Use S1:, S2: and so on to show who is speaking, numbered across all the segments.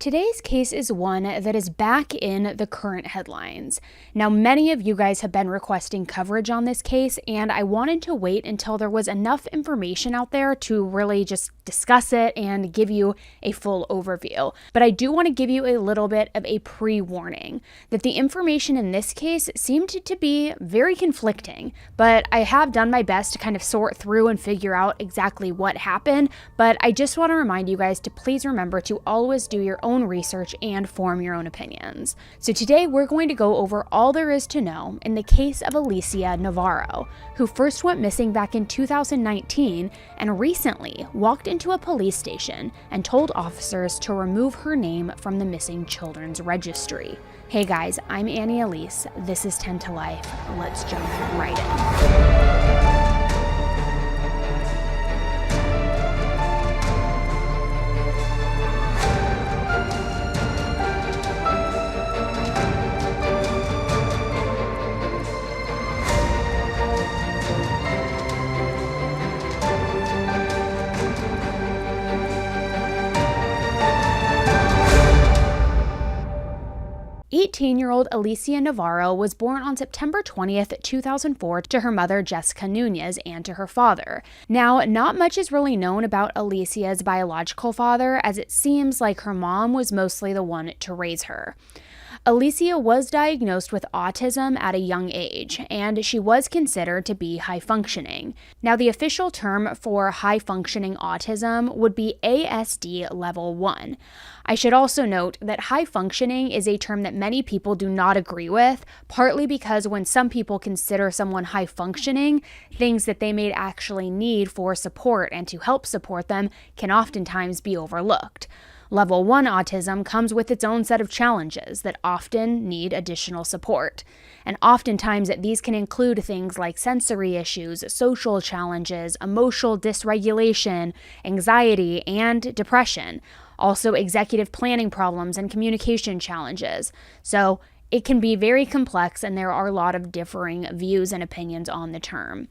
S1: Today's case is one that is back in the current headlines. Now, many of you guys have been requesting coverage on this case, and I wanted to wait until there was enough information out there to really just discuss it and give you a full overview. But I do want to give you a little bit of a pre-warning that the information in this case seemed to be very conflicting, but I have done my best to kind of sort through and figure out exactly what happened. But I just want to remind you guys to please remember to always do your own research and form your own opinions. So today we're going to go over all there is to know in the case of Alicia Navarro, who first went missing back in 2019 and recently walked into a police station and told officers to remove her name from the missing children's registry. Hey guys, I'm Elise. This is 10 to Life. Let's jump right in. 18-year-old Alicia Navarro was born on September 20th, 2004 to her mother Jessica Nunez and to her father. Now, not much is really known about Alicia's biological father, as it seems like her mom was mostly the one to raise her. Alicia was diagnosed with autism at a young age, and she was considered to be high-functioning. Now, the official term for high-functioning autism would be ASD Level 1. I should also note that high-functioning is a term that many people do not agree with, partly because when some people consider someone high-functioning, things that they may actually need for support and to help support them can oftentimes be overlooked. Level 1 autism comes with its own set of challenges that often need additional support. And oftentimes these can include things like sensory issues, social challenges, emotional dysregulation, anxiety, and depression. Also executive planning problems and communication challenges. So it can be very complex, and there are a lot of differing views and opinions on the term.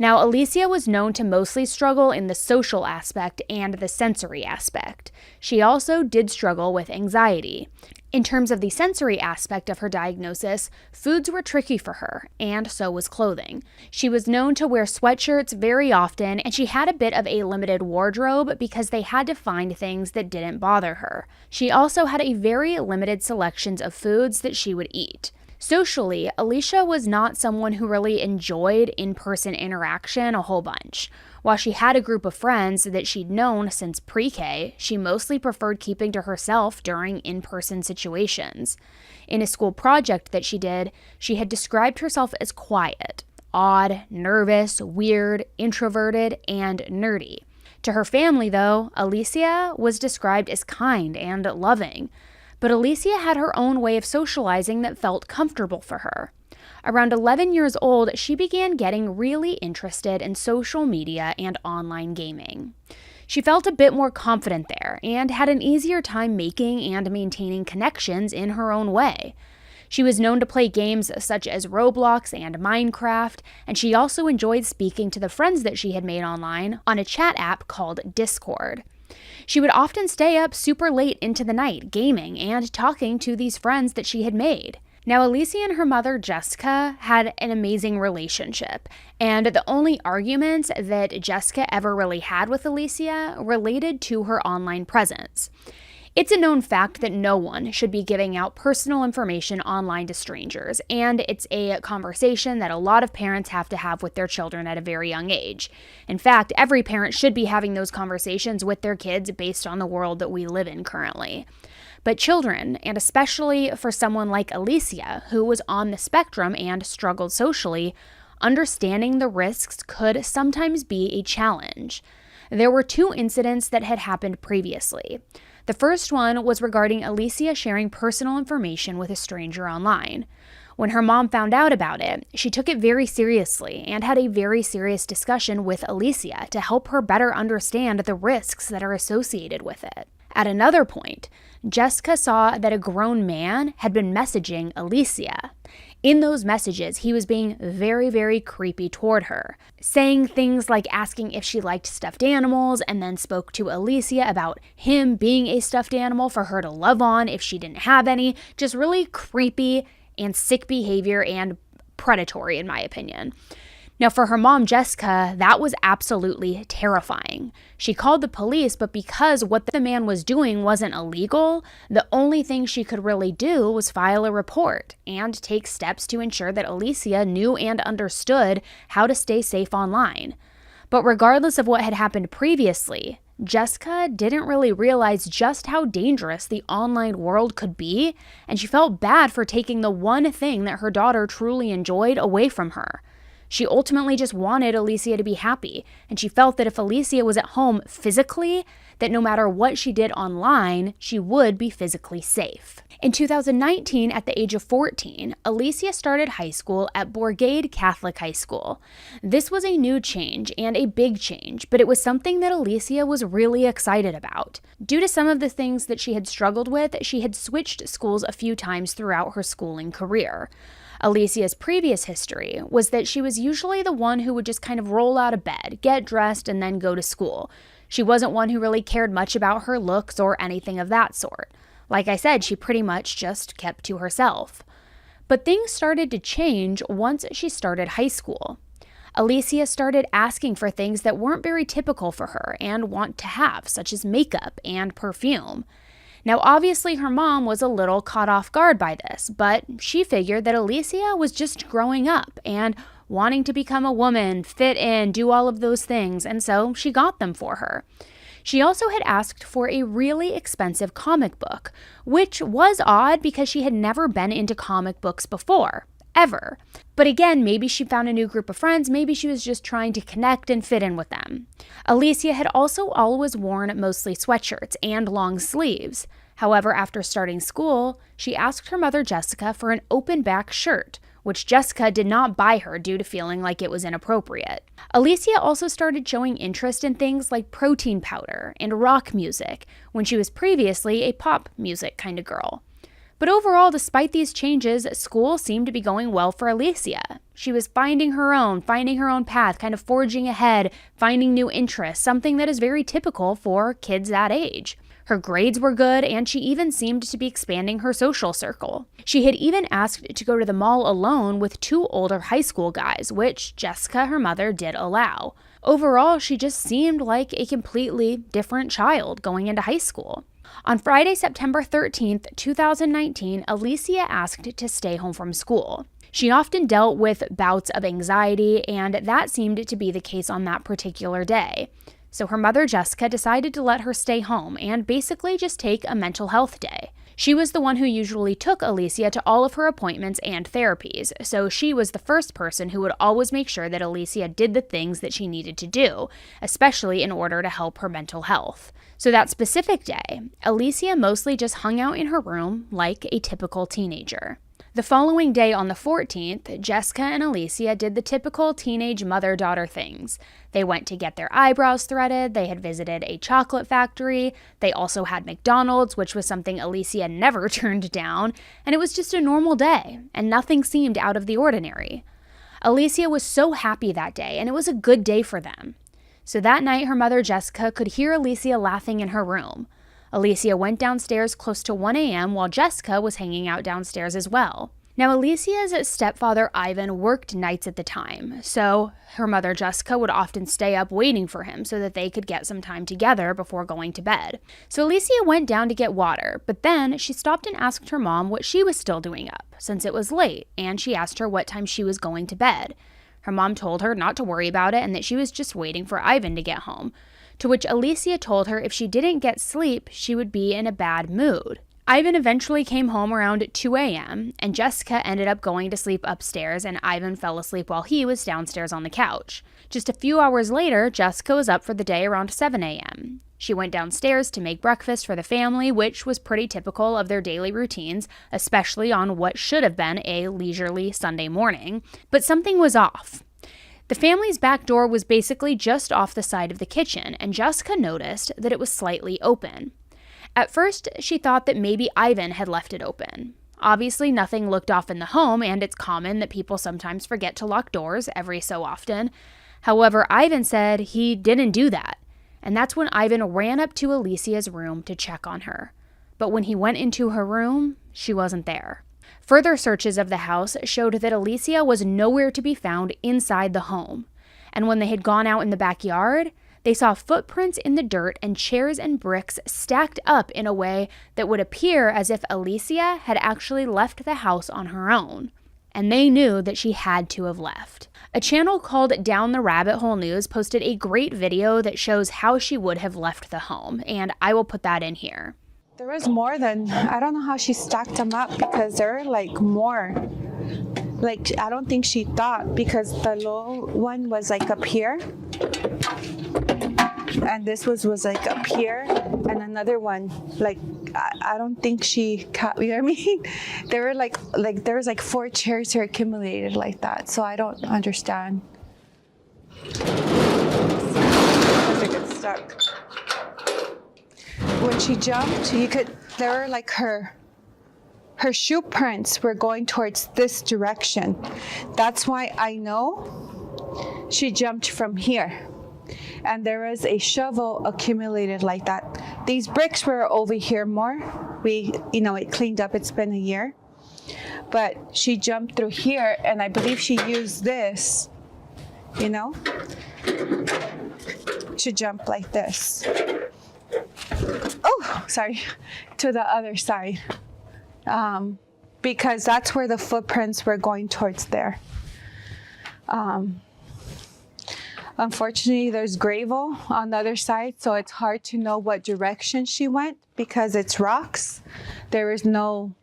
S1: Now, Alicia was known to mostly struggle in the social aspect and the sensory aspect. She also did struggle with anxiety. In terms of the sensory aspect of her diagnosis, foods were tricky for her, and so was clothing. She was known to wear sweatshirts very often, and she had a bit of a limited wardrobe because they had to find things that didn't bother her. She also had a very limited selections of foods that she would eat. Socially, Alicia was not someone who really enjoyed in-person interaction a whole bunch. While she had a group of friends that she'd known since pre-K, she mostly preferred keeping to herself during in-person situations. In a school project that she did, she had described herself as quiet, odd, nervous, weird, introverted, and nerdy. To her family, though, Alicia was described as kind and loving. But Alicia had her own way of socializing that felt comfortable for her. Around 11 years old, she began getting really interested in social media and online gaming. She felt a bit more confident there and had an easier time making and maintaining connections in her own way. She was known to play games such as Roblox and Minecraft, and she also enjoyed speaking to the friends that she had made online on a chat app called Discord. She would often stay up super late into the night gaming and talking to these friends that she had made. Now, Alicia and her mother, Jessica, had an amazing relationship, and the only arguments that Jessica ever really had with Alicia related to her online presence. It's a known fact that no one should be giving out personal information online to strangers, and it's a conversation that a lot of parents have to have with their children at a very young age. In fact, every parent should be having those conversations with their kids based on the world that we live in currently. But children, and especially for someone like Alicia, who was on the spectrum and struggled socially, understanding the risks could sometimes be a challenge. There were 2 incidents that had happened previously. The first one was regarding Alicia sharing personal information with a stranger online. When her mom found out about it, she took it very seriously and had a very serious discussion with Alicia to help her better understand the risks that are associated with it. At another point, Jessica saw that a grown man had been messaging Alicia. In those messages, he was being very, very creepy toward her, saying things like asking if she liked stuffed animals, and then spoke to Alicia about him being a stuffed animal for her to love on if she didn't have any. Just really creepy and sick behavior and predatory, in my opinion. Now, for her mom, Jessica, that was absolutely terrifying. She called the police, but because what the man was doing wasn't illegal, the only thing she could really do was file a report and take steps to ensure that Alicia knew and understood how to stay safe online. But regardless of what had happened previously, Jessica didn't really realize just how dangerous the online world could be, and she felt bad for taking the one thing that her daughter truly enjoyed away from her. She ultimately just wanted Alicia to be happy, and she felt that if Alicia was at home physically, that no matter what she did online, she would be physically safe. In 2019, at the age of 14, Alicia started high school at Bourgade Catholic High School. This was a new change and a big change, but it was something that Alicia was really excited about. Due to some of the things that she had struggled with, she had switched schools a few times throughout her schooling career. Alicia's previous history was that she was usually the one who would just kind of roll out of bed, get dressed, and then go to school. She wasn't one who really cared much about her looks or anything of that sort. Like I said, she pretty much just kept to herself. But things started to change once she started high school. Alicia started asking for things that weren't very typical for her and want to have, such as makeup and perfume. Now, obviously, her mom was a little caught off guard by this, but she figured that Alicia was just growing up and wanting to become a woman, fit in, do all of those things, and so she got them for her. She also had asked for a really expensive comic book, which was odd because she had never been into comic books before, ever. But again, maybe she found a new group of friends, maybe she was just trying to connect and fit in with them. Alicia had also always worn mostly sweatshirts and long sleeves. However, after starting school, she asked her mother Jessica for an open back shirt, which Jessica did not buy her due to feeling like it was inappropriate. Alicia also started showing interest in things like protein powder and rock music, when she was previously a pop music kind of girl. But overall, despite these changes, school seemed to be going well for Alicia. She was finding her own path, kind of forging ahead, finding new interests, something that is very typical for kids that age. Her grades were good, and she even seemed to be expanding her social circle. She had even asked to go to the mall alone with 2 older high school guys, which Jessica, her mother, did allow. Overall, she just seemed like a completely different child going into high school. On Friday, September 13th, 2019, Alicia asked to stay home from school. She often dealt with bouts of anxiety, and that seemed to be the case on that particular day. So her mother, Jessica, decided to let her stay home and basically just take a mental health day. She was the one who usually took Alicia to all of her appointments and therapies, so she was the first person who would always make sure that Alicia did the things that she needed to do, especially in order to help her mental health. So that specific day, Alicia mostly just hung out in her room like a typical teenager. The following day, on the 14th, Jessica and Alicia did the typical teenage mother-daughter things. They went to get their eyebrows threaded, they had visited a chocolate factory, they also had McDonald's, which was something Alicia never turned down, and it was just a normal day, and nothing seemed out of the ordinary. Alicia was so happy that day, and it was a good day for them. So that night, her mother, Jessica, could hear Alicia laughing in her room. Alicia went downstairs close to 1 a.m. while Jessica was hanging out downstairs as well. Now, Alicia's stepfather, Ivan, worked nights at the time, so her mother, Jessica, would often stay up waiting for him so that they could get some time together before going to bed. So Alicia went down to get water, but then she stopped and asked her mom what she was still doing up, since it was late, and she asked her what time she was going to bed. Her mom told her not to worry about it and that she was just waiting for Ivan to get home, to which Alicia told her if she didn't get sleep, she would be in a bad mood. Ivan eventually came home around 2 a.m., and Jessica ended up going to sleep upstairs, and Ivan fell asleep while he was downstairs on the couch. Just a few hours later, Jessica was up for the day around 7 a.m. She went downstairs to make breakfast for the family, which was pretty typical of their daily routines, especially on what should have been a leisurely Sunday morning. But something was off. The family's back door was basically just off the side of the kitchen, and Jessica noticed that it was slightly open. At first, she thought that maybe Ivan had left it open. Obviously, nothing looked off in the home, and it's common that people sometimes forget to lock doors every so often. However, Ivan said he didn't do that, and that's when Ivan ran up to Alicia's room to check on her. But when he went into her room, she wasn't there. Further searches of the house showed that Alicia was nowhere to be found inside the home, and when they had gone out in the backyard, they saw footprints in the dirt and chairs and bricks stacked up in a way that would appear as if Alicia had actually left the house on her own. And they knew that she had to have left. A channel called Down the Rabbit Hole News posted a great video that shows how she would have left the home, and I will put that in here.
S2: There was more than, I don't know how she stacked them up because there were like more. Like, I don't think she thought, because the low one was like up here. And this was like up here, and another one, like, I don't think she caught, you know what I mean? There were like there was like 4 chairs here accumulated like that, so I don't understand. I think it's stuck. When she jumped, there were like her shoe prints were going towards this direction. That's why I know she jumped from here. And there was a shovel accumulated like that. These bricks were over here more. It cleaned up, it's been a year. But she jumped through here, and I believe she used this, to jump like this. Oh, sorry, to the other side. Because that's where the footprints were going towards there. Unfortunately, there's gravel on the other side, so it's hard to know what direction she went because it's rocks. There is no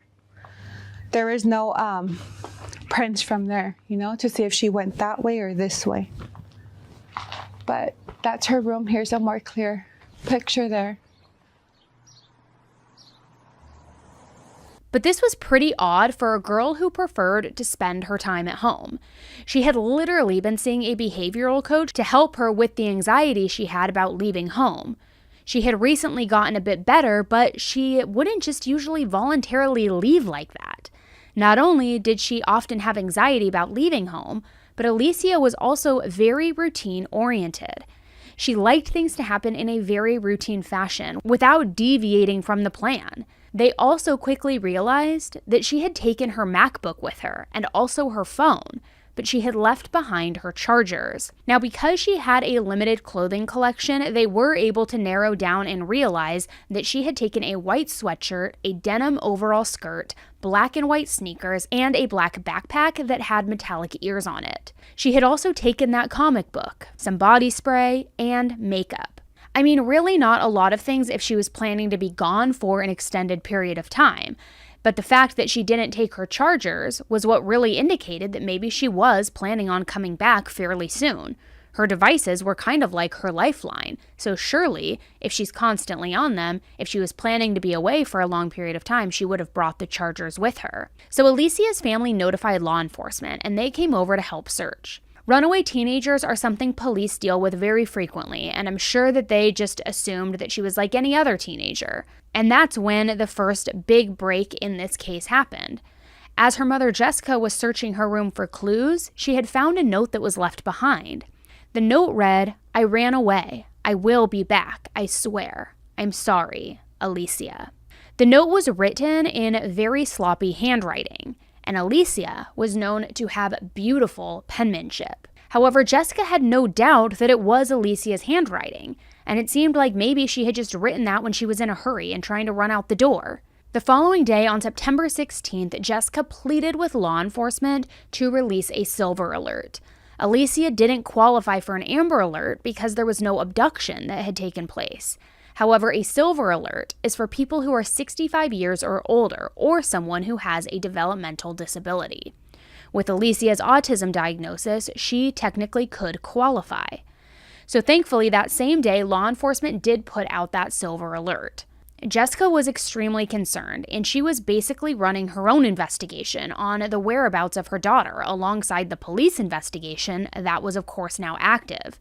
S2: prints from there, to see if she went that way or this way. But that's her room. Here's a more clear picture there.
S1: But this was pretty odd for a girl who preferred to spend her time at home. She had literally been seeing a behavioral coach to help her with the anxiety she had about leaving home. She had recently gotten a bit better, but she wouldn't just usually voluntarily leave like that. Not only did she often have anxiety about leaving home, but Alicia was also very routine-oriented. She liked things to happen in a very routine fashion without deviating from the plan. They also quickly realized that she had taken her MacBook with her and also her phone, but she had left behind her chargers. Now, because she had a limited clothing collection, they were able to narrow down and realize that she had taken a white sweatshirt, a denim overall skirt, black and white sneakers, and a black backpack that had metallic ears on it. She had also taken that comic book, some body spray, and makeup. I mean, really not a lot of things if she was planning to be gone for an extended period of time. But the fact that she didn't take her chargers was what really indicated that maybe she was planning on coming back fairly soon. Her devices were kind of like her lifeline, so surely, if she's constantly on them, if she was planning to be away for a long period of time, she would have brought the chargers with her. So Alicia's family notified law enforcement, and they came over to help search. Runaway teenagers are something police deal with very frequently, and I'm sure that they just assumed that she was like any other teenager. And that's when the first big break in this case happened. As her mother Jessica was searching her room for clues, she had found a note that was left behind. The note read, "I ran away. I will be back. I swear. I'm sorry, Alicia." The note was written in very sloppy handwriting, and Alicia was known to have beautiful penmanship. However, Jessica had no doubt that it was Alicia's handwriting, and it seemed like maybe she had just written that when she was in a hurry and trying to run out the door. The following day, on September 16th, Jessica pleaded with law enforcement to release a silver alert. Alicia didn't qualify for an amber alert because there was no abduction that had taken place. However, a silver alert is for people who are 65 years or older, or someone who has a developmental disability. With Alicia's autism diagnosis, she technically could qualify. So thankfully, that same day, law enforcement did put out that silver alert. Jessica was extremely concerned, and she was basically running her own investigation on the whereabouts of her daughter alongside the police investigation that was, of course, now active.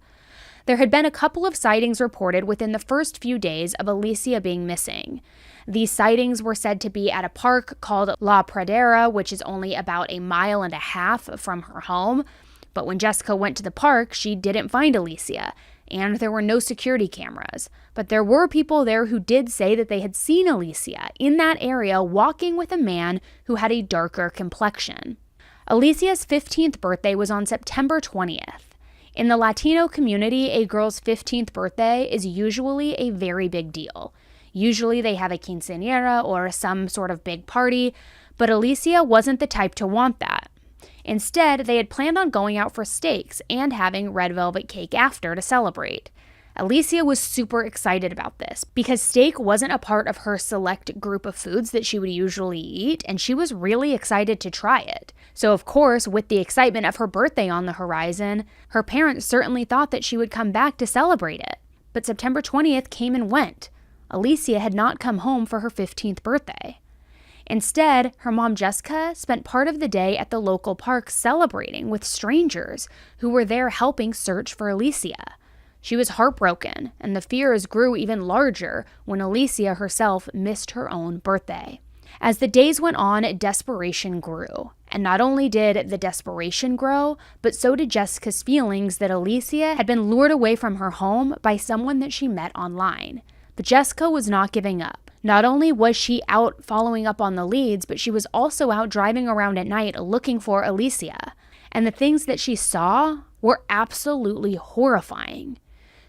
S1: There had been a couple of sightings reported within the first few days of Alicia being missing. These sightings were said to be at a park called La Pradera, which is only about 1.5 miles from her home. But when Jessica went to the park, she didn't find Alicia, and there were no security cameras. But there were people there who did say that they had seen Alicia in that area walking with a man who had a darker complexion. Alicia's 15th birthday was on September 20th. In the Latino community, a girl's 15th birthday is usually a very big deal. Usually they have a quinceañera or some sort of big party, but Alicia wasn't the type to want that. Instead, they had planned on going out for steaks and having red velvet cake after to celebrate. Alicia was super excited about this because steak wasn't a part of her select group of foods that she would usually eat, and she was really excited to try it. So of course, with the excitement of her birthday on the horizon, her parents certainly thought that she would come back to celebrate it. But September 20th came and went. Alicia had not come home for her 15th birthday. Instead, her mom Jessica spent part of the day at the local park celebrating with strangers who were there helping search for Alicia. She was heartbroken, and the fears grew even larger when Alicia herself missed her own birthday. As the days went on, desperation grew. And not only did the desperation grow, but so did Jessica's feelings that Alicia had been lured away from her home by someone that she met online. But Jessica was not giving up. Not only was she out following up on the leads, but she was also out driving around at night looking for Alicia. And the things that she saw were absolutely horrifying.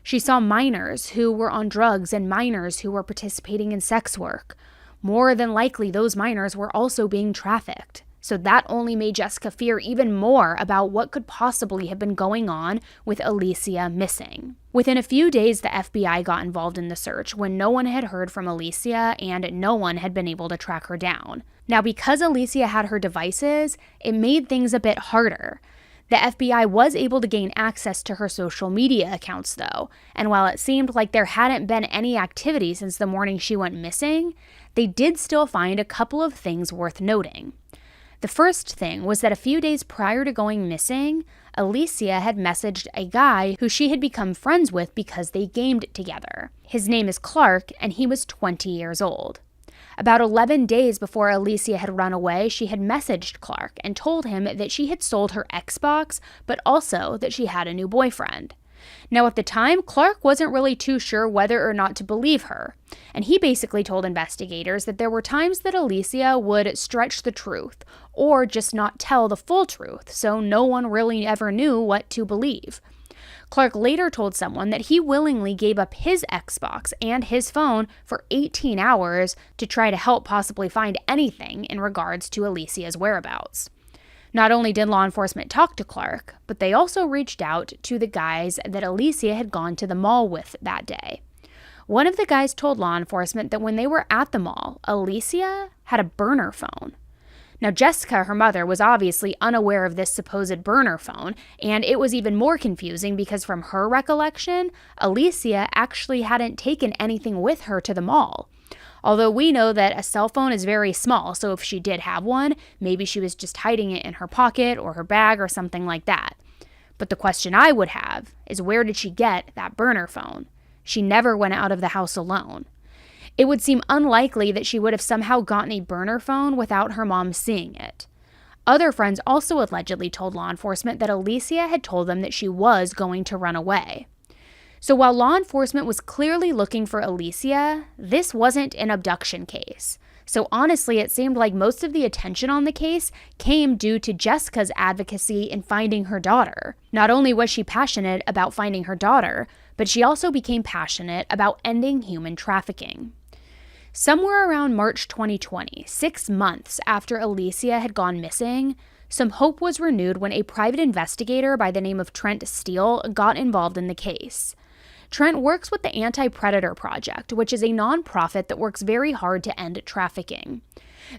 S1: She saw minors who were on drugs and minors who were participating in sex work. More than likely, those minors were also being trafficked. So that only made Jessica fear even more about what could possibly have been going on with Alicia missing. Within a few days, the FBI got involved in the search when no one had heard from Alicia and no one had been able to track her down. Now, because Alicia had her devices, it made things a bit harder. The FBI was able to gain access to her social media accounts, though, and while it seemed like there hadn't been any activity since the morning she went missing, they did still find a couple of things worth noting. The first thing was that a few days prior to going missing, Alicia had messaged a guy who she had become friends with because they gamed together. His name is Clark, and he was 20 years old. About 11 days before Alicia had run away, she had messaged Clark and told him that she had sold her Xbox, but also that she had a new boyfriend. Now, at the time, Clark wasn't really too sure whether or not to believe her, and he basically told investigators that there were times that Alicia would stretch the truth, or just not tell the full truth, so no one really ever knew what to believe. Clark later told someone that he willingly gave up his Xbox and his phone for 18 hours to try to help possibly find anything in regards to Alicia's whereabouts. Not only did law enforcement talk to Clark, but they also reached out to the guys that Alicia had gone to the mall with that day. One of the guys told law enforcement that when they were at the mall, Alicia had a burner phone. Now, Jessica, her mother, was obviously unaware of this supposed burner phone, and it was even more confusing because from her recollection, Alicia actually hadn't taken anything with her to the mall. Although we know that a cell phone is very small, so if she did have one, maybe she was just hiding it in her pocket or her bag or something like that. But the question I would have is, where did she get that burner phone? She never went out of the house alone. It would seem unlikely that she would have somehow gotten a burner phone without her mom seeing it. Other friends also allegedly told law enforcement that Alicia had told them that she was going to run away. So while law enforcement was clearly looking for Alicia, this wasn't an abduction case. So honestly, it seemed like most of the attention on the case came due to Jessica's advocacy in finding her daughter. Not only was she passionate about finding her daughter, but she also became passionate about ending human trafficking. Somewhere around March 2020, 6 months after Alicia had gone missing, some hope was renewed when a private investigator by the name of Trent Steele got involved in the case. Trent works with the Anti-Predator Project, which is a nonprofit that works very hard to end trafficking.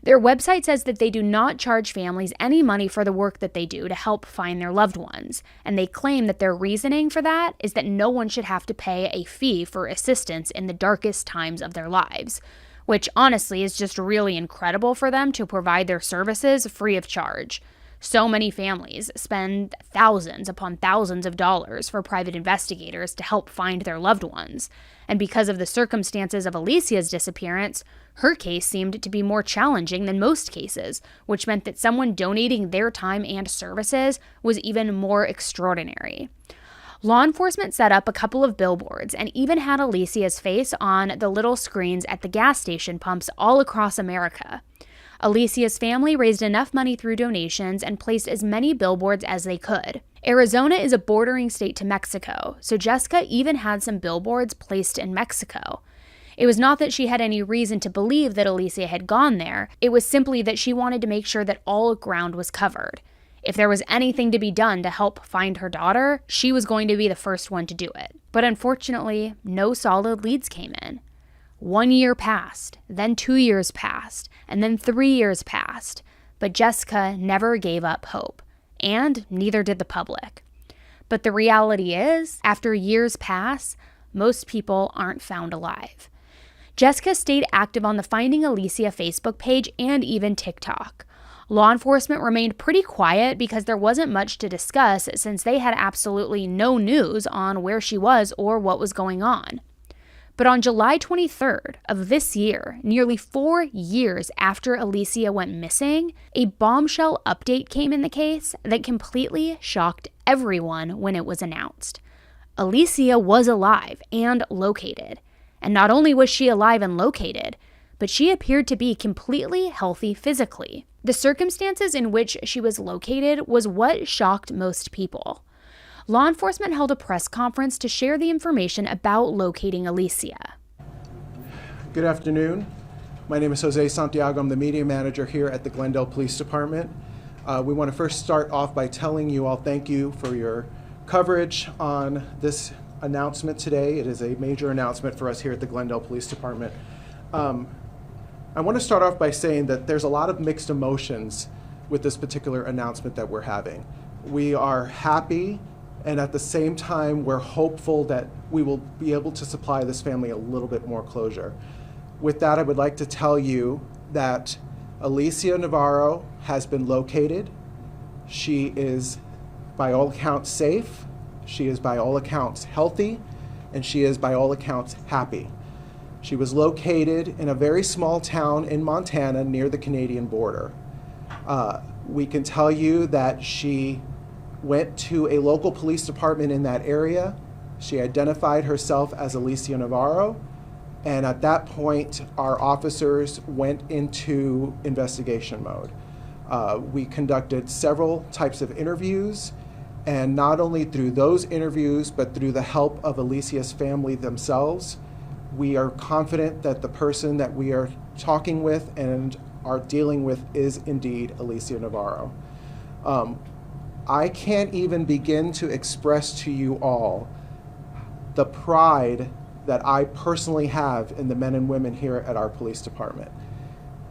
S1: Their website says that they do not charge families any money for the work that they do to help find their loved ones, and they claim that their reasoning for that is that no one should have to pay a fee for assistance in the darkest times of their lives, which honestly is just really incredible for them to provide their services free of charge. So many families spend thousands upon thousands of dollars for private investigators to help find their loved ones. And because of the circumstances of Alicia's disappearance, her case seemed to be more challenging than most cases, which meant that someone donating their time and services was even more extraordinary. Law enforcement set up a couple of billboards and even had Alicia's face on the little screens at the gas station pumps all across America. Alicia's family raised enough money through donations and placed as many billboards as they could. Arizona is a bordering state to Mexico, so Jessica even had some billboards placed in Mexico. It was not that she had any reason to believe that Alicia had gone there, it was simply that she wanted to make sure that all ground was covered. If there was anything to be done to help find her daughter, she was going to be the first one to do it. But unfortunately, no solid leads came in. 1 year passed, then 2 years passed, and then 3 years passed, but Jessica never gave up hope, and neither did the public. But the reality is, after years pass, most people aren't found alive. Jessica stayed active on the Finding Alicia Facebook page and even TikTok. Law enforcement remained pretty quiet because there wasn't much to discuss since they had absolutely no news on where she was or what was going on. But on July 23rd of this year, nearly 4 years after Alicia went missing, a bombshell update came in the case that completely shocked everyone when it was announced. Alicia was alive and located. And not only was she alive and located, but she appeared to be completely healthy physically. The circumstances in which she was located was what shocked most people. Law enforcement held a press conference to share the information about locating Alicia.
S3: Good afternoon. My name is Jose Santiago. I'm the media manager here at the Glendale Police Department. We want to first start off by telling you all thank you for your coverage on this announcement today. It is a major announcement for us here at the Glendale Police Department. I want to start off by saying that there's a lot of mixed emotions with this particular announcement that we're having. We are happy, and at the same time, we're hopeful that we will be able to supply this family a little bit more closure. With that, I would like to tell you that Alicia Navarro has been located. She is, by all accounts, safe. She is, by all accounts, healthy, and she is, by all accounts, happy. She was located in a very small town in Montana near the Canadian border. We can tell you that she went to a local police department in that area. She identified herself as Alicia Navarro, and at that point, our officers went into investigation mode. We conducted several types of interviews, and not only through those interviews, but through the help of Alicia's family themselves, we are confident that the person that we are talking with and are dealing with is indeed Alicia Navarro. I can't even begin to express to you all the pride that I personally have in the men and women here at our police department.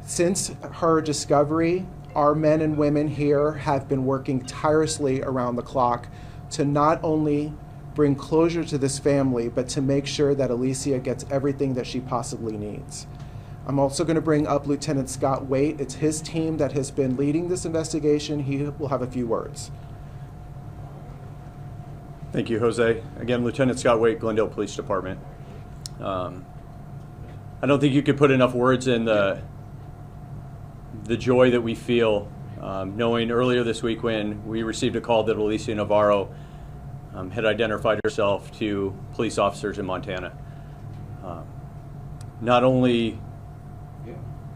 S3: Since her discovery, our men and women here have been working tirelessly around the clock to not only bring closure to this family, but to make sure that Alicia gets everything that she possibly needs. I'm also going to bring up Lieutenant Scott Waite. It's his team that has been leading this investigation. He will have a few words.
S4: Thank you, Jose. Again, Lieutenant Scott Waite, Glendale Police Department. I don't think you could put enough words in the joy that we feel knowing earlier this week when we received a call that Alicia Navarro had identified herself to police officers in Montana. Not only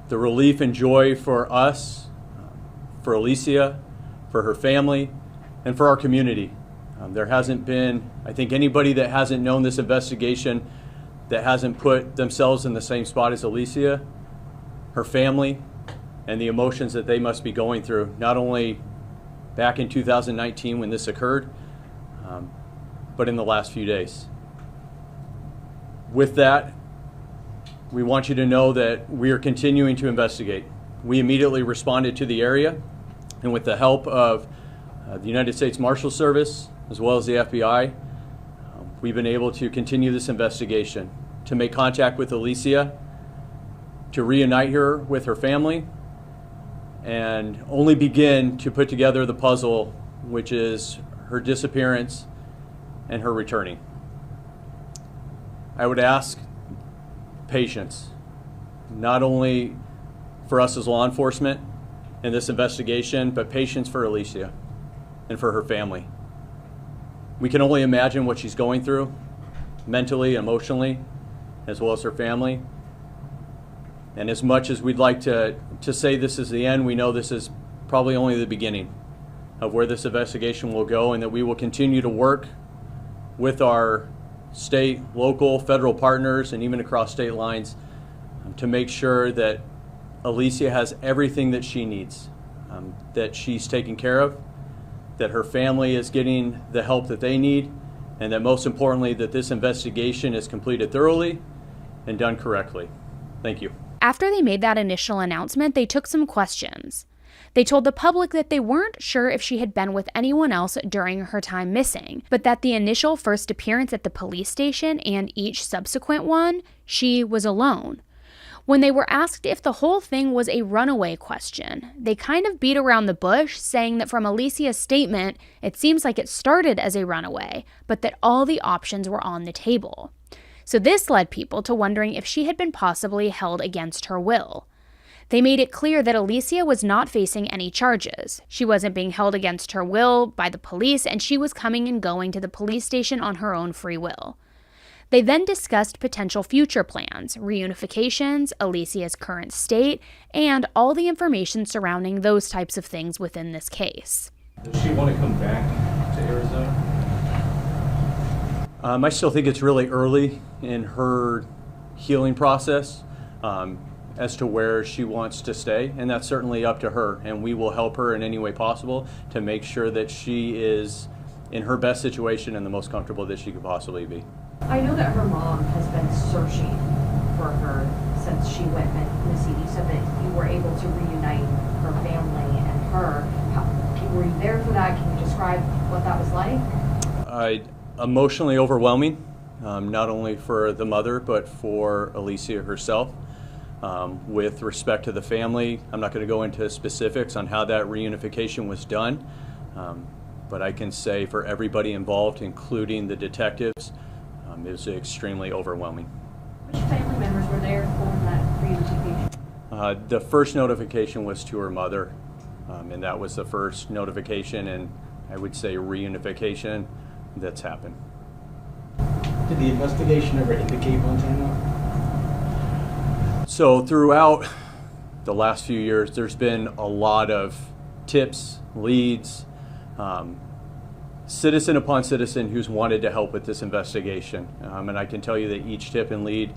S4: the relief and joy for us, for Alicia, for her family, and for our community. There hasn't been, I think, anybody that hasn't known this investigation that hasn't put themselves in the same spot as Alicia, her family, and the emotions that they must be going through, not only back in 2019 when this occurred, but in the last few days. With that, we want you to know that we are continuing to investigate. We immediately responded to the area, and with the help of the United States Marshal Service, as well as the FBI, we've been able to continue this investigation, to make contact with Alicia, to reunite her with her family, and only begin to put together the puzzle, which is her disappearance and her returning. I would ask patience, not only for us as law enforcement in this investigation, but patience for Alicia and for her family. We can only imagine what she's going through mentally, emotionally, as well as her family. And as much as we'd like to say this is the end, we know this is probably only the beginning of where this investigation will go, and that we will continue to work with our state, local, federal partners, and even across state lines to make sure that Alicia has everything that she needs, that she's taken care of, that her family is getting the help that they need, and that most importantly, that this investigation is completed thoroughly and done correctly. Thank you.
S1: After they made that initial announcement, they took some questions. They told the public that they weren't sure if she had been with anyone else during her time missing, but that the initial first appearance at the police station and each subsequent one, she was alone. When they were asked if the whole thing was a runaway question, they kind of beat around the bush, saying that from Alicia's statement, it seems like it started as a runaway, but that all the options were on the table. So this led people to wondering if she had been possibly held against her will. They made it clear that Alicia was not facing any charges. She wasn't being held against her will by the police, and she was coming and going to the police station on her own free will. They then discussed potential future plans, reunifications, Alicia's current state, and all the information surrounding those types of things within this case.
S5: Does she want to come back to Arizona?
S4: I still think it's really early in her healing process as to where she wants to stay, and that's certainly up to her, and we will help her in any way possible to make sure that she is in her best situation and the most comfortable that she could possibly be.
S6: I know that her mom has been searching for her since she went missing. You said that you were able to reunite her family and her. Were you there for that? Can you describe what that was like?
S4: Emotionally overwhelming, not only for the mother, but for Alicia herself. With respect to the family, I'm not going to go into specifics on how that reunification was done, but I can say for everybody involved, including the detectives, it was extremely overwhelming.
S6: Which family members were there for that reunification?
S4: The first notification was to her mother, and that was the first notification and I would say reunification that's happened.
S7: Did the investigation ever indicate Montana?
S4: So throughout the last few years, there's been a lot of tips, leads, citizen upon citizen who's wanted to help with this investigation. And I can tell you that each tip and lead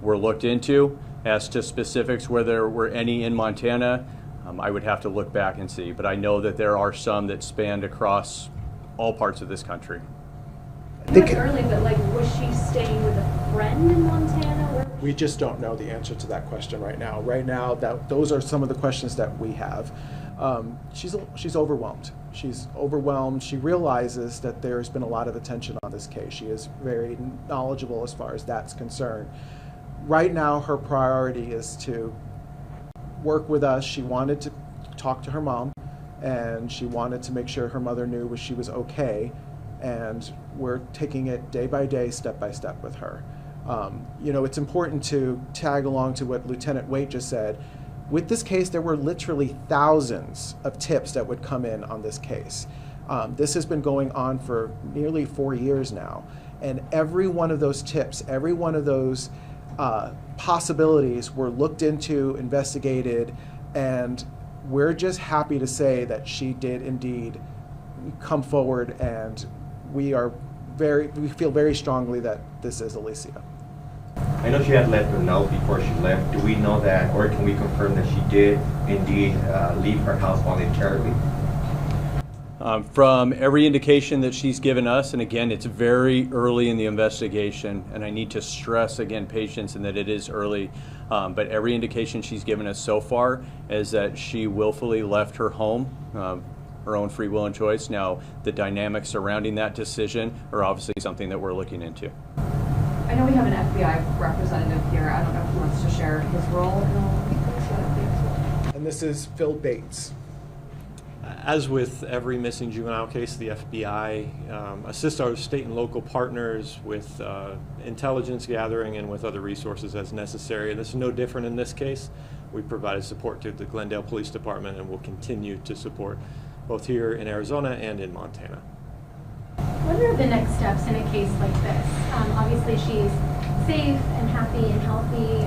S4: were looked into. As to specifics, whether there were any in Montana, I would have to look back and see. But I know that there are some that spanned across all parts of this country.
S6: I know it's early, but was she staying with a friend in Montana?
S3: We just don't know the answer to that question right now. Right now, those are some of the questions that we have. She's overwhelmed. She's overwhelmed. She realizes that there's been a lot of attention on this case. She is very knowledgeable as far as that's concerned. Right now, her priority is to work with us. She wanted to talk to her mom, and she wanted to make sure her mother knew she was okay, and we're taking it day by day, step by step with her. It's important to tag along to what Lieutenant Waite just said. With this case, there were literally thousands of tips that would come in on this case. This has been going on for nearly 4 years now, and every one of those tips, every one of those possibilities were looked into, investigated, and we're just happy to say that she did indeed come forward, and we feel very strongly that this is Alicia.
S8: I know she had let her know before she left. Do we know that, or can we confirm that she did indeed leave her house voluntarily?
S4: From every indication that she's given us, and again, it's very early in the investigation, and I need to stress again patience and that it is early, but every indication she's given us so far is that she willfully left her home, her own free will and choice. Now, the dynamics surrounding that decision are obviously something that we're looking into.
S6: I know we have an FBI representative here. I don't know if he wants to share his role in all of this.
S3: And this is Phil Bates.
S5: As with every missing juvenile case, the FBI assists our state and local partners with intelligence gathering and with other resources as necessary. And this is no different in this case. We provided support to the Glendale Police Department and will continue to support both here in Arizona and in Montana.
S9: What are the next steps in a case like this? Obviously, she's safe and happy and healthy.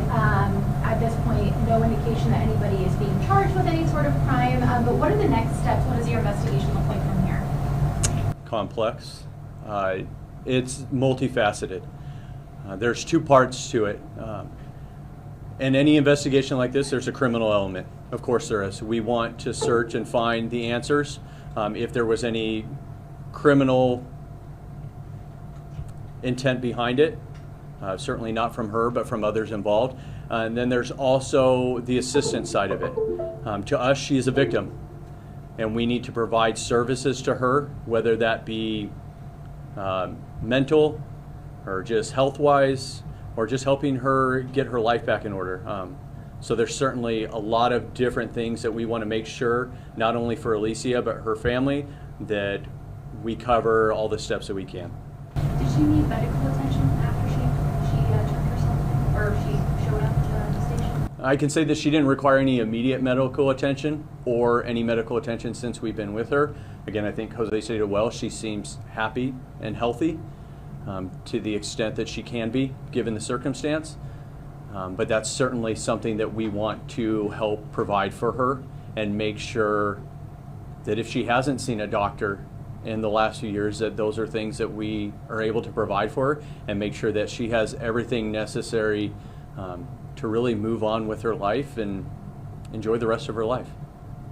S9: At this point, no indication that anybody is being charged with any sort of crime. But what are the next steps? What does your investigation look like from here?
S4: Complex. It's multifaceted. There's two parts to it. In any investigation like this, there's a criminal element. Of course there is. We want to search and find the answers. If there was any criminal intent behind it, certainly not from her, but from others involved. And then there's also the assistance side of it. To us, she is a victim, and we need to provide services to her, whether that be mental or just health-wise, or just helping her get her life back in order. So there's certainly a lot of different things that we want to make sure, not only for Alicia, but her family, that we cover all the steps that we can.
S9: Did she need medical attention after she took herself, or she showed up to the station?
S4: I can say that she didn't require any immediate medical attention or any medical attention since we've been with her. Again, I think Jose said it well. She seems happy and healthy to the extent that she can be, given the circumstance. But that's certainly something that we want to help provide for her and make sure that if she hasn't seen a doctor in the last few years, that those are things that we are able to provide for her and make sure that she has everything necessary to really move on with her life and enjoy the rest of her life.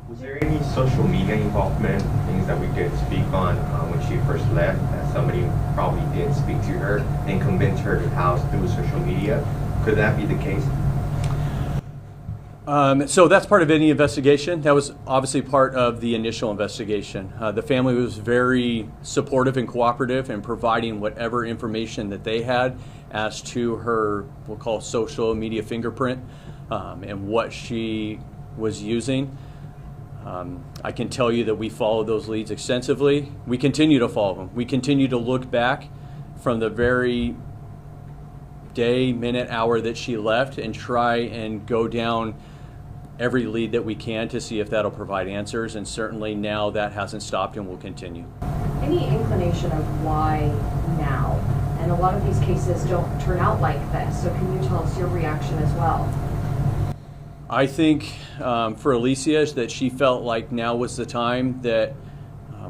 S8: Was there any social media involvement, things that we did speak on when she first left, that somebody probably did speak to her and convince her to house through social media? Could that be the case?
S4: So that's part of any investigation. That was obviously part of the initial investigation. The family was very supportive and cooperative in providing whatever information that they had as to her, we'll call social media fingerprint, and what she was using. I can tell you that we followed those leads extensively. We continue to follow them. We continue to look back from the very day, minute, hour that she left and try and go down every lead that we can to see if that'll provide answers. And certainly now that hasn't stopped and will continue.
S6: Any inclination of why now? And a lot of these cases don't turn out like this, so can you tell us your reaction as well?
S4: I think for Alicia is that she felt like now was the time that,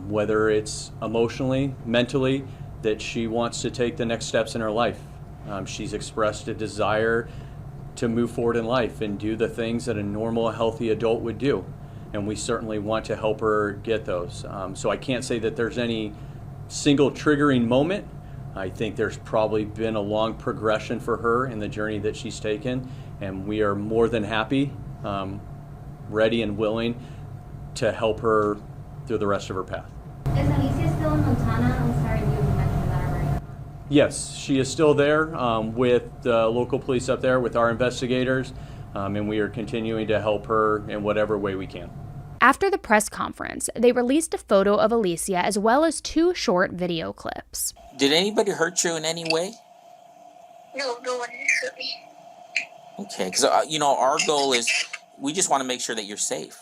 S4: whether it's emotionally, mentally, that she wants to take the next steps in her life. She's expressed a desire to move forward in life and do the things that a normal, healthy adult would do. And we certainly want to help her get those. So I can't say that there's any single triggering moment. I think there's probably been a long progression for her in the journey that she's taken, and we are more than happy, ready and willing to help her through the rest of her path.
S9: Is Alicia still in Montana? I'm sorry, you mentioned that already.
S4: Yes, she is still there with the local police up there, with our investigators, and we are continuing to help her in whatever way we can.
S1: After the press conference, they released a photo of Alicia as well as 2 short video clips.
S10: Did anybody hurt you in any way?
S11: No, no one hurt me.
S10: Okay, because our goal is we just want to make sure that you're safe.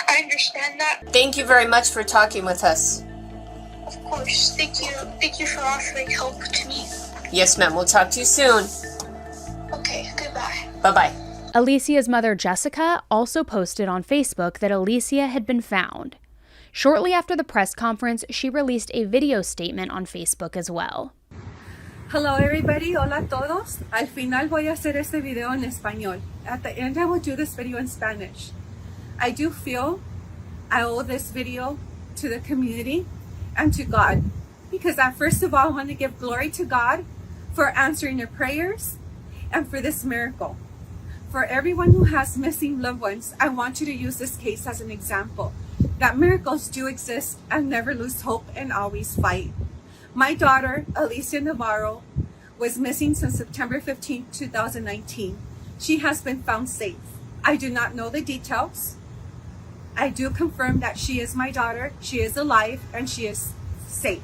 S11: I understand that.
S12: Thank you very much for talking with us.
S11: Of course, thank you for offering help to me.
S12: Yes, ma'am, we'll talk to you soon.
S11: Okay, goodbye.
S12: Bye-bye.
S1: Alicia's mother, Jessica, also posted on Facebook that Alicia had been found. Shortly after the press conference, she released a video statement on Facebook as well.
S13: Hello everybody, hola todos. Al final voy a hacer este video en español. At the end I will do this video in Spanish. I do feel I owe this video to the community and to God, because first of all I want to give glory to God for answering your prayers and for this miracle. For everyone who has missing loved ones, I want you to use this case as an example that miracles do exist, and never lose hope and always fight. My daughter, Alicia Navarro, was missing since September 15, 2019. She has been found safe. I do not know the details. I do confirm that she is my daughter, she is alive, and she is safe.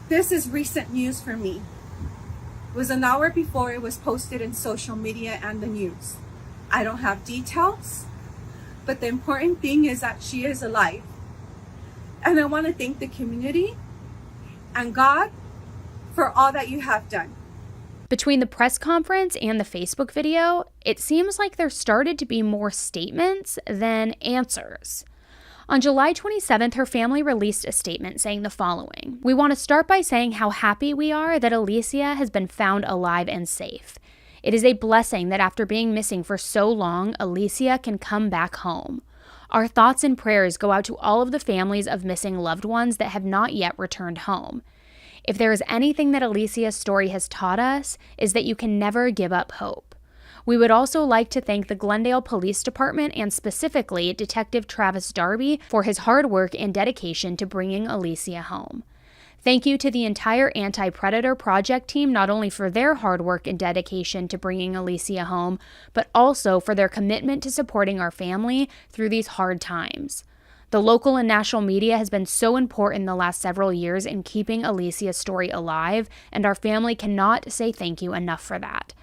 S13: This is recent news for me. It was an hour before it was posted in social media and the news. I don't have details, but the important thing is that she is alive. And I want to thank the community and God for all that you have done.
S1: Between the press conference and the Facebook video, it seems like there started to be more statements than answers. On July 27th, her family released a statement saying the following: "We want to start by saying how happy we are that Alicia has been found alive and safe. It is a blessing that after being missing for so long, Alicia can come back home. Our thoughts and prayers go out to all of the families of missing loved ones that have not yet returned home. If there is anything that Alicia's story has taught us, is that you can never give up hope. We would also like to thank the Glendale Police Department and specifically Detective Travis Darby for his hard work and dedication to bringing Alicia home. Thank you to the entire Anti-Predator Project team, not only for their hard work and dedication to bringing Alicia home, but also for their commitment to supporting our family through these hard times. The local and national media has been so important the last several years in keeping Alicia's story alive, and our family cannot say thank you enough for that.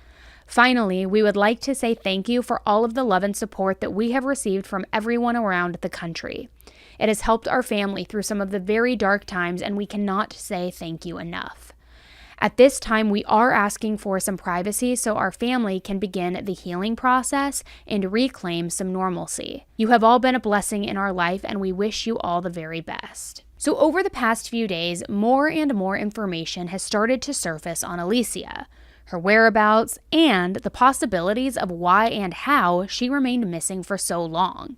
S1: Finally, we would like to say thank you for all of the love and support that we have received from everyone around the country. It has helped our family through some of the very dark times, and we cannot say thank you enough. At this time, we are asking for some privacy so our family can begin the healing process and reclaim some normalcy. You have all been a blessing in our life, and we wish you all the very best." So over the past few days, more and more information has started to surface on Alicia, her whereabouts, and the possibilities of why and how she remained missing for so long.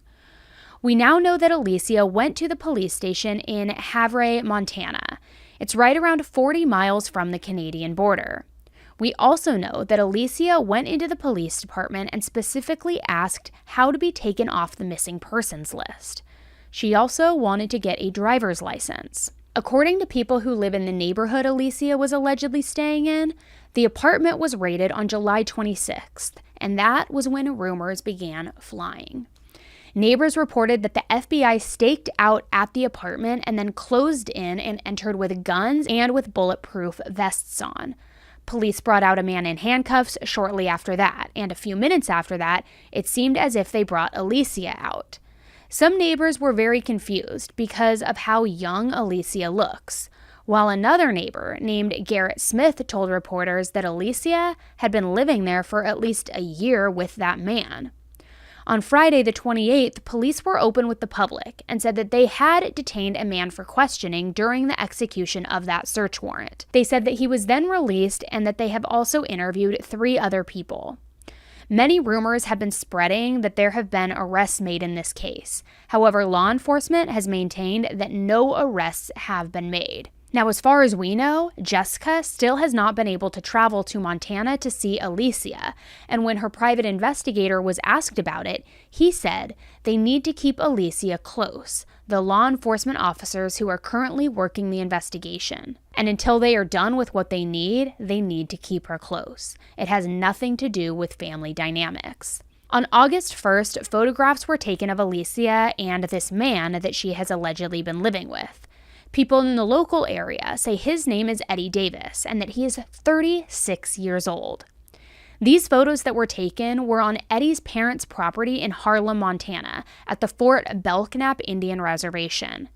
S1: We now know that Alicia went to the police station in Havre, Montana. It's right around 40 miles from the Canadian border. We also know that Alicia went into the police department and specifically asked how to be taken off the missing persons list. She also wanted to get a driver's license. According to people who live in the neighborhood Alicia was allegedly staying in, the apartment was raided on July 26th, and that was when rumors began flying. Neighbors reported that the FBI staked out at the apartment and then closed in and entered with guns and with bulletproof vests on. Police brought out a man in handcuffs shortly after that, and a few minutes after that, it seemed as if they brought Alicia out. Some neighbors were very confused because of how young Alicia looks, while another neighbor named Garrett Smith told reporters that Alicia had been living there for at least a year with that man. On Friday the 28th, police were open with the public and said that they had detained a man for questioning during the execution of that search warrant. They said that he was then released and that they have also interviewed 3 other people. Many rumors have been spreading that there have been arrests made in this case. However, law enforcement has maintained that no arrests have been made. Now, as far as we know, Jessica still has not been able to travel to Montana to see Alicia, and when her private investigator was asked about it, he said they need to keep Alicia close, the law enforcement officers who are currently working the investigation. And until they are done with what they need to keep her close. It has nothing to do with family dynamics. On August 1st, photographs were taken of Alicia and this man that she has allegedly been living with. People in the local area say his name is Eddie Davis and that he is 36 years old. These photos that were taken were on Eddie's parents' property in Harlem, Montana, at the Fort Belknap Indian Reservation.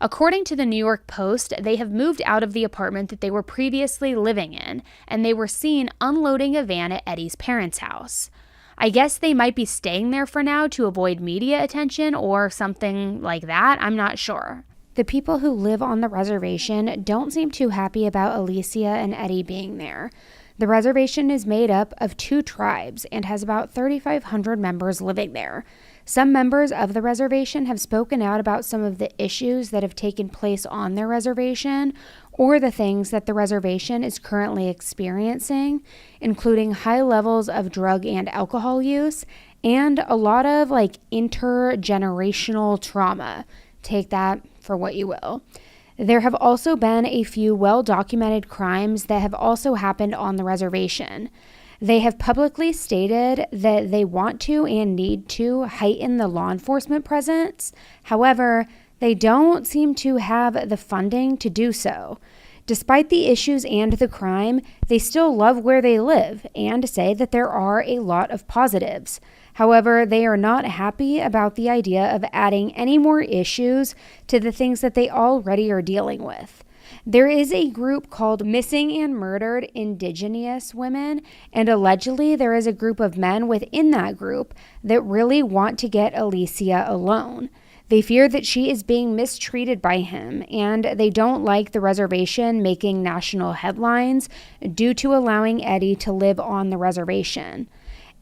S1: According to the New York Post, they have moved out of the apartment that they were previously living in, and they were seen unloading a van at Eddie's parents' house. I guess they might be staying there for now to avoid media attention or something like that, I'm not sure. The people who live on the reservation don't seem too happy about Alicia and Eddie being there. The reservation is made up of 2 tribes and has about 3,500 members living there. Some members of the reservation have spoken out about some of the issues that have taken place on their reservation or the things that the reservation is currently experiencing, including high levels of drug and alcohol use and a lot of intergenerational trauma. Take that for what you will. There have also been a few well-documented crimes that have also happened on the reservation. They have publicly stated that they want to and need to heighten the law enforcement presence. However, they don't seem to have the funding to do so. Despite the issues and the crime, they still love where they live and say that there are a lot of positives. However, they are not happy about the idea of adding any more issues to the things that they already are dealing with. There is a group called Missing and Murdered Indigenous Women, and allegedly there is a group of men within that group that really want to get Alicia alone. They fear that she is being mistreated by him, and they don't like the reservation making national headlines due to allowing Eddie to live on the reservation.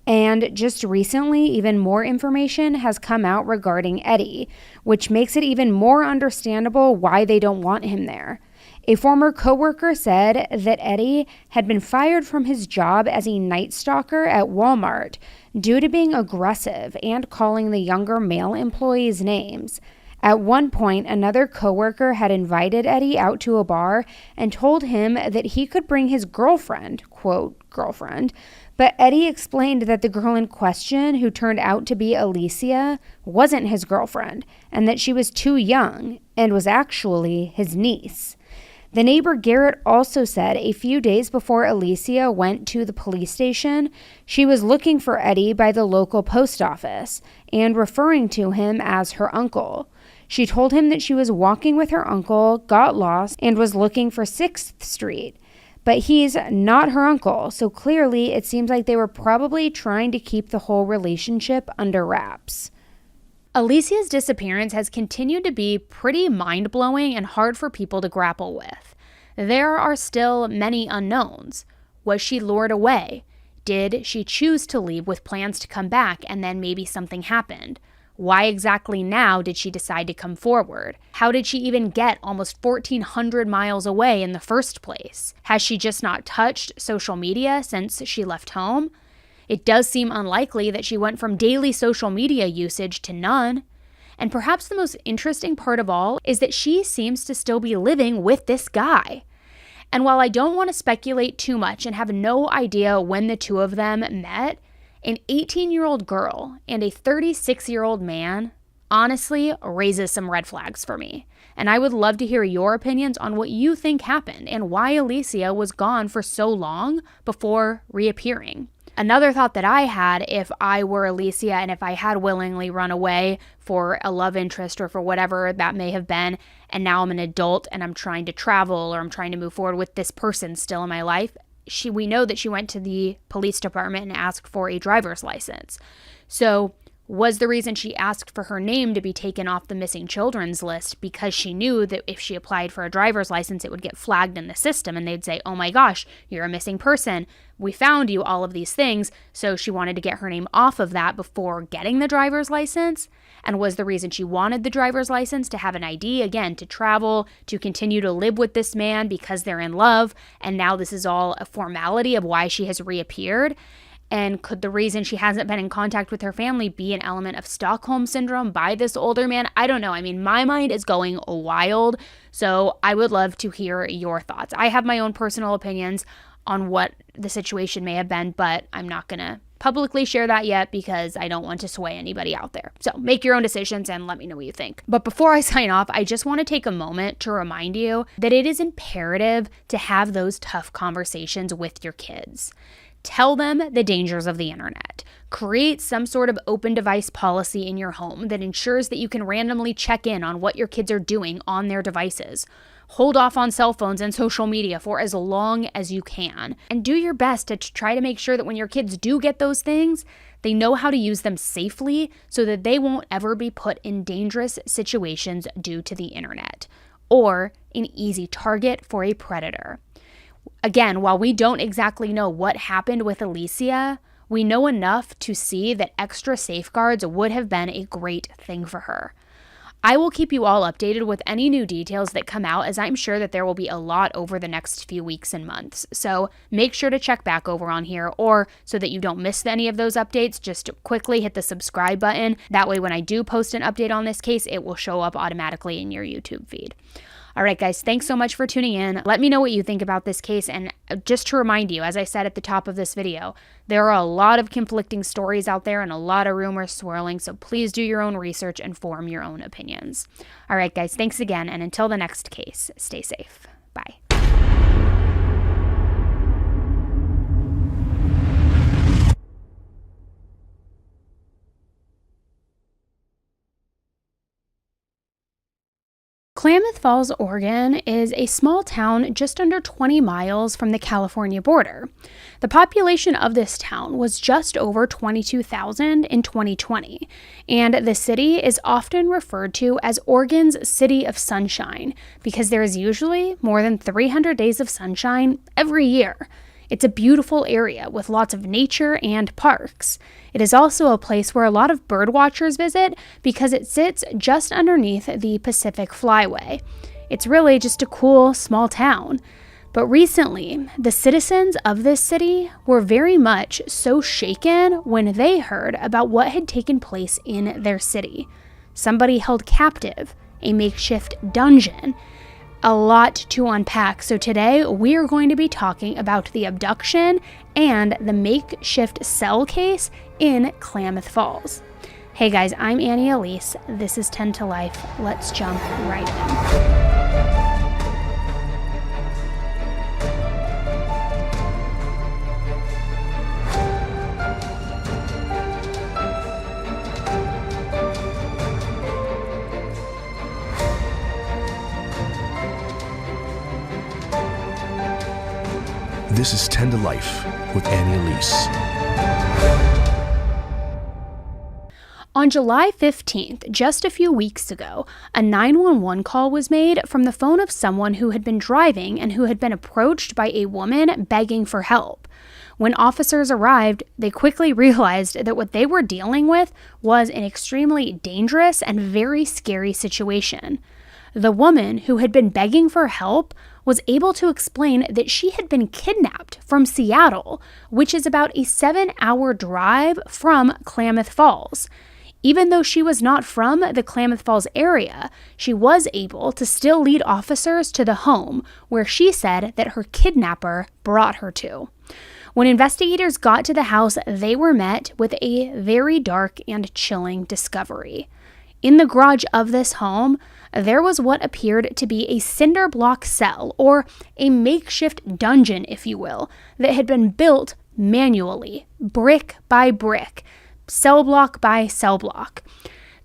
S1: And just recently, even more information has come out regarding Eddie, which makes it even more understandable why they don't want him there. A former coworker said that Eddie had been fired from his job as a night stalker at Walmart due to being aggressive and calling the younger male employees names. At one point, another coworker had invited Eddie out to a bar and told him that he could bring his girlfriend, quote, girlfriend, but Eddie explained that the girl in question, who turned out to be Alicia, wasn't his girlfriend and that she was too young and was actually his niece. The neighbor Garrett also said a few days before Alicia went to the police station, she was looking for Eddie by the local post office and referring to him as her uncle. She told him that she was walking with her uncle, got lost, and was looking for 6th Street. But he's not her uncle, so clearly it seems like they were probably trying to keep the whole relationship under wraps. Alicia's disappearance has continued to be pretty mind-blowing and hard for people to grapple with. There are still many unknowns. Was she lured away? Did she choose to leave with plans to come back and then maybe something happened? Why exactly now did she decide to come forward? How did she even get almost 1,400 miles away in the first place? Has she just not touched social media since she left home? It does seem unlikely that she went from daily social media usage to none. And perhaps the most interesting part of all is that she seems to still be living with this guy. And while I don't want to speculate too much and have no idea when the two of them met, an 18-year-old girl and a 36-year-old man honestly raises some red flags for me. And I would love to hear your opinions on what you think happened and why Alicia was gone for so long before reappearing. Another thought that I had, if I were Alicia and if I had willingly run away for a love interest or for whatever that may have been, and now I'm an adult and I'm trying to travel or I'm trying to move forward with this person still in my life, we know that she went to the police department and asked for a driver's license. So was the reason she asked for her name to be taken off the missing children's list because she knew that if she applied for a driver's license, it would get flagged in the system and they'd say, oh my gosh, you're a missing person. We found you, all of these things. So she wanted to get her name off of that before getting the driver's license. And was the reason she wanted the driver's license to have an ID, again, to travel, to continue to live with this man because they're in love. And now this is all a formality of why she has reappeared. And could the reason she hasn't been in contact with her family be an element of Stockholm Syndrome by this older man? I don't know. I mean, my mind is going wild. So I would love to hear your thoughts. I have my own personal opinions on what the situation may have been, but I'm not going to publicly share that yet because I don't want to sway anybody out there. So make your own decisions and let me know what you think. But before I sign off, I just want to take a moment to remind you that it is imperative to have those tough conversations with your kids. Tell them the dangers of the internet. Create some sort of open device policy in your home that ensures that you can randomly check in on what your kids are doing on their devices. Hold off on cell phones and social media for as long as you can. And do your best to try to make sure that when your kids do get those things, they know how to use them safely so that they won't ever be put in dangerous situations due to the internet or an easy target for a predator. Again, while we don't exactly know what happened with Alicia, we know enough to see that extra safeguards would have been a great thing for her. I will keep you all updated with any new details that come out, as I'm sure that there will be a lot over the next few weeks and months. So make sure to check back over on here, or so that you don't miss any of those updates, just quickly hit the subscribe button. That way when I do post an update on this case, it will show up automatically in your YouTube feed. All right, guys, thanks so much for tuning in. Let me know what you think about this case. And just to remind you, as I said at the top of this video, there are a lot of conflicting stories out there and a lot of rumors swirling. So please do your own research and form your own opinions. All right, guys, thanks again. And until the next case, stay safe. Bye. Klamath Falls, Oregon is a small town just under 20 miles from the California border. The population of this town was just over 22,000 in 2020, and the city is often referred to as Oregon's City of Sunshine because there is usually more than 300 days of sunshine every year. It's a beautiful area with lots of nature and parks. It is also a place where a lot of birdwatchers visit because it sits just underneath the Pacific Flyway. It's really just a cool, small town. But recently, the citizens of this city were very much so shaken when they heard about what had taken place in their city. Somebody held captive a makeshift dungeon. A lot to unpack, so today we are going to be talking about the abduction and the makeshift cell case in Klamath Falls. Hey guys, I'm Elise. This is 10 to Life. Let's jump right in.
S14: This is 10 to Life with Elise.
S1: On July 15th, just a few weeks ago, a 911 call was made from the phone of someone who had been driving and who had been approached by a woman begging for help. When officers arrived, they quickly realized that what they were dealing with was an extremely dangerous and very scary situation. The woman who had been begging for help was able to explain that she had been kidnapped from Seattle, which is about a 7-hour drive from Klamath Falls. Even though she was not from the Klamath Falls area, she was able to still lead officers to the home where she said that her kidnapper brought her to. When investigators got to the house, they were met with a very dark and chilling discovery. In the garage of this home, there was what appeared to be a cinder block cell, or a makeshift dungeon, if you will, that had been built manually, brick by brick, cell block by cell block.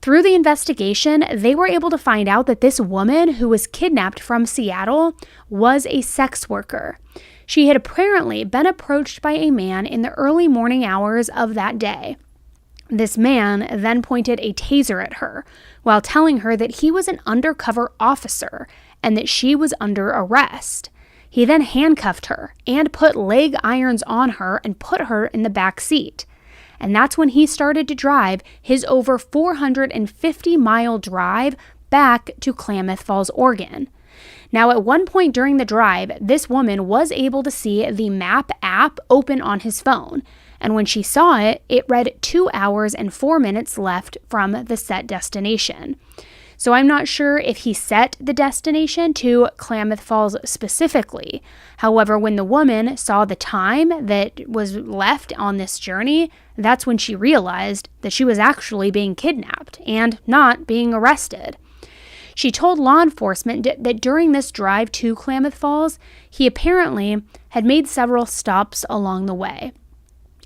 S1: Through the investigation, they were able to find out that this woman who was kidnapped from Seattle was a sex worker. She had apparently been approached by a man in the early morning hours of that day. This man then pointed a taser at her while telling her that he was an undercover officer and that she was under arrest. He then handcuffed her and put leg irons on her and put her in the back seat. And that's when he started to drive his over 450-mile drive back to Klamath Falls, Oregon. Now, at one point during the drive, this woman was able to see the map app open on his phone. And when she saw it, it read 2 hours and 4 minutes left from the set destination. So I'm not sure if he set the destination to Klamath Falls specifically. However, when the woman saw the time that was left on this journey, that's when she realized that she was actually being kidnapped and not being arrested. She told law enforcement that during this drive to Klamath Falls, he apparently had made several stops along the way.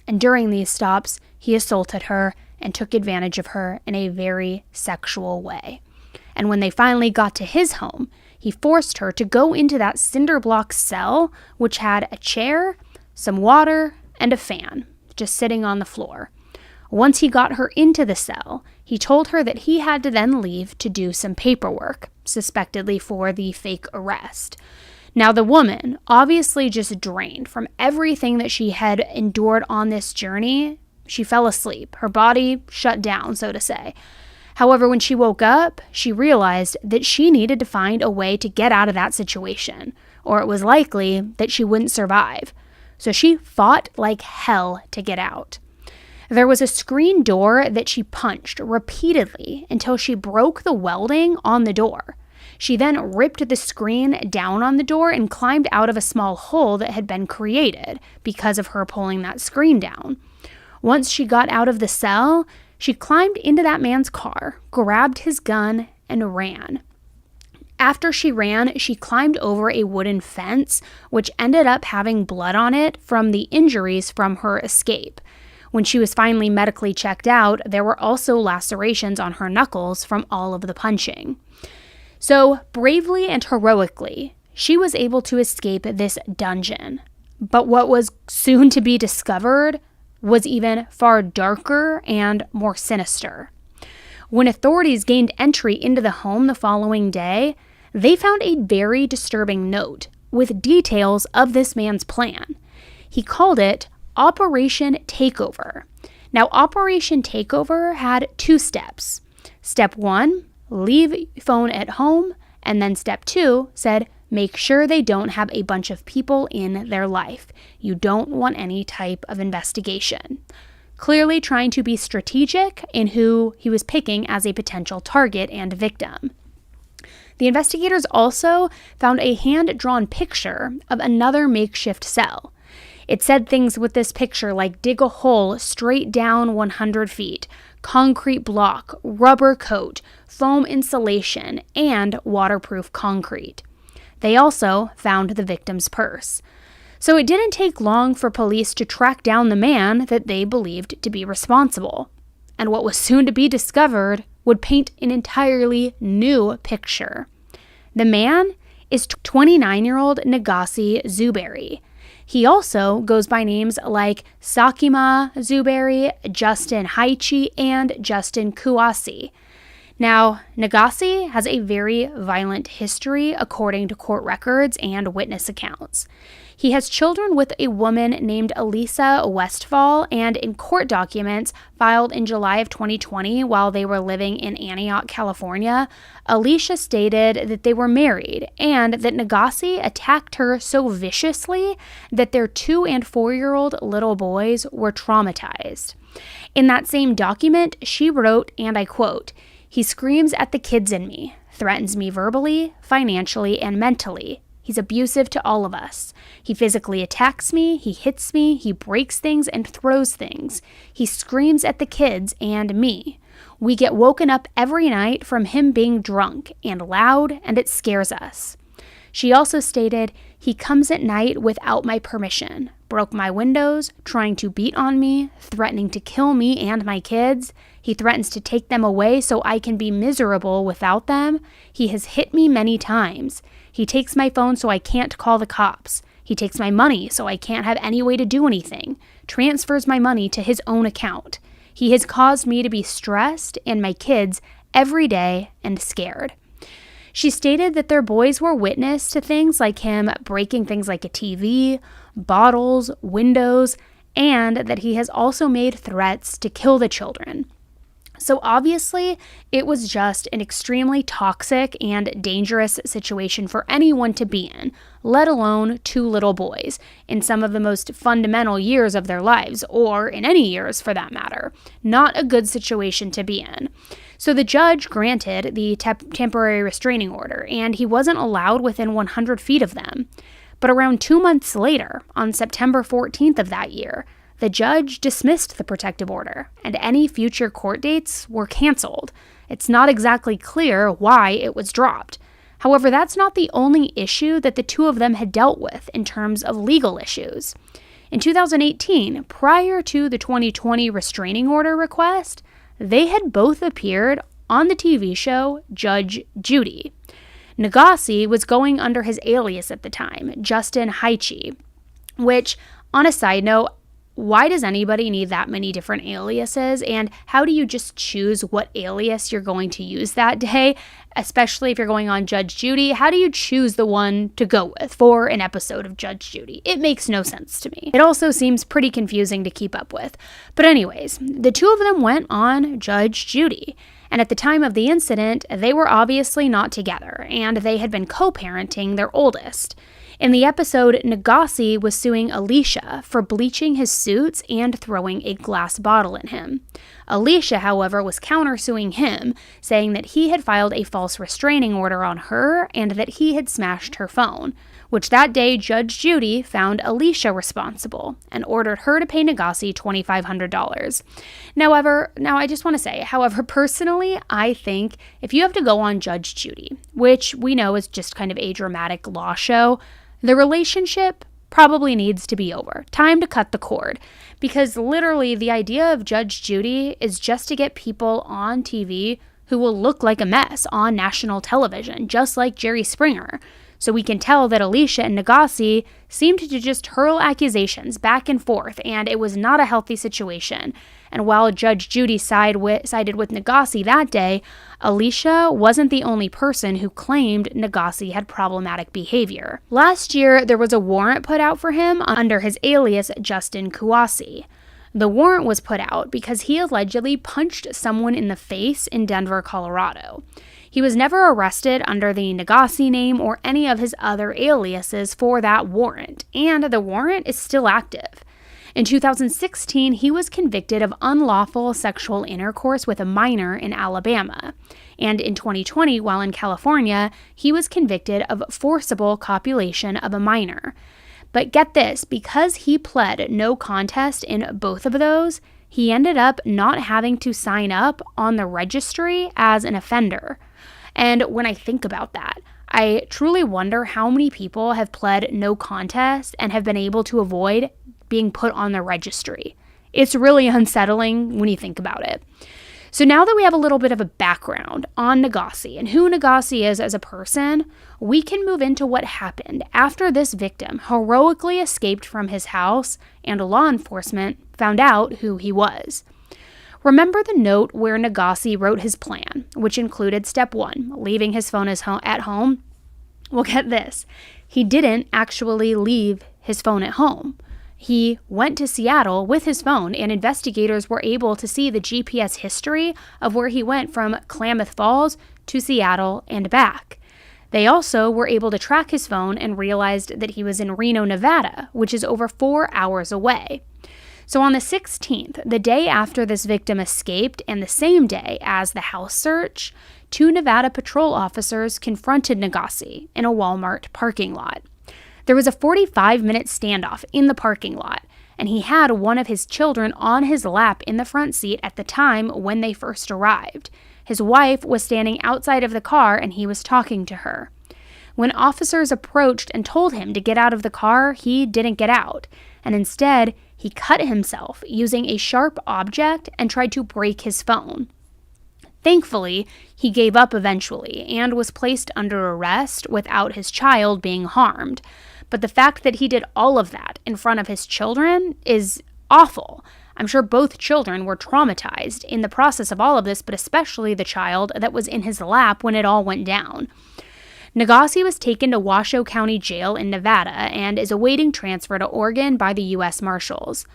S1: And during these stops, he assaulted her and took advantage of her in a very sexual way. And when they finally got to his home, he forced her to go into that cinder block cell, which had a chair, some water, and a fan, just sitting on the floor. Once he got her into the cell, he told her that he had to then leave to do some paperwork, suspectedly for the fake arrest. Now, the woman, obviously just drained from everything that she had endured on this journey, she fell asleep. Her body shut down, so to say. However, when she woke up, she realized that she needed to find a way to get out of that situation, or it was likely that she wouldn't survive. So she fought like hell to get out. There was a screen door that she punched repeatedly until she broke the welding on the door. She then ripped the screen down on the door and climbed out of a small hole that had been created because of her pulling that screen down. Once she got out of the cell, she climbed into that man's car, grabbed his gun, and ran. After she ran, she climbed over a wooden fence, which ended up having blood on it from the injuries from her escape. When she was finally medically checked out, there were also lacerations on her knuckles from all of the punching. So, bravely and heroically, she was able to escape this dungeon. But what was soon to be discovered was even far darker and more sinister. When authorities gained entry into the home the following day, they found a very disturbing note with details of this man's plan. He called it Operation Takeover. Now, Operation Takeover had 2 steps. Step 1, leave phone at home, and then step 2 said, make sure they don't have a bunch of people in their life. You don't want any type of investigation. Clearly trying to be strategic in who he was picking as a potential target and victim. The investigators also found a hand-drawn picture of another makeshift cell. It said things with this picture like dig a hole straight down 100 feet, concrete block, rubber coat, foam insulation, and waterproof concrete. They also found the victim's purse. So it didn't take long for police to track down the man that they believed to be responsible. And what was soon to be discovered would paint an entirely new picture. The man is 29-year-old Nagasi Zuberi. He also goes by names like Sakima Zuberi, Justin Haichi, and Justin Kuwasi. Now, Nagasi has a very violent history according to court records and witness accounts. He has children with a woman named Elisa Westfall, and in court documents filed in July of 2020 while they were living in Antioch, California, Alicia stated that they were married and that Nagasi attacked her so viciously that their 2- and 4-year-old little boys were traumatized. In that same document, she wrote, and I quote, "He screams at the kids in me, threatens me verbally, financially, and mentally. He's abusive to all of us. He physically attacks me, he hits me, he breaks things and throws things. He screams at the kids and me. We get woken up every night from him being drunk and loud, and it scares us." She also stated, "He comes at night without my permission, broke my windows, trying to beat on me, threatening to kill me and my kids. He threatens to take them away so I can be miserable without them. He has hit me many times. He takes my phone so I can't call the cops. He takes my money so I can't have any way to do anything, transfers my money to his own account. He has caused me to be stressed and my kids every day and scared." She stated that their boys were witness to things like him breaking things like a TV, bottles, windows, and that he has also made threats to kill the children. So obviously, it was just an extremely toxic and dangerous situation for anyone to be in, let alone 2 little boys, in some of the most fundamental years of their lives, or in any years for that matter. Not a good situation to be in. So the judge granted the temporary restraining order, and he wasn't allowed within 100 feet of them. But around 2 months later, on September 14th of that year, the judge dismissed the protective order, and any future court dates were canceled. It's not exactly clear why it was dropped. However, that's not the only issue that the 2 of them had dealt with in terms of legal issues. In 2018, prior to the 2020 restraining order request, they had both appeared on the TV show Judge Judy. Nagasi was going under his alias at the time, Justin Haichi, which, on a side note, why does anybody need that many different aliases, and how do you just choose what alias you're going to use that day, especially if you're going on Judge Judy? How do you choose the one to go with for an episode of Judge Judy? It makes no sense to me. It also seems pretty confusing to keep up with. But anyways, the 2 of them went on Judge Judy, and at the time of the incident, they were obviously not together, and they had been co-parenting their oldest. In the episode, Nagasi was suing Alicia for bleaching his suits and throwing a glass bottle at him. Alicia, however, was countersuing him, saying that he had filed a false restraining order on her and that he had smashed her phone, which that day Judge Judy found Alicia responsible and ordered her to pay Nagasi $2,500. Now I just want to say, however, personally, I think if you have to go on Judge Judy, which we know is just kind of a dramatic law show, the relationship probably needs to be over. Time to cut the cord. Because literally the idea of Judge Judy is just to get people on TV who will look like a mess on national television, just like Jerry Springer. So we can tell that Alicia and Nagasi seemed to just hurl accusations back and forth, and it was not a healthy situation. And while Judge Judy sided with Nagasi that day, Alicia wasn't the only person who claimed Nagasi had problematic behavior. Last year, there was a warrant put out for him under his alias Justin Kouassi. The warrant was put out because he allegedly punched someone in the face in Denver, Colorado. He was never arrested under the Nagasi name or any of his other aliases for that warrant, and the warrant is still active. In 2016, he was convicted of unlawful sexual intercourse with a minor in Alabama. And in 2020, while in California, he was convicted of forcible copulation of a minor. But get this, because he pled no contest in both of those, he ended up not having to sign up on the registry as an offender. And when I think about that, I truly wonder how many people have pled no contest and have been able to avoid being put on the registry. It's really unsettling when you think about it. So now that we have a little bit of a background on Nagasi and who Nagasi is as a person, we can move into what happened after this victim heroically escaped from his house and law enforcement found out who he was. Remember the note where Nagasi wrote his plan, which included step 1, leaving his phone at home? Well, get this. He didn't actually leave his phone at home. He went to Seattle with his phone, and investigators were able to see the GPS history of where he went from Klamath Falls to Seattle and back. They also were able to track his phone and realized that he was in Reno, Nevada, which is over 4 hours away. So on the 16th, the day after this victim escaped and the same day as the house search, 2 Nevada patrol officers confronted Nagasi in a Walmart parking lot. There was a 45-minute standoff in the parking lot, and he had one of his children on his lap in the front seat at the time when they first arrived. His wife was standing outside of the car, and he was talking to her. When officers approached and told him to get out of the car, he didn't get out, and instead, he cut himself using a sharp object and tried to break his phone. Thankfully, he gave up eventually and was placed under arrest without his child being harmed. But the fact that he did all of that in front of his children is awful. I'm sure both children were traumatized in the process of all of this, but especially the child that was in his lap when it all went down. Nagasi was taken to Washoe County Jail in Nevada and is awaiting transfer to Oregon by the U.S. Marshals.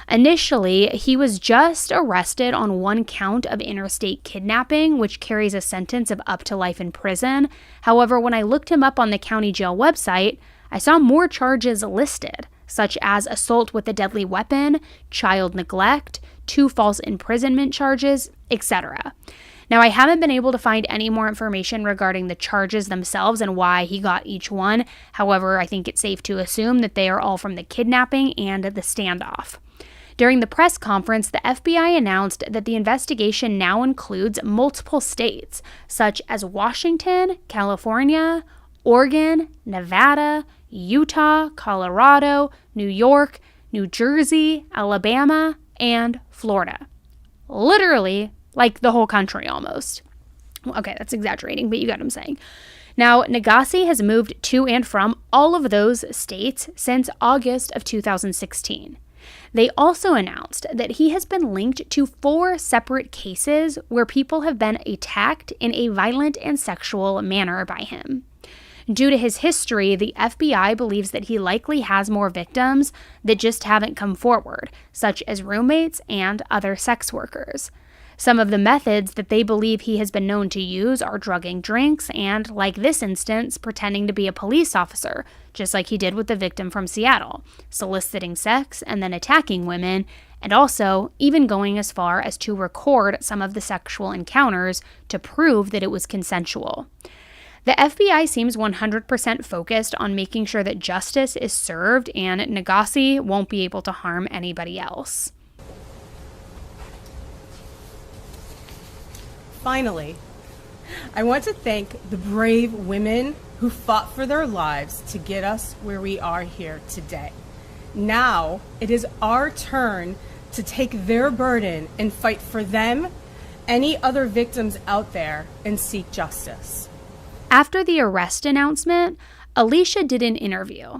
S1: Initially, he was just arrested on 1 count of interstate kidnapping, which carries a sentence of up to life in prison. However, when I looked him up on the county jail website, I saw more charges listed, such as assault with a deadly weapon, child neglect, 2 false imprisonment charges, etc. Now, I haven't been able to find any more information regarding the charges themselves and why he got each one. However, I think it's safe to assume that they are all from the kidnapping and the standoff. During the press conference, the FBI announced that the investigation now includes multiple states, such as Washington, California, Oregon, Nevada, Utah, Colorado, New York, New Jersey, Alabama, and Florida. Literally, like the whole country almost. Okay, that's exaggerating, but you get what I'm saying. Now, Nagasi has moved to and from all of those states since August of 2016. They also announced that he has been linked to 4 separate cases where people have been attacked in a violent and sexual manner by him. Due to his history, the FBI believes that he likely has more victims that just haven't come forward, such as roommates and other sex workers. Some of the methods that they believe he has been known to use are drugging drinks and, like this instance, pretending to be a police officer, just like he did with the victim from Seattle, soliciting sex and then attacking women, and also even going as far as to record some of the sexual encounters to prove that it was consensual. The FBI seems 100% focused on making sure that justice is served and Nagase won't be able to harm anybody else.
S15: Finally, I want to thank the brave women who fought for their lives to get us where we are here today. Now it is our turn to take their burden and fight for them, any other victims out there, and seek justice.
S1: After the arrest announcement, Alicia did an interview.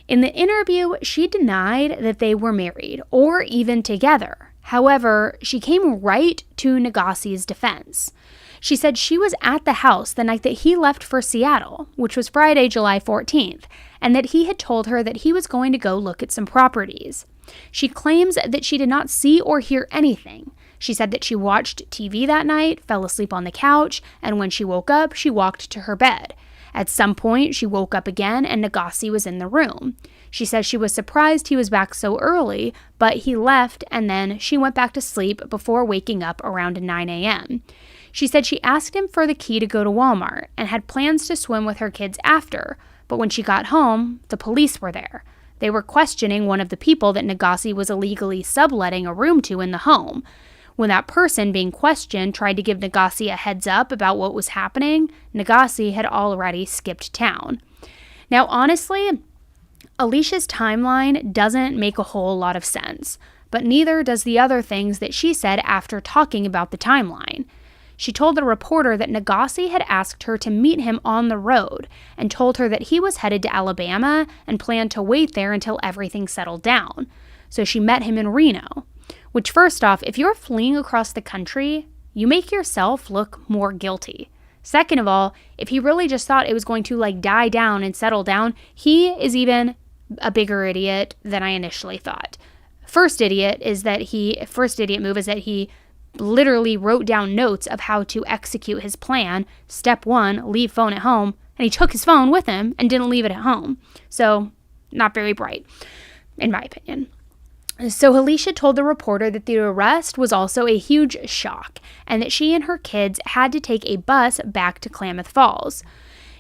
S1: In the interview, she denied that they were married or even together. However, she came right to Nagase's defense. She said she was at the house the night that he left for Seattle, which was Friday, July 14th, and that he had told her that he was going to go look at some properties. She claims that she did not see or hear anything. She said that she watched TV that night, fell asleep on the couch, and when she woke up, she walked to her bed. At some point, she woke up again and Nagase was in the room. She says she was surprised he was back so early, but he left and then she went back to sleep before waking up around 9 a.m. She said she asked him for the key to go to Walmart and had plans to swim with her kids after, but when she got home, the police were there. They were questioning one of the people that Nagase was illegally subletting a room to in the home. When that person being questioned tried to give Nagase a heads up about what was happening, Nagase had already skipped town. Now, honestly, Alicia's timeline doesn't make a whole lot of sense, but neither does the other things that she said after talking about the timeline. She told the reporter that Nagase had asked her to meet him on the road and told her that he was headed to Alabama and planned to wait there until everything settled down. So she met him in Reno. Which, first off, if you're fleeing across the country, you make yourself look more guilty. Second of all, if he really just thought it was going to die down and settle down, he is even a bigger idiot than I initially thought. First idiot move is that he literally wrote down notes of how to execute his plan. Step 1, leave phone at home, and he took his phone with him and didn't leave it at home. So, not very bright, in my opinion. So Alicia told the reporter that the arrest was also a huge shock and that she and her kids had to take a bus back to Klamath Falls.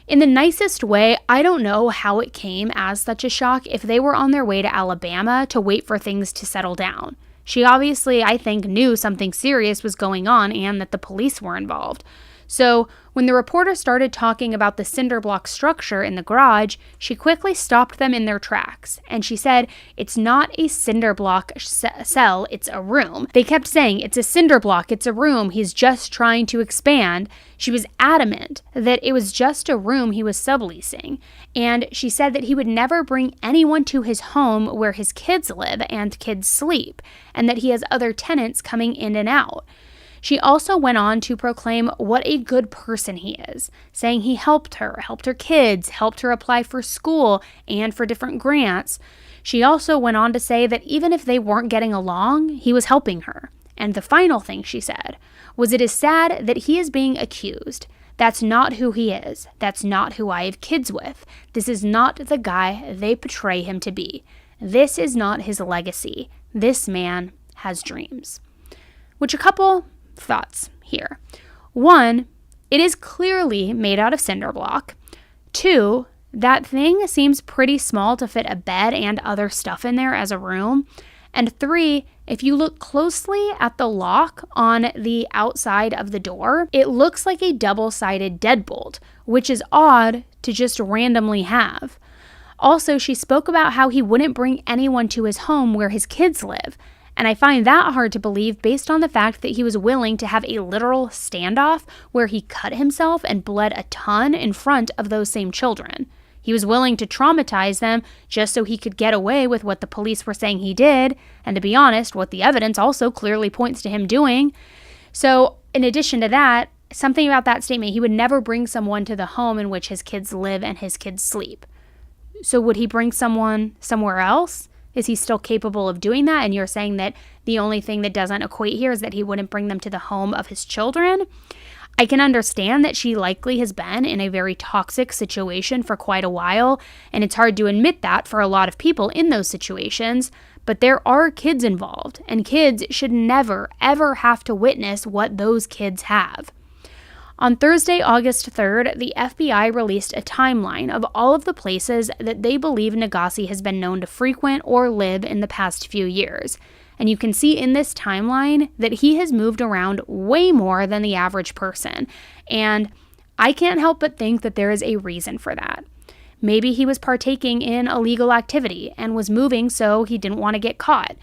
S1: In the nicest way, I don't know how it came as such a shock if they were on their way to Alabama to wait for things to settle down. She obviously, I think, knew something serious was going on and that the police were involved. So when the reporter started talking about the cinder block structure in the garage, she quickly stopped them in their tracks. And she said, it's not a cinder block cell, it's a room. They kept saying, it's a cinder block, it's a room, he's just trying to expand. She was adamant that it was just a room he was subleasing. And she said that he would never bring anyone to his home where his kids live and kids sleep, and that he has other tenants coming in and out. She also went on to proclaim what a good person he is, saying he helped her kids, helped her apply for school and for different grants. She also went on to say that even if they weren't getting along, he was helping her. And the final thing she said was, it is sad that he is being accused. That's not who he is. That's not who I have kids with. This is not the guy they portray him to be. This is not his legacy. This man has dreams. Which a couple thoughts here. 1, it is clearly made out of cinder block. 2, that thing seems pretty small to fit a bed and other stuff in there as a room. And 3, if you look closely at the lock on the outside of the door, it looks like a double-sided deadbolt, which is odd to just randomly have. Also, she spoke about how he wouldn't bring anyone to his home where his kids live. And I find that hard to believe based on the fact that he was willing to have a literal standoff where he cut himself and bled a ton in front of those same children. He was willing to traumatize them just so he could get away with what the police were saying he did, and to be honest, what the evidence also clearly points to him doing. So, in addition to that, something about that statement, he would never bring someone to the home in which his kids live and his kids sleep. So would he bring someone somewhere else? Is he still capable of doing that? And you're saying that the only thing that doesn't equate here is that he wouldn't bring them to the home of his children? I can understand that she likely has been in a very toxic situation for quite a while, and it's hard to admit that for a lot of people in those situations, but there are kids involved, and kids should never, ever have to witness what those kids have. On Thursday, August 3rd, the FBI released a timeline of all of the places that they believe Nagase has been known to frequent or live in the past few years. And you can see in this timeline that he has moved around way more than the average person. And I can't help but think that there is a reason for that. Maybe he was partaking in illegal activity and was moving so he didn't want to get caught.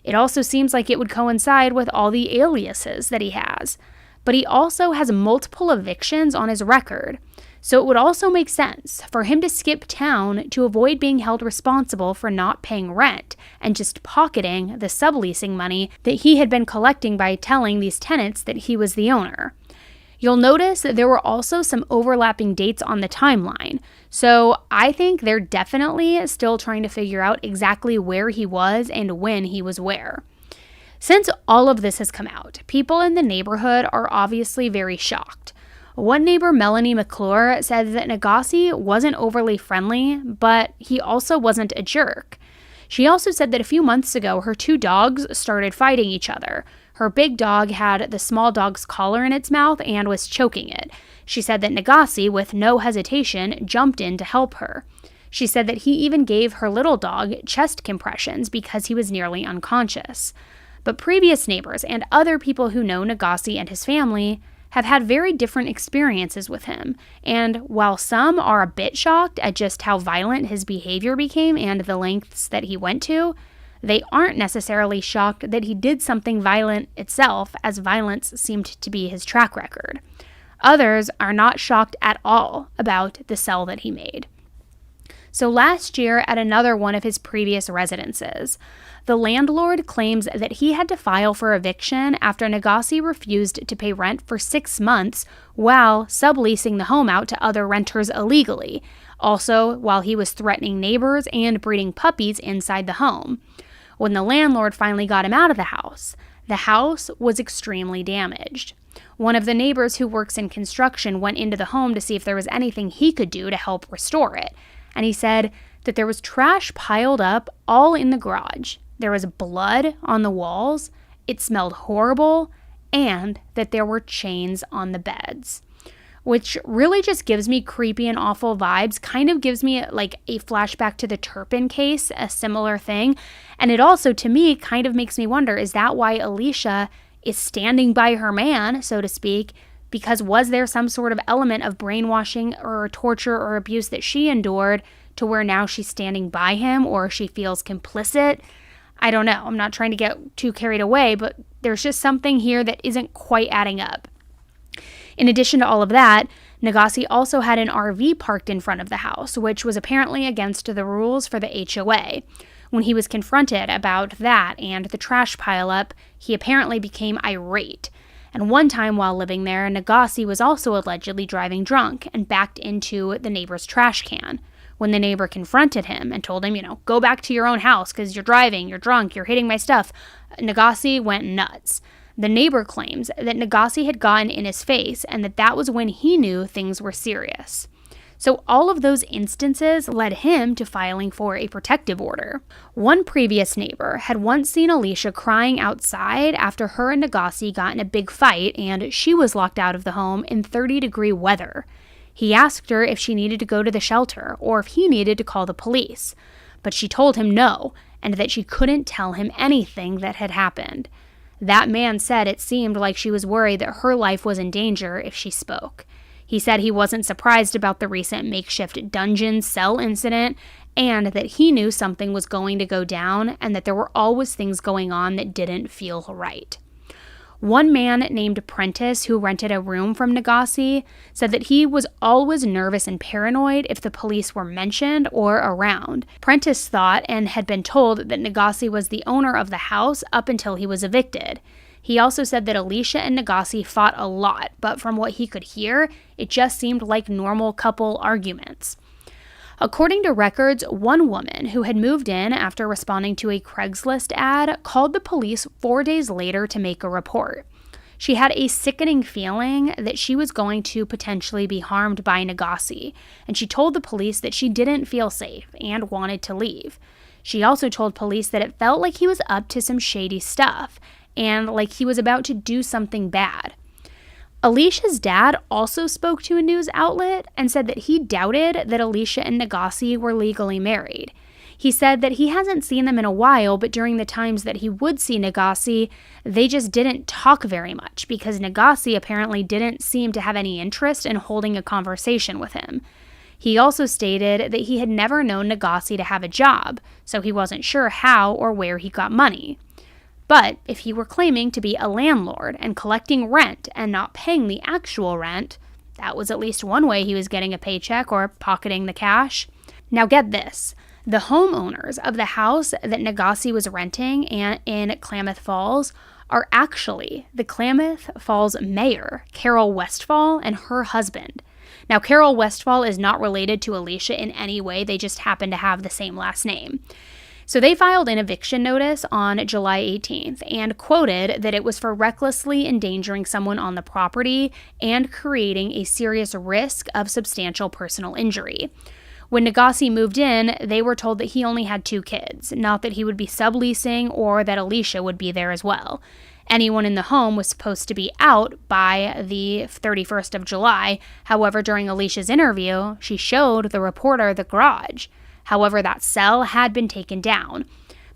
S1: It also seems like it would coincide with all the aliases that he has. But he also has multiple evictions on his record. So it would also make sense for him to skip town to avoid being held responsible for not paying rent and just pocketing the subleasing money that he had been collecting by telling these tenants that he was the owner. You'll notice that there were also some overlapping dates on the timeline. So I think they're definitely still trying to figure out exactly where he was and when he was where. Since all of this has come out, people in the neighborhood are obviously very shocked. One neighbor, Melanie McClure, said that Nagase wasn't overly friendly, but he also wasn't a jerk. She also said that a few months ago, her two dogs started fighting each other. Her big dog had the small dog's collar in its mouth and was choking it. She said that Nagase, with no hesitation, jumped in to help her. She said that he even gave her little dog chest compressions because he was nearly unconscious. But previous neighbors and other people who know Nagase and his family have had very different experiences with him, and while some are a bit shocked at just how violent his behavior became and the lengths that he went to, they aren't necessarily shocked that he did something violent itself, as violence seemed to be his track record. Others are not shocked at all about the cell that he made. So last year, at another one of his previous residences, the landlord claims that he had to file for eviction after Nagase refused to pay rent for 6 months while subleasing the home out to other renters illegally, also while he was threatening neighbors and breeding puppies inside the home. When the landlord finally got him out of the house was extremely damaged. One of the neighbors who works in construction went into the home to see if there was anything he could do to help restore it, and he said that there was trash piled up all in the garage. There was blood on the walls, it smelled horrible, and that there were chains on the beds. Which really just gives me creepy and awful vibes, kind of gives me like a flashback to the Turpin case, a similar thing. And it also, to me, kind of makes me wonder, is that why Alicia is standing by her man, so to speak? Because was there some sort of element of brainwashing or torture or abuse that she endured to where now she's standing by him, or she feels complicit? I don't know. I'm not trying to get too carried away, but there's just something here that isn't quite adding up. In addition to all of that, Nagase also had an RV parked in front of the house, which was apparently against the rules for the HOA. When he was confronted about that and the trash pileup, he apparently became irate. And one time while living there, Nagase was also allegedly driving drunk and backed into the neighbor's trash can. When the neighbor confronted him and told him, go back to your own house because you're driving, you're drunk, you're hitting my stuff, Nagase went nuts. The neighbor claims that Nagase had gotten in his face and that was when he knew things were serious. So all of those instances led him to filing for a protective order. One previous neighbor had once seen Alicia crying outside after her and Nagase got in a big fight and she was locked out of the home in 30-degree weather. He asked her if she needed to go to the shelter or if he needed to call the police, but she told him no and that she couldn't tell him anything that had happened. That man said it seemed like she was worried that her life was in danger if she spoke. He said he wasn't surprised about the recent makeshift dungeon cell incident and that he knew something was going to go down and that there were always things going on that didn't feel right. One man named Prentice, who rented a room from Nagase, said that he was always nervous and paranoid if the police were mentioned or around. Prentice thought and had been told that Nagase was the owner of the house up until he was evicted. He also said that Alicia and Nagase fought a lot, but from what he could hear, it just seemed like normal couple arguments. According to records, one woman who had moved in after responding to a Craigslist ad called the police 4 days later to make a report. She had a sickening feeling that she was going to potentially be harmed by Nagase, and she told the police that she didn't feel safe and wanted to leave. She also told police that it felt like he was up to some shady stuff and like he was about to do something bad. Alicia's dad also spoke to a news outlet and said that he doubted that Alicia and Nagase were legally married. He said that he hasn't seen them in a while, but during the times that he would see Nagase, they just didn't talk very much because Nagase apparently didn't seem to have any interest in holding a conversation with him. He also stated that he had never known Nagase to have a job, so he wasn't sure how or where he got money. But if he were claiming to be a landlord and collecting rent and not paying the actual rent, that was at least one way he was getting a paycheck or pocketing the cash. Now get this. The homeowners of the house that Nagase was renting in Klamath Falls are actually the Klamath Falls mayor, Carol Westfall, and her husband. Now, Carol Westfall is not related to Alicia in any way. They just happen to have the same last name. So they filed an eviction notice on July 18th and quoted that it was for recklessly endangering someone on the property and creating a serious risk of substantial personal injury. When Nagase moved in, they were told that he only had 2 kids, not that he would be subleasing or that Alicia would be there as well. Anyone in the home was supposed to be out by the 31st of July. However, during Alicia's interview, she showed the reporter the garage. However, that cell had been taken down.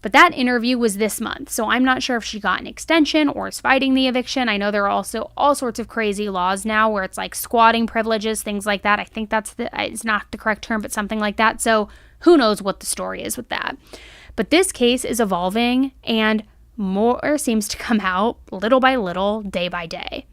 S1: But that interview was this month, so I'm not sure if she got an extension or is fighting the eviction. I know there are also all sorts of crazy laws now where it's like squatting privileges, things like that. I think it's not the correct term, but something like that. So who knows what the story is with that. But this case is evolving and more seems to come out little by little, day by day.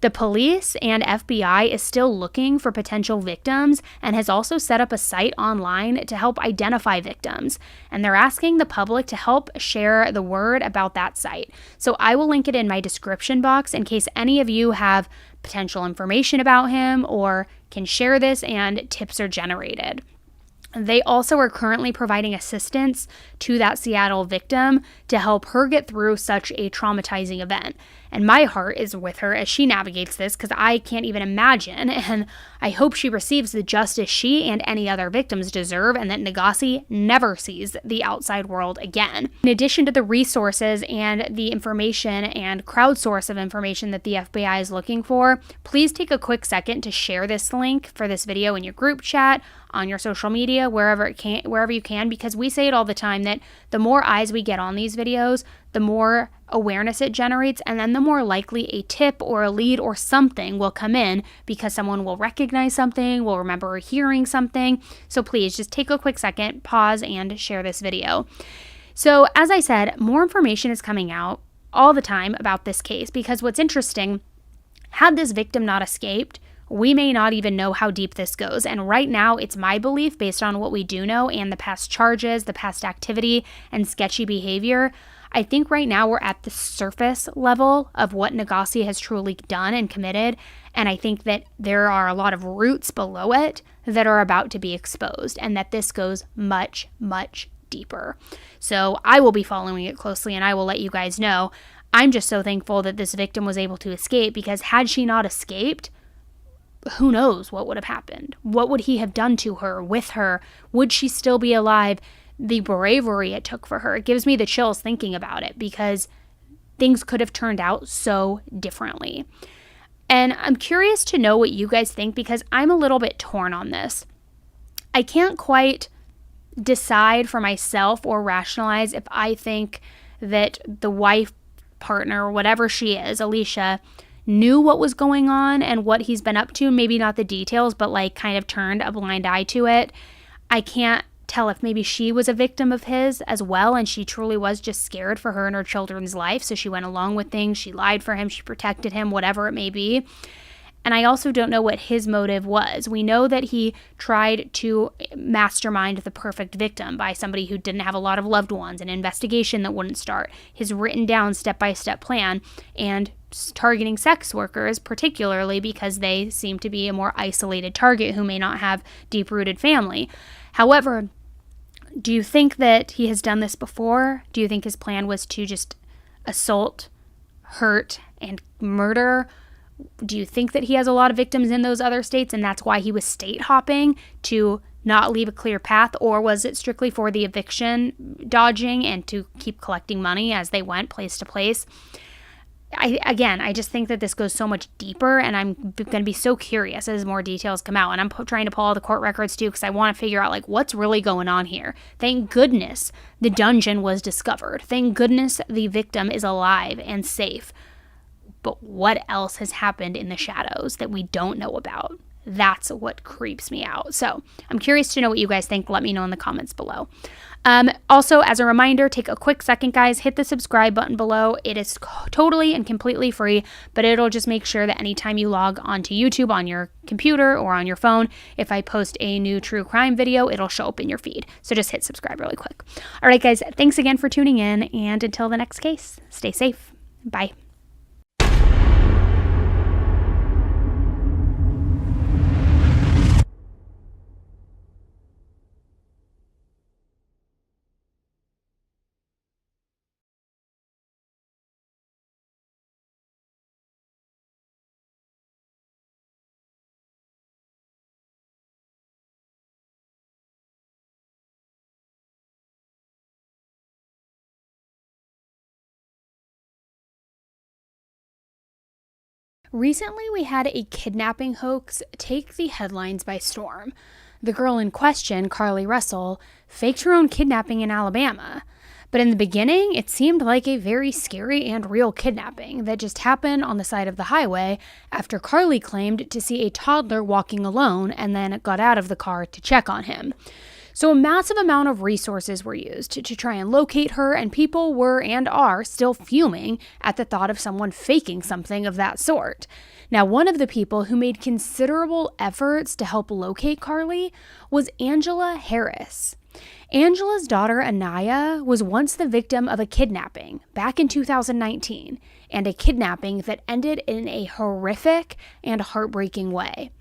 S1: The police and FBI is still looking for potential victims and has also set up a site online to help identify victims. And they're asking the public to help share the word about that site. So I will link it in my description box in case any of you have potential information about him or can share this and tips are generated. They also are currently providing assistance to that Seattle victim to help her get through such a traumatizing event. And my heart is with her as she navigates this because I can't even imagine. And I hope she receives the justice she and any other victims deserve and that Nagase never sees the outside world again. In addition to the resources and the information and crowdsource of information that the FBI is looking for, please take a quick second to share this link for this video in your group chat, on your social media, wherever you can, because we say it all the time that the more eyes we get on these videos, the more awareness it generates, and then the more likely a tip or a lead or something will come in because someone will recognize something, will remember hearing something. So please just take a quick second, pause, and share this video. So as I said, more information is coming out all the time about this case because what's interesting, had this victim not escaped, we may not even know how deep this goes. And right now, it's my belief, based on what we do know and the past charges, the past activity, and sketchy behavior, I think right now we're at the surface level of what Nagase has truly done and committed. And I think that there are a lot of roots below it that are about to be exposed and that this goes much, much deeper. So I will be following it closely and I will let you guys know. I'm just so thankful that this victim was able to escape because had she not escaped, who knows what would have happened? What would he have done to her, with her? Would she still be alive? The bravery it took for her, it gives me the chills thinking about it because things could have turned out so differently. And I'm curious to know what you guys think because I'm a little bit torn on this. I can't quite decide for myself or rationalize if I think that the wife, partner, whatever she is, Alicia, knew what was going on and what he's been up to, maybe not the details, but like kind of turned a blind eye to it. I can't tell if maybe she was a victim of his as well and she truly was just scared for her and her children's life, so she went along with things, she lied for him, she protected him, whatever it may be. And I also don't know what his motive was. We know that he tried to mastermind the perfect victim by somebody who didn't have a lot of loved ones, an investigation that wouldn't start, his written down step-by-step plan, and targeting sex workers, particularly because they seem to be a more isolated target who may not have deep-rooted family. However, do you think that he has done this before? Do you think his plan was to just assault, hurt, and murder? Do you think that he has a lot of victims in those other states and that's why he was state hopping to not leave a clear path? Or was it strictly for the eviction dodging and to keep collecting money as they went place to place? I just think that this goes so much deeper, and I'm going to be so curious as more details come out. And I'm trying to pull all the court records too, because I want to figure out like what's really going on here. Thank goodness the dungeon was discovered. Thank goodness the victim is alive and safe. But what else has happened in the shadows that we don't know about? That's what creeps me out. So I'm curious to know what you guys think. Let me know in the comments below. Also, as a reminder, take a quick second, guys, hit the subscribe button below. It is totally and completely free, but it'll just make sure that anytime you log onto YouTube on your computer or on your phone, if I post a new true crime video, it'll show up in your feed. So just hit subscribe really quick. All right, guys, thanks again for tuning in, and until the next case, stay safe. Bye. Recently, we had a kidnapping hoax take the headlines by storm. The girl in question, Carly Russell, faked her own kidnapping in Alabama. But in the beginning, it seemed like a very scary and real kidnapping that just happened on the side of the highway after Carly claimed to see a toddler walking alone and then got out of the car to check on him. So a massive amount of resources were used to try and locate her, and people were and are still fuming at the thought of someone faking something of that sort. Now, one of the people who made considerable efforts to help locate Carly was Angela Harris. Angela's daughter, Anaya, was once the victim of a kidnapping back in 2019, and a kidnapping that ended in a horrific and heartbreaking way.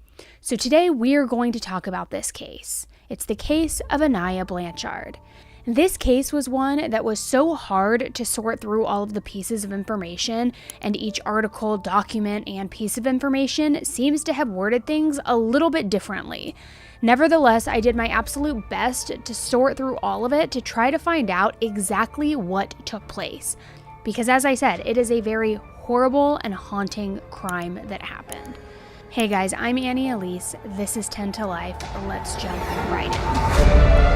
S1: So today we are going to talk about this case. It's the case of Anaya Blanchard. This case was one that was so hard to sort through all of the pieces of information, and each article, document, and piece of information seems to have worded things a little bit differently. Nevertheless, I did my absolute best to sort through all of it to try to find out exactly what took place. Because as I said, it is a very horrible and haunting crime that happened. Hey guys, I'm Annie Elise. This is 10 to Life. Let's jump right in.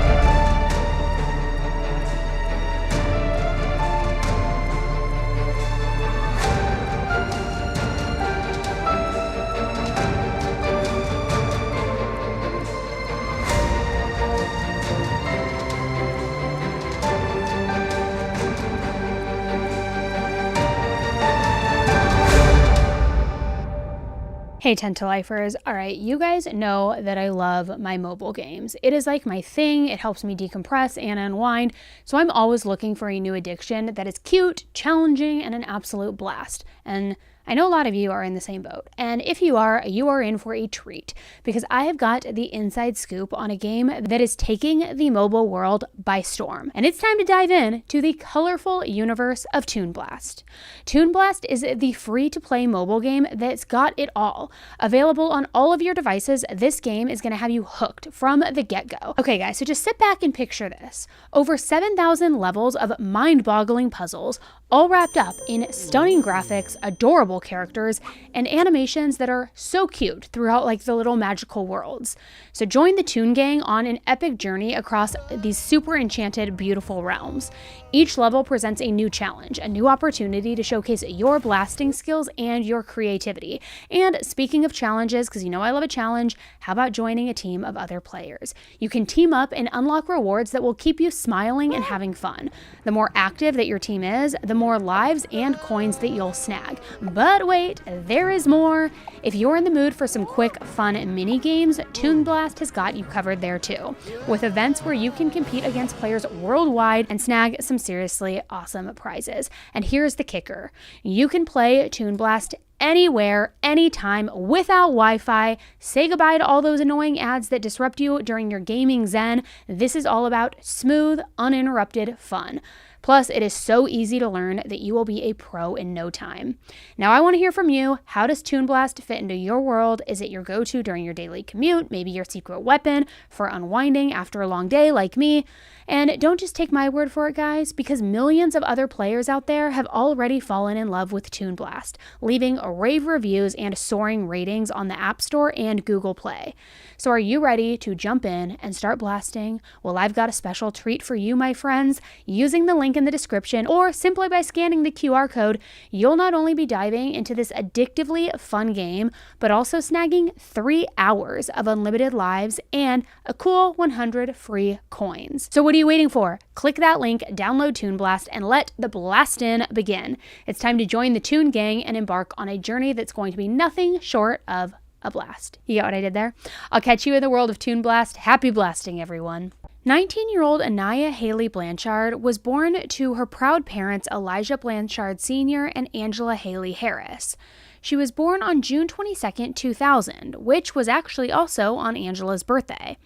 S1: Hey 10 to Lifers. Alright, you guys know that I love my mobile games. It is like my thing. It helps me decompress and unwind. So I'm always looking for a new addiction that is cute, challenging, and an absolute blast. And I know a lot of you are in the same boat. And if you are in for a treat, because I have got the inside scoop on a game that is taking the mobile world by storm. And it's time to dive in to the colorful universe of Toon Blast. Toon Blast is the free-to-play mobile game that's got it all. Available on all of your devices, this game is going to have you hooked from the get-go. Okay guys, so just sit back and picture this. Over 7,000 levels of mind-boggling puzzles, all wrapped up in stunning graphics, adorable characters, and animations that are so cute throughout like the little magical worlds. So join the Toon Gang on an epic journey across these super enchanted, beautiful realms. Each level presents a new challenge, a new opportunity to showcase your blasting skills and your creativity. And speaking of challenges, because you know I love a challenge, how about joining a team of other players? You can team up and unlock rewards that will keep you smiling and having fun. The more active that your team is, the more lives and coins that you'll snag. But wait, there is more. If you're in the mood for some quick, fun mini games, Toon Blast has got you covered there too, with events where you can compete against players worldwide and snag some seriously awesome prizes. And here's the kicker. You can play Toon Blast anywhere, anytime, without Wi-Fi. Say goodbye to all those annoying ads that disrupt you during your gaming zen. This is all about smooth, uninterrupted fun. Plus, it is so easy to learn that you will be a pro in no time. Now, I want to hear from you. How does Toon Blast fit into your world? Is it your go-to during your daily commute? Maybe your secret weapon for unwinding after a long day like me? And don't just take my word for it, guys, because millions of other players out there have already fallen in love with Toon Blast, leaving rave reviews and soaring ratings on the App Store and Google Play. So are you ready to jump in and start blasting? Well, I've got a special treat for you, my friends. Using the link in the description or simply by scanning the QR code, you'll not only be diving into this addictively fun game, but also snagging 3 hours of unlimited lives and a cool 100 free coins. So what are you waiting for? Click that link, download Toon Blast, and let the blastin' begin. It's time to join the Toon Gang and embark on a journey that's going to be nothing short of a blast. You got what I did there? I'll catch you in the world of Toon Blast. Happy blasting, everyone. 19-year-old Anaya Haley Blanchard was born to her proud parents Elijah Blanchard Sr. and Angela Haley Harris. She was born on June 22, 2000, which was actually also on Angela's birthday.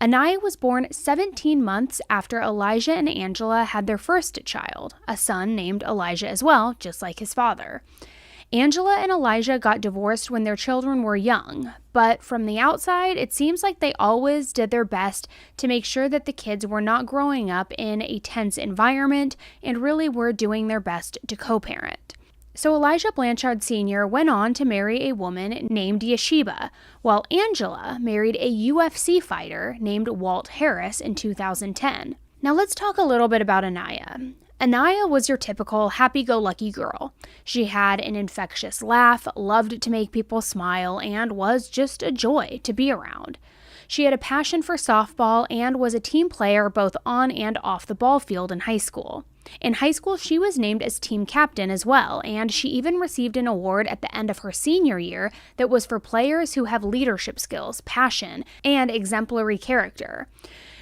S1: Anaya was born 17 months after Elijah and Angela had their first child, a son named Elijah as well, just like his father. Angela and Elijah got divorced when their children were young, but from the outside, it seems like they always did their best to make sure that the kids were not growing up in a tense environment and really were doing their best to co-parent. So Elijah Blanchard Sr. went on to marry a woman named Yeshiba, while Angela married a UFC fighter named Walt Harris in 2010. Now let's talk a little bit about Anaya. Anaya was your typical happy-go-lucky girl. She had an infectious laugh, loved to make people smile, and was just a joy to be around. She had a passion for softball and was a team player both on and off the ball field in high school. In high school, she was named as team captain as well, and she even received an award at the end of her senior year that was for players who have leadership skills, passion, and exemplary character.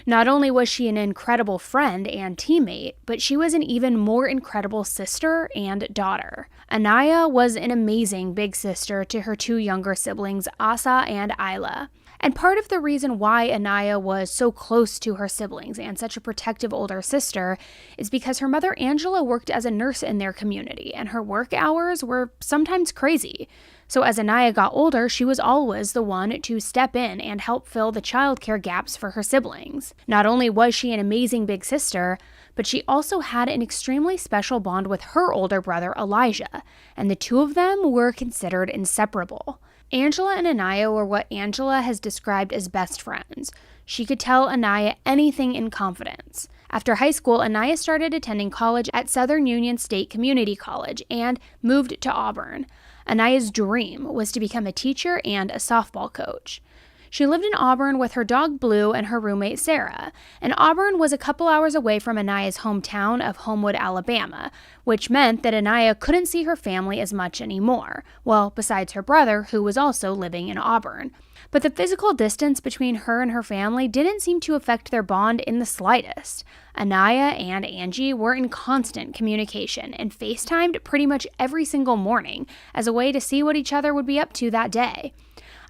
S1: Not only was she an incredible friend and teammate, but she was an even more incredible sister and daughter. Anaya was an amazing big sister to her 2 younger siblings, Asa and Isla. And part of the reason why Anaya was so close to her siblings and such a protective older sister is because her mother Angela worked as a nurse in their community, and her work hours were sometimes crazy. So as Anaya got older, she was always the one to step in and help fill the childcare gaps for her siblings. Not only was she an amazing big sister, but she also had an extremely special bond with her older brother Elijah, and the two of them were considered inseparable. Angela and Anaya were what Angela has described as best friends. She could tell Anaya anything in confidence. After high school, Anaya started attending college at Southern Union State Community College and moved to Auburn. Anaya's dream was to become a teacher and a softball coach. She lived in Auburn with her dog Blue and her roommate Sarah, and Auburn was a couple hours away from Anaya's hometown of Homewood, Alabama, which meant that Anaya couldn't see her family as much anymore, well, besides her brother, who was also living in Auburn. But the physical distance between her and her family didn't seem to affect their bond in the slightest. Anaya and Angie were in constant communication and FaceTimed pretty much every single morning as a way to see what each other would be up to that day.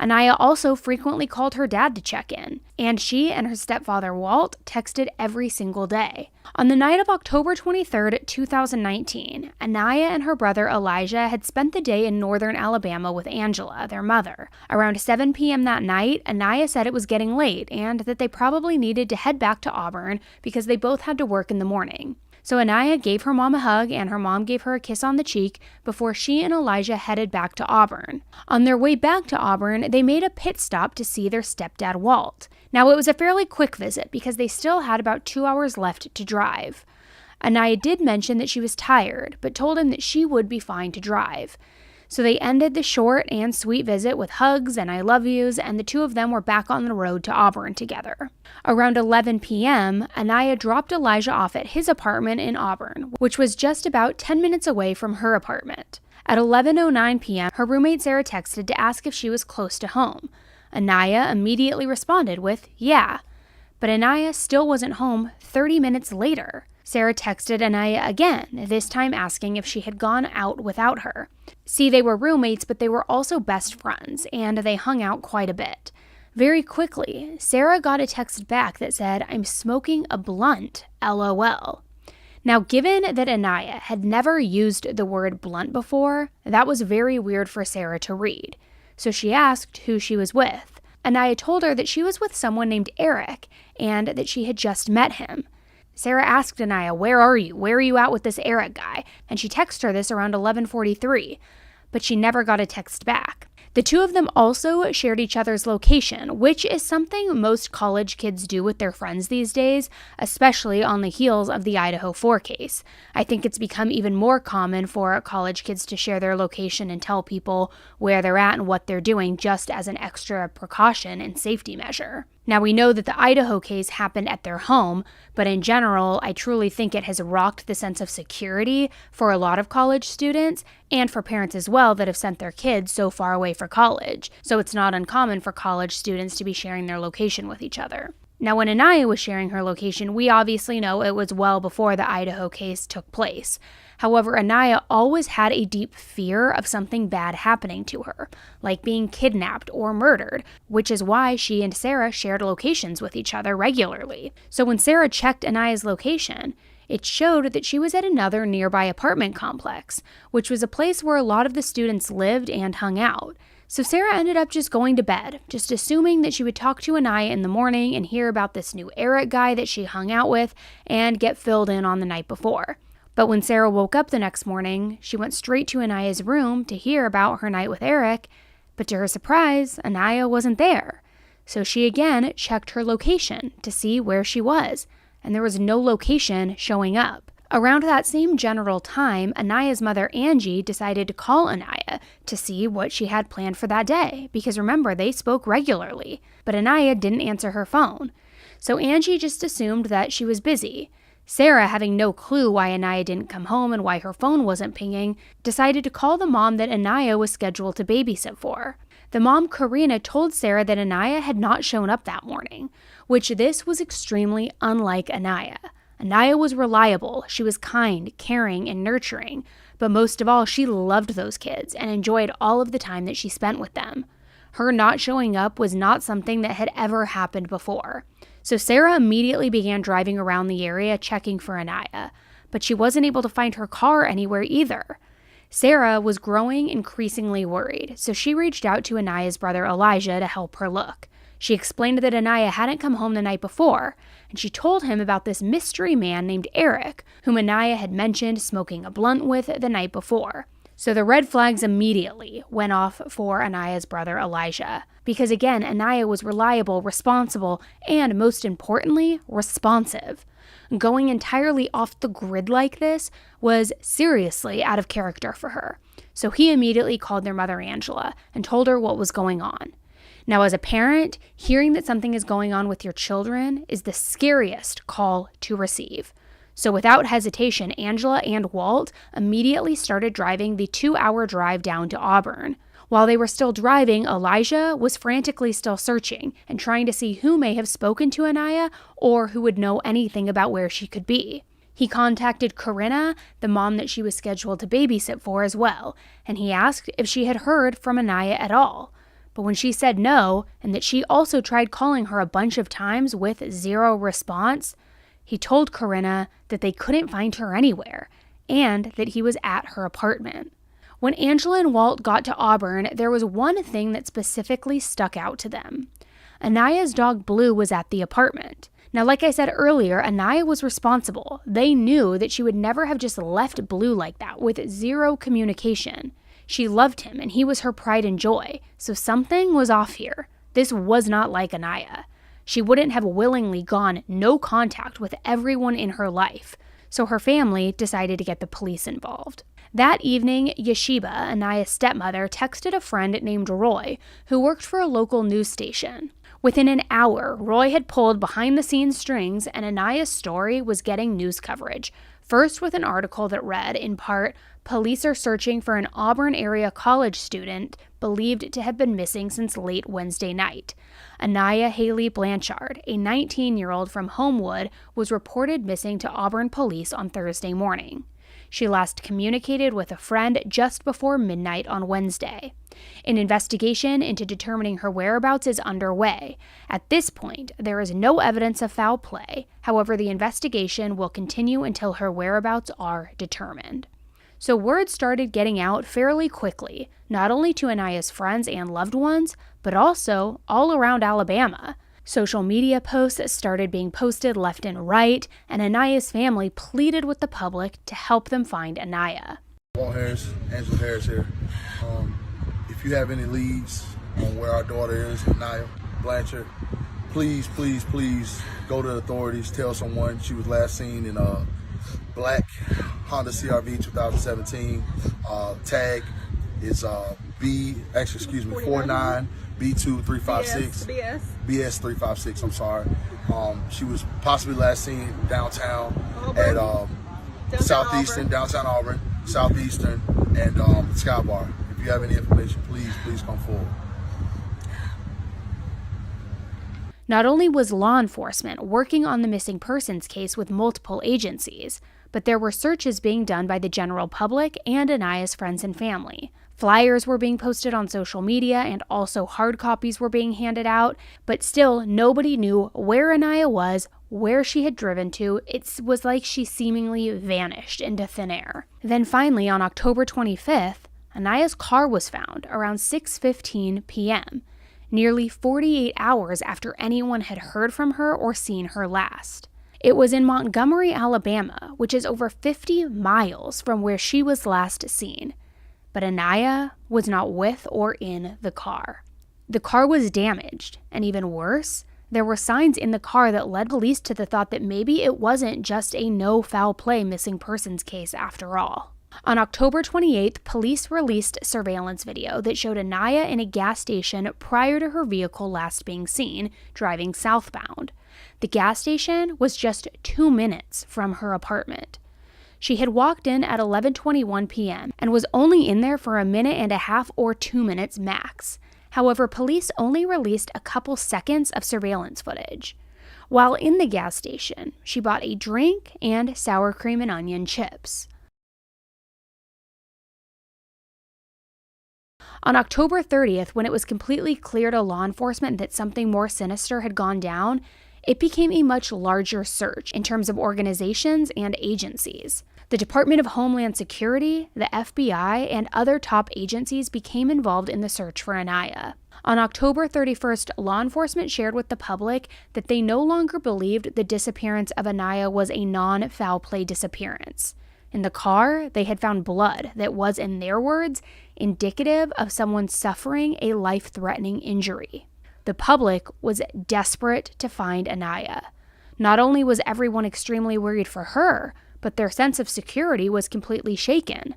S1: Anaya also frequently called her dad to check in, and she and her stepfather Walt texted every single day. On the night of October 23, 2019, Anaya and her brother Elijah had spent the day in northern Alabama with Angela, their mother. Around 7 p.m. that night, Anaya said it was getting late and that they probably needed to head back to Auburn because they both had to work in the morning. So Anaya gave her mom a hug and her mom gave her a kiss on the cheek before she and Elijah headed back to Auburn. On their way back to Auburn, they made a pit stop to see their stepdad Walt. Now it was a fairly quick visit because they still had about 2 hours left to drive. Anaya did mention that she was tired, but told him that she would be fine to drive. So they ended the short and sweet visit with hugs and I love yous, and the two of them were back on the road to Auburn together. Around 11 p.m., Anaya dropped Elijah off at his apartment in Auburn, which was just about 10 minutes away from her apartment. At 11:09 p.m., her roommate Sarah texted to ask if she was close to home. Anaya immediately responded with, yeah. But Anaya still wasn't home 30 minutes later. Sarah texted Anaya again, this time asking if she had gone out without her. See, they were roommates, but they were also best friends, and they hung out quite a bit. Very quickly, Sarah got a text back that said, I'm smoking a blunt, LOL. Now, given that Anaya had never used the word blunt before, that was very weird for Sarah to read. So she asked who she was with. Anaya told her that she was with someone named Eric, and that she had just met him. Sarah asked Anaya, where are you? Where are you at with this Eric guy? And she texted her this around 11:43, but she never got a text back. The two of them also shared each other's location, which is something most college kids do with their friends these days, especially on the heels of the Idaho 4 case. I think it's become even more common for college kids to share their location and tell people where they're at and what they're doing just as an extra precaution and safety measure. Now, we know that the Idaho case happened at their home, but in general, I truly think it has rocked the sense of security for a lot of college students and for parents as well that have sent their kids so far away for college. So it's not uncommon for college students to be sharing their location with each other. Now, when Anaya was sharing her location, we obviously know it was well before the Idaho case took place. However, Anaya always had a deep fear of something bad happening to her, like being kidnapped or murdered, which is why she and Sarah shared locations with each other regularly. So when Sarah checked Anaya's location, it showed that she was at another nearby apartment complex, which was a place where a lot of the students lived and hung out. So Sarah ended up just going to bed, just assuming that she would talk to Anaya in the morning and hear about this new Eric guy that she hung out with and get filled in on the night before. But when Sarah woke up the next morning, she went straight to Anaya's room to hear about her night with Eric, but to her surprise, Anaya wasn't there. So she again checked her location to see where she was, and there was no location showing up. Around that same general time, Anaya's mother, Angie, decided to call Anaya to see what she had planned for that day, because remember, they spoke regularly, but Anaya didn't answer her phone. So Angie just assumed that she was busy. Sarah, having no clue why Anaya didn't come home and why her phone wasn't pinging, decided to call the mom that Anaya was scheduled to babysit for. The mom, Karina, told Sarah that Anaya had not shown up that morning, which this was extremely unlike Anaya. Anaya was reliable, she was kind, caring, and nurturing, but most of all, she loved those kids and enjoyed all of the time that she spent with them. Her not showing up was not something that had ever happened before. So Sarah immediately began driving around the area checking for Anaya, but she wasn't able to find her car anywhere either. Sarah was growing increasingly worried, so she reached out to Anaya's brother Elijah to help her look. She explained that Anaya hadn't come home the night before, and she told him about this mystery man named Eric, whom Anaya had mentioned smoking a blunt with the night before. So the red flags immediately went off for Anaya's brother Elijah, because again, Anaya was reliable, responsible, and most importantly, responsive. Going entirely off the grid like this was seriously out of character for her. So he immediately called their mother Angela and told her what was going on. Now, as a parent, hearing that something is going on with your children is the scariest call to receive. So without hesitation, Angela and Walt immediately started driving the 2-hour drive down to Auburn. While they were still driving, Elijah was frantically still searching and trying to see who may have spoken to Anaya or who would know anything about where she could be. He contacted Karina, the mom that she was scheduled to babysit for as well, and he asked if she had heard from Anaya at all. But when she said no, and that she also tried calling her a bunch of times with zero response, he told Karina that they couldn't find her anywhere, and that he was at her apartment. When Angela and Walt got to Auburn, there was one thing that specifically stuck out to them. Anaya's dog Blue was at the apartment. Now, like I said earlier, Anaya was responsible. They knew that she would never have just left Blue like that, with zero communication. She loved him, and he was her pride and joy, so something was off here. This was not like Anaya. She wouldn't have willingly gone no contact with everyone in her life. so her family decided to get the police involved. That evening, Yeshiba, Anaya's stepmother, texted a friend named Roy, who worked for a local news station. Within an hour, Roy had pulled behind-the-scenes strings, and Anaya's story was getting news coverage. First with an article that read, in part, "Police are searching for an Auburn-area college student believed to have been missing since late Wednesday night. Anaya Haley Blanchard, a 19-year-old from Homewood, was reported missing to Auburn police on Thursday morning. She last communicated with a friend just before midnight on Wednesday. An investigation into determining her whereabouts is underway. At this point, there is no evidence of foul play. However, the investigation will continue until her whereabouts are determined." So word started getting out fairly quickly, not only to Anaya's friends and loved ones, but also all around Alabama. Social media posts started being posted left and right, and Anaya's family pleaded with the public to help them find Anaya.
S16: Walt Harris, Angela Harris here. If you have any leads on where our daughter is, Anaya Blanchard, please, please, please go to the authorities. Tell someone she was last seen in a black Honda CRV 2017. Tag is 49 B2356. BS 356, I'm sorry. She was possibly last seen downtown at downtown Auburn, Southeastern, and Sky Bar. If you have any information, please come forward.
S1: Not only was law enforcement working on the missing persons case with multiple agencies, but there were searches being done by the general public and Anaya's friends and family. Flyers were being posted on social media, and also hard copies were being handed out, but still nobody knew where Anaya was, where she had driven to. It was like she seemingly vanished into thin air. Then finally, on October 25th, Anaya's car was found around 6:15 p.m., nearly 48 hours after anyone had heard from her or seen her last. It was in Montgomery, Alabama, which is over 50 miles from where she was last seen. But Anaya was not with or in the car. The car was damaged, and even worse, there were signs in the car that led police to the thought that maybe it wasn't just a no foul play missing persons case after all. On October 28th, police released surveillance video that showed Anaya in a gas station prior to her vehicle last being seen, driving southbound. The gas station was just 2 minutes from her apartment. She had walked in at 11:21 p.m. and was only in there for a minute and a half or 2 minutes max. However, police only released a couple seconds of surveillance footage. While in the gas station, she bought a drink and sour cream and onion chips. On October 30th, when it was completely clear to law enforcement that something more sinister had gone down, it became a much larger search in terms of organizations and agencies. The Department of Homeland Security, the FBI, and other top agencies became involved in the search for Anaya. On October 31st, law enforcement shared with the public that they no longer believed the disappearance of Anaya was a non-foul play disappearance. In the car, they had found blood that was, in their words, indicative of someone suffering a life-threatening injury. The public was desperate to find Anaya. Not only was everyone extremely worried for her, but their sense of security was completely shaken.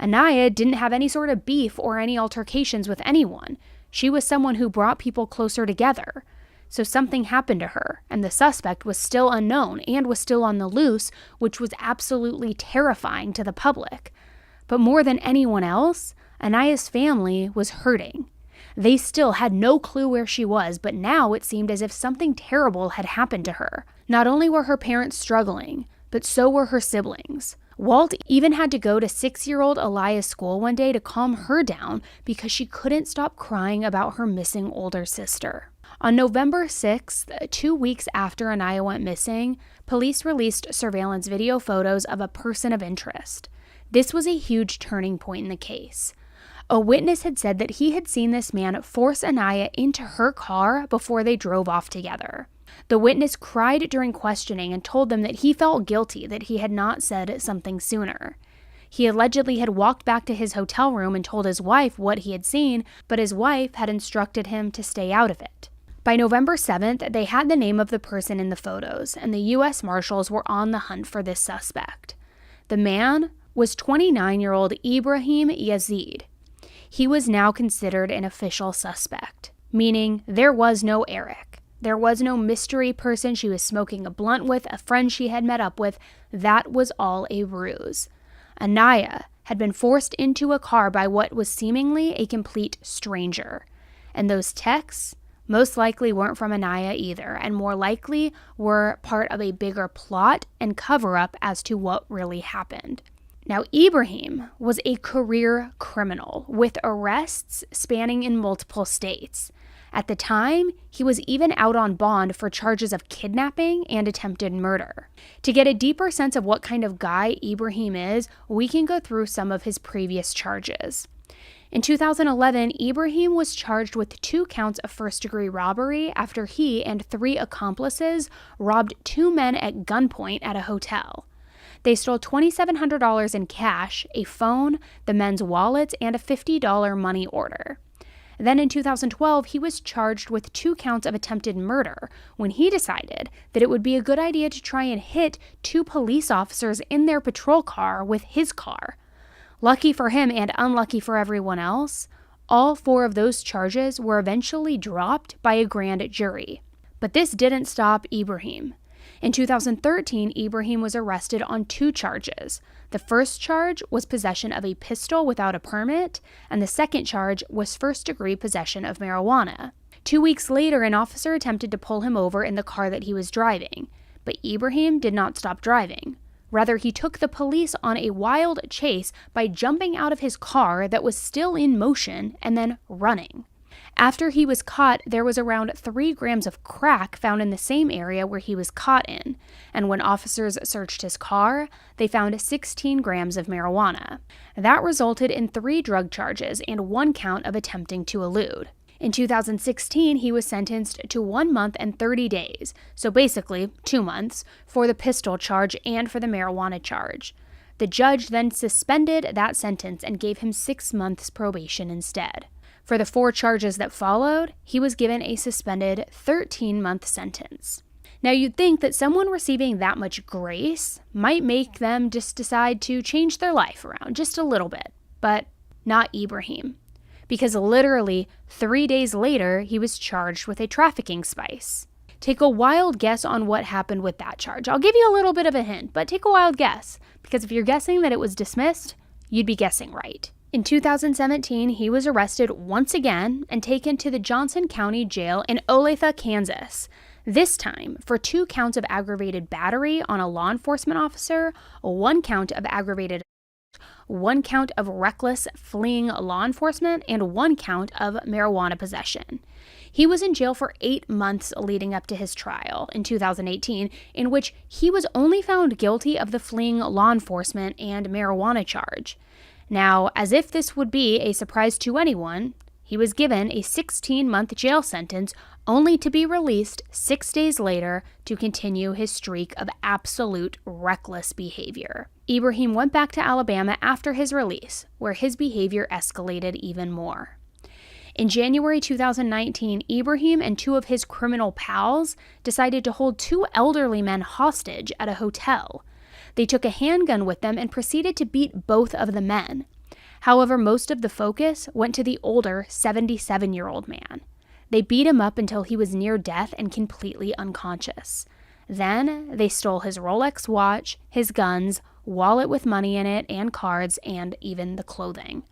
S1: Anaya didn't have any sort of beef or any altercations with anyone. She was someone who brought people closer together. So something happened to her, and the suspect was still unknown and was still on the loose, which was absolutely terrifying to the public. But more than anyone else, Anaya's family was hurting. They still had no clue where she was, but now it seemed as if something terrible had happened to her. Not only were her parents struggling, but so were her siblings. Walt even had to go to 6-year-old Elia's school one day to calm her down because she couldn't stop crying about her missing older sister. On November 6th, 2 weeks after Anaya went missing, police released surveillance video photos of a person of interest. This was a huge turning point in the case. A witness had said that he had seen this man force Anaya into her car before they drove off together. The witness cried during questioning and told them that he felt guilty that he had not said something sooner. He allegedly had walked back to his hotel room and told his wife what he had seen, but his wife had instructed him to stay out of it. By November 7th, they had the name of the person in the photos, and the U.S. Marshals were on the hunt for this suspect. The man was 29-year-old Ibrahim Yazid. He was now considered an official suspect, meaning there was no Eric. There was no mystery person she was smoking a blunt with, a friend she had met up with. That was all a ruse. Anaya had been forced into a car by what was seemingly a complete stranger. And those texts most likely weren't from Anaya either, and more likely were part of a bigger plot and cover-up as to what really happened. Now, Ibrahim was a career criminal with arrests spanning in multiple states. At the time, he was even out on bond for charges of kidnapping and attempted murder. To get a deeper sense of what kind of guy Ibrahim is, we can go through some of his previous charges. In 2011, Ibrahim was charged with 2 counts of first-degree robbery after he and 3 accomplices robbed 2 men at gunpoint at a hotel. They stole $2,700 in cash, a phone, the men's wallets, and a $50 money order. Then in 2012, he was charged with 2 counts of attempted murder when he decided that it would be a good idea to try and hit 2 police officers in their patrol car with his car. Lucky for him and unlucky for everyone else, all 4 of those charges were eventually dropped by a grand jury. But this didn't stop Ibrahim. In 2013, Ibrahim was arrested on 2 charges. The first charge was possession of a pistol without a permit, and the second charge was first-degree possession of marijuana. 2 weeks later, an officer attempted to pull him over in the car that he was driving, but Ibrahim did not stop driving. Rather, he took the police on a wild chase by jumping out of his car that was still in motion and then running. After he was caught, there was around 3 grams of crack found in the same area where he was caught in, and when officers searched his car, they found 16 grams of marijuana. That resulted in 3 drug charges and 1 count of attempting to elude. In 2016, he was sentenced to 1 month and 30 days, so basically 2 months, for the pistol charge and for the marijuana charge. The judge then suspended that sentence and gave him 6 months probation instead. For the 4 charges that followed, he was given a suspended 13-month sentence. Now, you'd think that someone receiving that much grace might make them just decide to change their life around just a little bit, but not Ibrahim. Because literally 3 days later, he was charged with a trafficking spice. Take a wild guess on what happened with that charge. I'll give you a little bit of a hint, but take a wild guess, because if you're guessing that it was dismissed, you'd be guessing right. In 2017, he was arrested once again and taken to the Johnson County Jail in Olathe, Kansas. This time for 2 counts of aggravated battery on a law enforcement officer, 1 count of aggravated 1 count of reckless fleeing law enforcement, and 1 count of marijuana possession. He was in jail for 8 months leading up to his trial in 2018, in which he was only found guilty of the fleeing law enforcement and marijuana charge. Now, as if this would be a surprise to anyone, he was given a 16-month jail sentence only to be released 6 days later to continue his streak of absolute reckless behavior. Ibrahim went back to Alabama after his release, where his behavior escalated even more. In January 2019, Ibrahim and 2 of his criminal pals decided to hold 2 elderly men hostage at a hotel. They took a handgun with them and proceeded to beat both of the men. However, most of the focus went to the older 77-year-old man. They beat him up until he was near death and completely unconscious. Then they stole his Rolex watch, his guns, wallet with money in it, and cards, and even the clothing.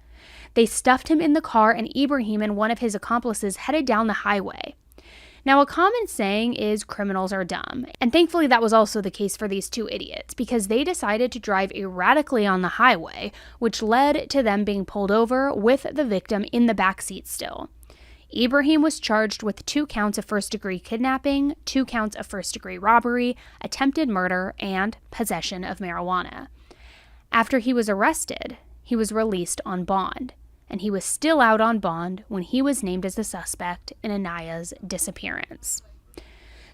S1: They stuffed him in the car, and Ibrahim and one of his accomplices headed down the highway. Now, a common saying is criminals are dumb, and thankfully that was also the case for these 2 idiots, because they decided to drive erratically on the highway, which led to them being pulled over with the victim in the backseat still. Ibrahim was charged with 2 counts of first-degree kidnapping, 2 counts of first-degree robbery, attempted murder, and possession of marijuana. After he was arrested, he was released on bond, and he was still out on bond when he was named as the suspect in Anaya's disappearance.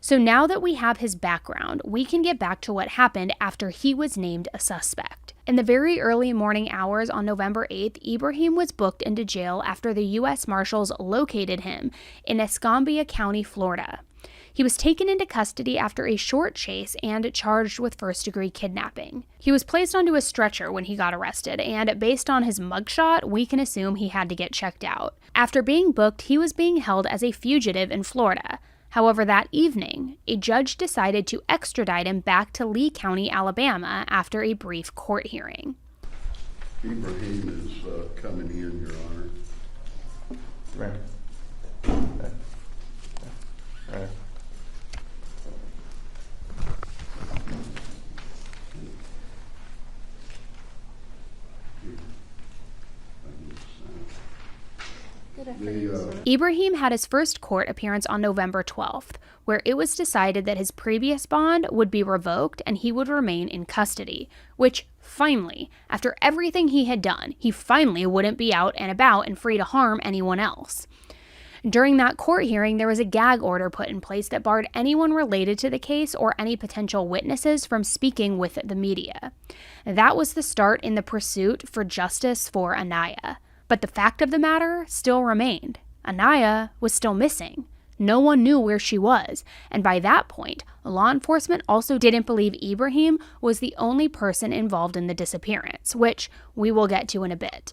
S1: So now that we have his background, we can get back to what happened after he was named a suspect. In the very early morning hours on November 8th, Ibrahim was booked into jail after the U.S. Marshals located him in Escambia County, Florida. He was taken into custody after a short chase and charged with first-degree kidnapping. He was placed onto a stretcher when he got arrested, and based on his mugshot, we can assume he had to get checked out. After being booked, he was being held as a fugitive in Florida. However, that evening, a judge decided to extradite him back to Lee County, Alabama, after a brief court hearing.
S17: Ibrahim is coming in, Your Honor.
S3: Right. Right. Ibrahim had his first court appearance on November 12th, where it was decided that his previous bond would be revoked and he would remain in custody, which, finally, after everything he had done, he finally wouldn't be out and about and free to harm anyone else. During that court hearing, there was a gag order put in place that barred anyone related to the case or any potential witnesses from speaking with the media. That was the start in the pursuit for justice for Anaya. But the fact of the matter still remained. Anaya was still missing. No one knew where she was, and by that point, law enforcement also didn't believe Ibrahim was the only person involved in the disappearance, which we will get to in a bit.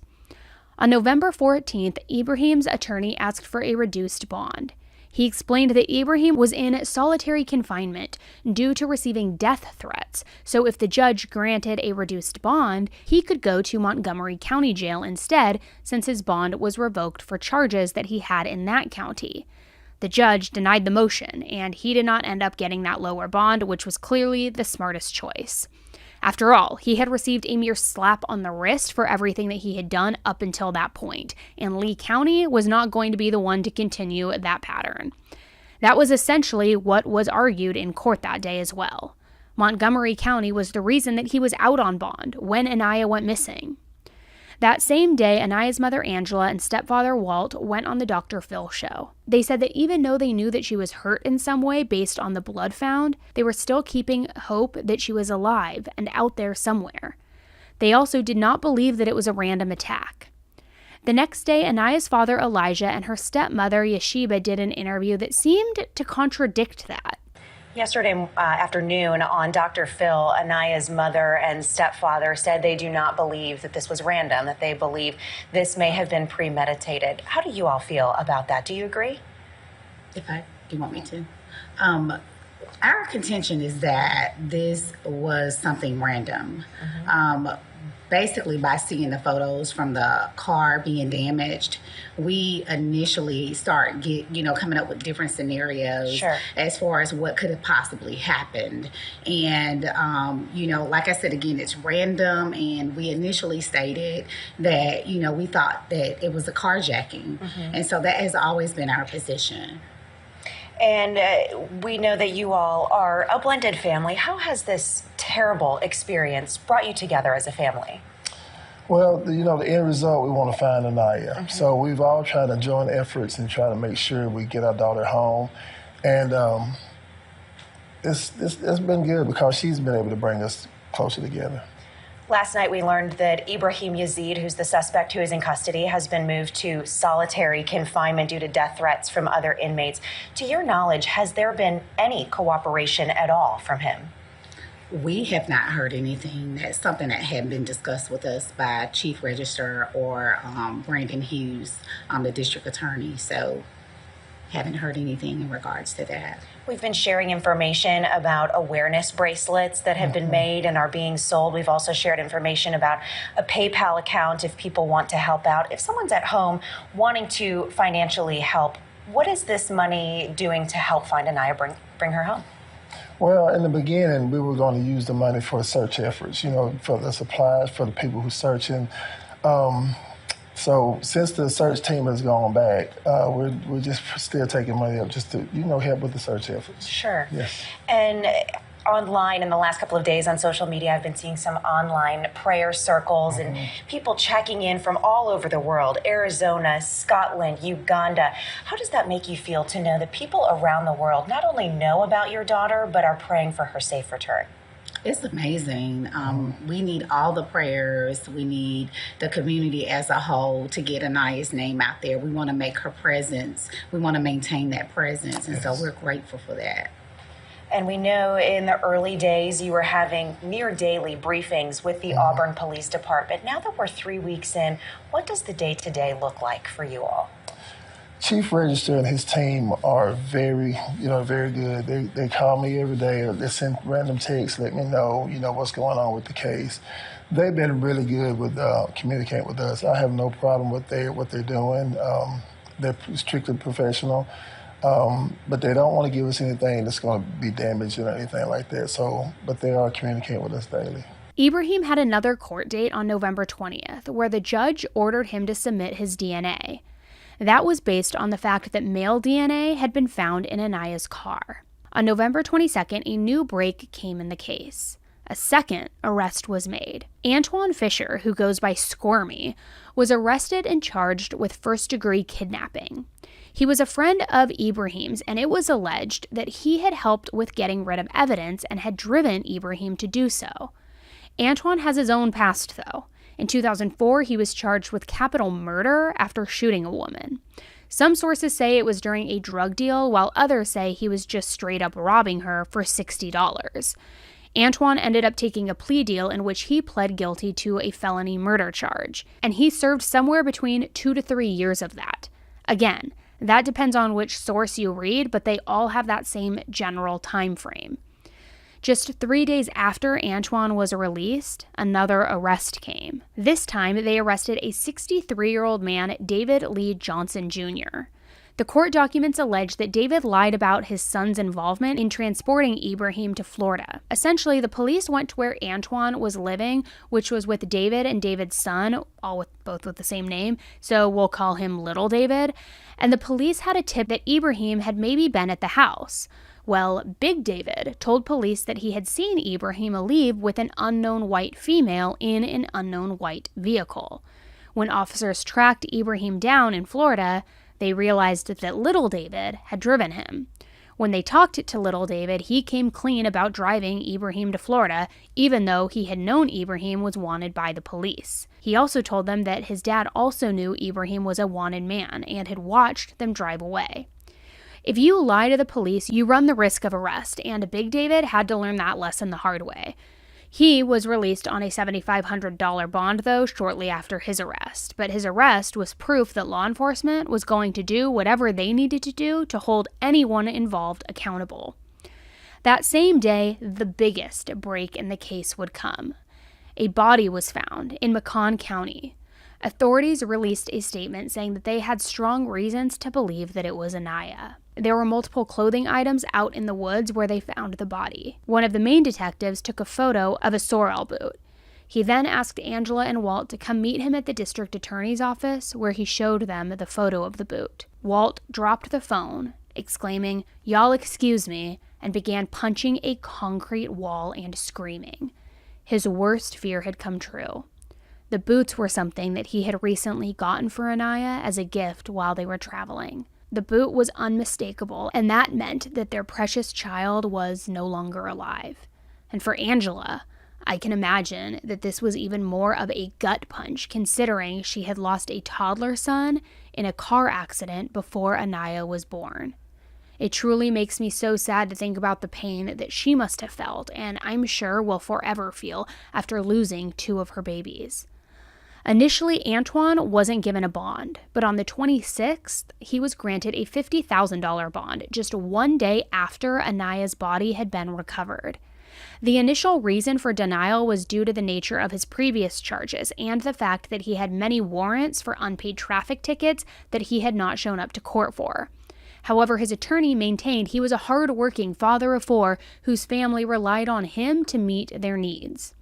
S3: On November 14th, Ibrahim's attorney asked for a reduced bond. He explained that Ibrahim was in solitary confinement due to receiving death threats, so if the judge granted a reduced bond, he could go to Montgomery County Jail instead, since his bond was revoked for charges that he had in that county. The judge denied the motion, and he did not end up getting that lower bond, which was clearly the smartest choice. After all, he had received a mere slap on the wrist for everything that he had done up until that point, and Lee County was not going to be the one to continue that pattern. That was essentially what was argued in court that day as well. Montgomery County was the reason that he was out on bond when Anaya went missing. That same day, Anaya's mother Angela and stepfather Walt went on the Dr. Phil show. They said that even though they knew that she was hurt in some way based on the blood found, they were still keeping hope that she was alive and out there somewhere. They also did not believe that it was a random attack. The next day, Anaya's father Elijah and her stepmother Yeshiba did an interview that seemed to contradict that.
S18: Yesterday afternoon on Dr. Phil, Anaya's mother and stepfather said they do not believe that this was random, that they believe this may have been premeditated. How do you all feel about that? Do you agree?
S19: Do you want me to? Our contention is that this was something random. Basically, by seeing the photos from the car being damaged, we initially start coming up with different scenarios as far as what could have possibly happened. And, like I said, again, it's random. And we initially stated that, we thought that it was a carjacking. And so that has always been our position.
S18: And we know that you all are a blended family. How has this terrible experience brought you together as a family?
S16: Well, the end result, we want to find Anaya. So we've all tried to join efforts and try to make sure we get our daughter home. And it's been good because she's been able to bring us closer together.
S18: Last night, we learned that Ibrahim Yazid, who's the suspect who is in custody, has been moved to solitary confinement due to death threats from other inmates. To your knowledge, has there been any cooperation at all from him?
S19: We have not heard anything. That's something that had been discussed with us by Chief Register or Brandon Hughes, the district attorney. So haven't heard anything in regards to that.
S18: We've been sharing information about awareness bracelets that have been made and are being sold. We've also shared information about a PayPal account if people want to help out. If someone's at home wanting to financially help, what is this money doing to help find Anaya, bring her home?
S16: Well, in the beginning, we were going to use the money for search efforts, for the supplies, for the people who are searching. So since the search team has gone back, we're just still taking money up just to, help with the search efforts.
S18: Sure.
S16: Yes.
S18: And Online in the last couple of days on social media, I've been seeing some online prayer circles and people checking in from all over the world, Arizona, Scotland, Uganda. How does that make you feel to know that people around the world not only know about your daughter, but are praying for her safe return?
S19: It's amazing. We need all the prayers. We need the community as a whole to get Anaya's name out there. We want to make her presence. We want to maintain that presence. And so we're grateful for that.
S18: And we know in the early days you were having near daily briefings with the Auburn Police Department. Now that we're 3 weeks in, what does the day-to-day look like for you all?
S16: Chief Register and his team are very good. They call me every day or they send random texts, let me know, what's going on with the case. They've been really good with communicating with us. I have no problem with what they're doing. They're strictly professional. But they don't want to give us anything that's going to be damaged or anything like that. But they are communicating with us daily.
S1: Ibrahim had another court date on November 20th, where the judge ordered him to submit his DNA. That was based on the fact that male DNA had been found in Anaya's car. On November 22nd, a new break came in the case. A second arrest was made. Antoine Fisher, who goes by Squirmy, was arrested and charged with first-degree kidnapping. He was a friend of Ibrahim's, and it was alleged that he had helped with getting rid of evidence and had driven Ibrahim to do so. Antoine has his own past, though. In 2004, he was charged with capital murder after shooting a woman. Some sources say it was during a drug deal, while others say he was just straight up robbing her for $60. Antoine ended up taking a plea deal in which he pled guilty to a felony murder charge, and he served somewhere between 2 to 3 years of that. Again, that depends on which source you read, but they all have that same general time frame. Just 3 days after Antoine was released, another arrest came. This time, they arrested a 63-year-old man, David Lee Johnson Jr. The court documents allege that David lied about his son's involvement in transporting Ibrahim to Florida. Essentially, the police went to where Antoine was living, which was with David and David's son, both with the same name, so we'll call him Little David, and the police had a tip that Ibrahim had maybe been at the house. Well, Big David told police that he had seen Ibrahim leave with an unknown white female in an unknown white vehicle. When officers tracked Ibrahim down in Florida, they realized that Little David had driven him. When they talked to Little David, he came clean about driving Ibrahim to Florida, even though he had known Ibrahim was wanted by the police. He also told them that his dad also knew Ibrahim was a wanted man and had watched them drive away. If you lie to the police, you run the risk of arrest, and Big David had to learn that lesson the hard way. He was released on a $7,500 bond, though, shortly after his arrest. But his arrest was proof that law enforcement was going to do whatever they needed to do to hold anyone involved accountable. That same day, the biggest break in the case would come. A body was found in Macon County. Authorities released a statement saying that they had strong reasons to believe that it was Anaya. There were multiple clothing items out in the woods where they found the body. One of the main detectives took a photo of a Sorel boot. He then asked Angela and Walt to come meet him at the district attorney's office, where he showed them the photo of the boot. Walt dropped the phone, exclaiming, "Y'all excuse me," and began punching a concrete wall and screaming. His worst fear had come true. The boots were something that he had recently gotten for Anaya as a gift while they were traveling. The boot was unmistakable, and that meant that their precious child was no longer alive. And for Angela, I can imagine that this was even more of a gut punch, considering she had lost a toddler son in a car accident before Anaya was born. It truly makes me so sad to think about the pain that she must have felt, and I'm sure will forever feel after losing 2 of her babies. Initially, Antoine wasn't given a bond, but on the 26th, he was granted a $50,000 bond just 1 day after Anaya's body had been recovered. The initial reason for denial was due to the nature of his previous charges and the fact that he had many warrants for unpaid traffic tickets that he had not shown up to court for. However, his attorney maintained he was a hard-working father of 4 whose family relied on him to meet their needs.